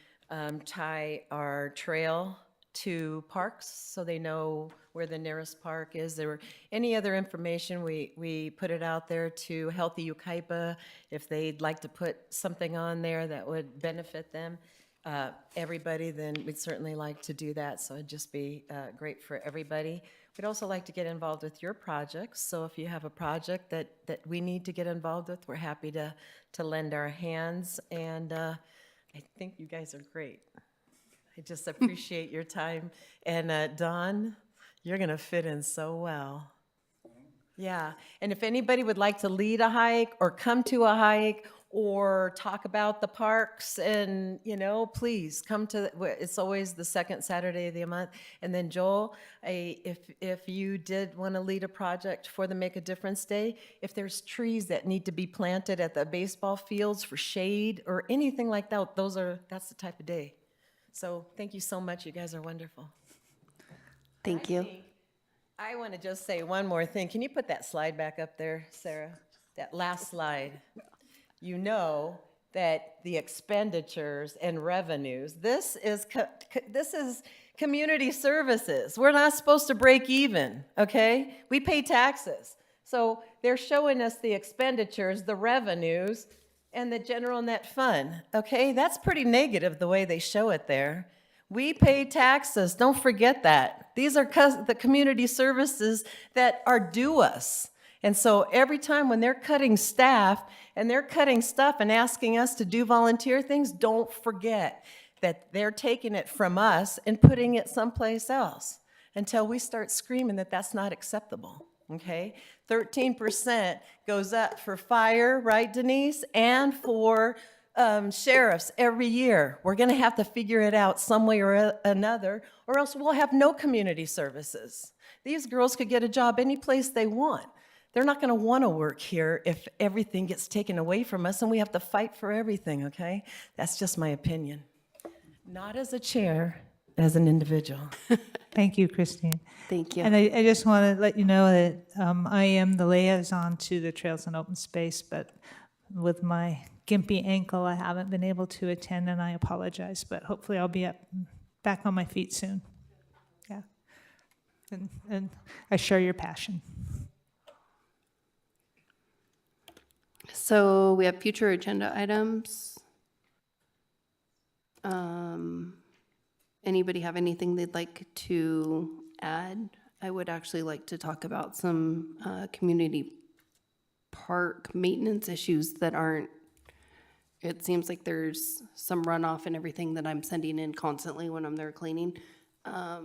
tie our trail to parks so they know where the nearest park is. There were any other information, we put it out there to Healthy Yucaipa if they'd like to put something on there that would benefit them. Everybody, then we'd certainly like to do that, so it'd just be great for everybody. We'd also like to get involved with your projects, so if you have a project that we need to get involved with, we're happy to lend our hands, and I think you guys are great. I just appreciate your time, and Dawn, you're gonna fit in so well. Yeah, and if anybody would like to lead a hike or come to a hike or talk about the parks, and, you know, please come to, it's always the second Saturday of the month. And then Joel, if you did want to lead a project for the Make a Difference Day, if there's trees that need to be planted at the baseball fields for shade or anything like that, that's the type of day. So thank you so much. You guys are wonderful. Thank you. I want to just say one more thing. Can you put that slide back up there, Sarah? That last slide. You know that the expenditures and revenues, this is community services. We're not supposed to break even, okay? We pay taxes. So they're showing us the expenditures, the revenues, and the general net fund, okay? That's pretty negative the way they show it there. We pay taxes, don't forget that. These are the community services that are due us. And so every time when they're cutting staff and they're cutting stuff and asking us to do volunteer things, don't forget that they're taking it from us and putting it someplace else until we start screaming that that's not acceptable, okay? 13% goes up for fire, right, Denise? And for sheriffs every year. We're gonna have to figure it out some way or another, or else we'll have no community services. These girls could get a job any place they want. They're not going to want to work here if everything gets taken away from us and we have to fight for everything, okay? That's just my opinion. Not as a chair, as an individual. Thank you, Christine. Thank you. And I just want to let you know that I am the liaison to the Trails and Open Space, but with my gimpy ankle, I haven't been able to attend, and I apologize, but hopefully I'll be back on my feet soon. Yeah. And I share your passion. So we have future agenda items. Anybody have anything they'd like to add? I would actually like to talk about some community park maintenance issues that aren't, it seems like there's some runoff and everything that I'm sending in constantly when I'm there cleaning. I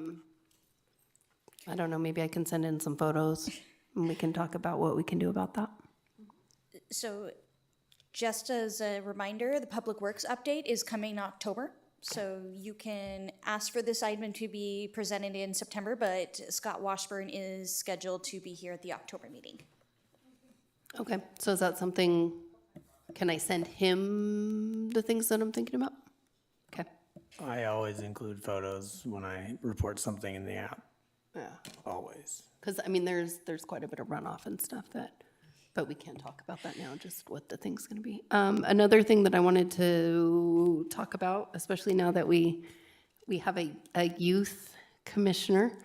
don't know, maybe I can send in some photos and we can talk about what we can do about that. So just as a reminder, the Public Works update is coming in October. So you can ask for this item to be presented in September, but Scott Washburn is scheduled to be here at the October meeting. Okay, so is that something, can I send him the things that I'm thinking about? Okay. I always include photos when I report something in the app. Yeah. Always. Because, I mean, there's quite a bit of runoff and stuff that, but we can't talk about that now, just what the thing's going to be. Another thing that I wanted to talk about, especially now that we have a youth commissioner,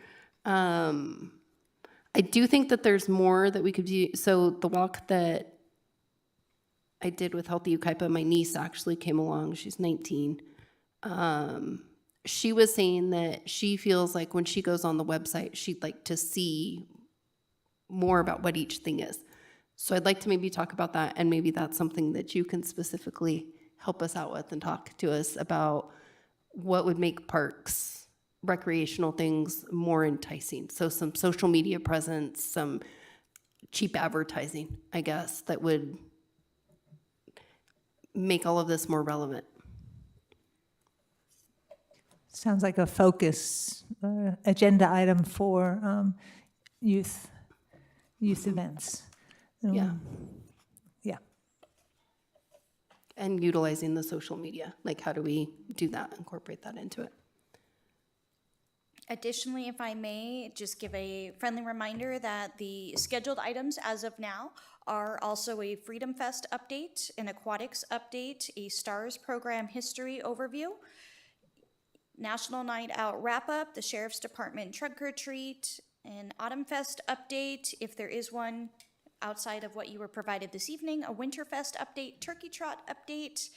I do think that there's more that we could do. So the walk that I did with Healthy Yucaipa, my niece actually came along. She's 19. She was saying that she feels like when she goes on the website, she'd like to see more about what each thing is. So I'd like to maybe talk about that, and maybe that's something that you can specifically help us out with and talk to us about what would make parks, recreational things more enticing. So some social media presence, some cheap advertising, I guess, that would make all of this more relevant. Sounds like a focus agenda item for youth events. Yeah. Yeah. And utilizing the social media, like how do we do that, incorporate that into it? Additionally, if I may, just give a friendly reminder that the scheduled items as of now are also a Freedom Fest update, an aquatics update, a STARS program history overview, National Night Out wrap-up, the Sheriff's Department trunk or treat, an Autumn Fest update, if there is one outside of what you were provided this evening, a Winterfest update, Turkey Trot update,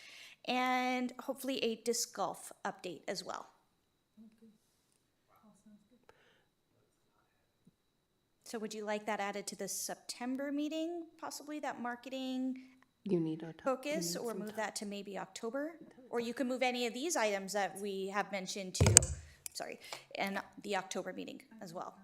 and hopefully a disc golf update as well. So would you like that added to the September meeting, possibly that marketing You need a focus, or move that to maybe October? Or you can move any of these items that we have mentioned to, and the October meeting as well.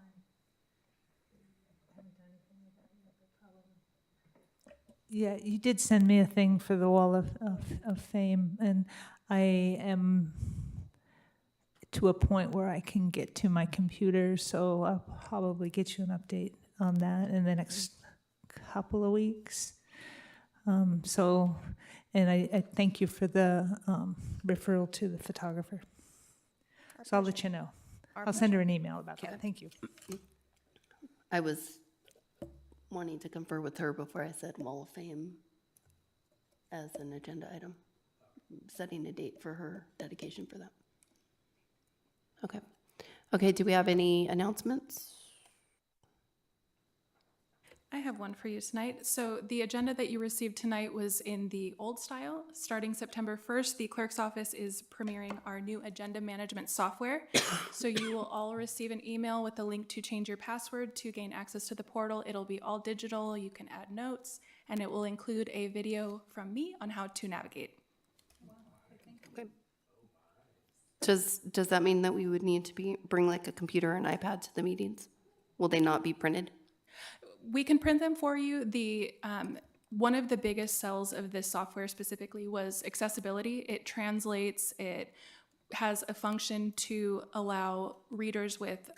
Yeah, you did send me a thing for the Wall of Fame, and I am to a point where I can get to my computer, so I'll probably get you an update on that in the next couple of weeks. And I thank you for the referral to the photographer. So I'll let you know. I'll send her an email about that. Thank you. I was wanting to confer with her before I said Wall of Fame as an agenda item, setting a date for her dedication for that. Okay. Okay, do we have any announcements? I have one for you tonight. So the agenda that you received tonight was in the old style. Starting September 1st, the clerk's office is premiering our new agenda management software. So you will all receive an email with a link to change your password to gain access to the portal. It'll be all digital. You can add notes, and it will include a video from me on how to navigate. Okay. Does that mean that we would need to bring like a computer and iPad to the meetings? Will they not be printed? We can print them for you. One of the biggest sells of this software specifically was accessibility. It translates, it has a function to allow readers with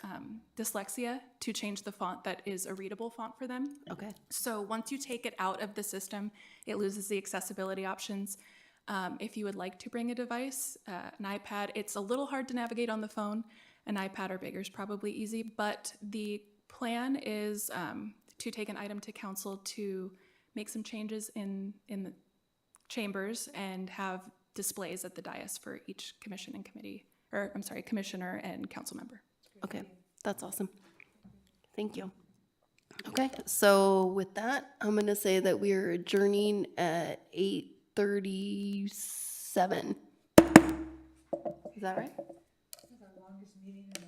dyslexia to change the font that is a readable font for them. Okay. So once you take it out of the system, it loses the accessibility options. If you would like to bring a device, an iPad, it's a little hard to navigate on the phone. An iPad or bigger is probably easy, but the plan is to take an item to council to make some changes in the chambers and have displays at the dais for each commission and committee, or I'm sorry, commissioner and council member. Okay, that's awesome. Thank you. Okay, so with that, I'm gonna say that we are adjourning at 8:37. Is that right? The longest meeting in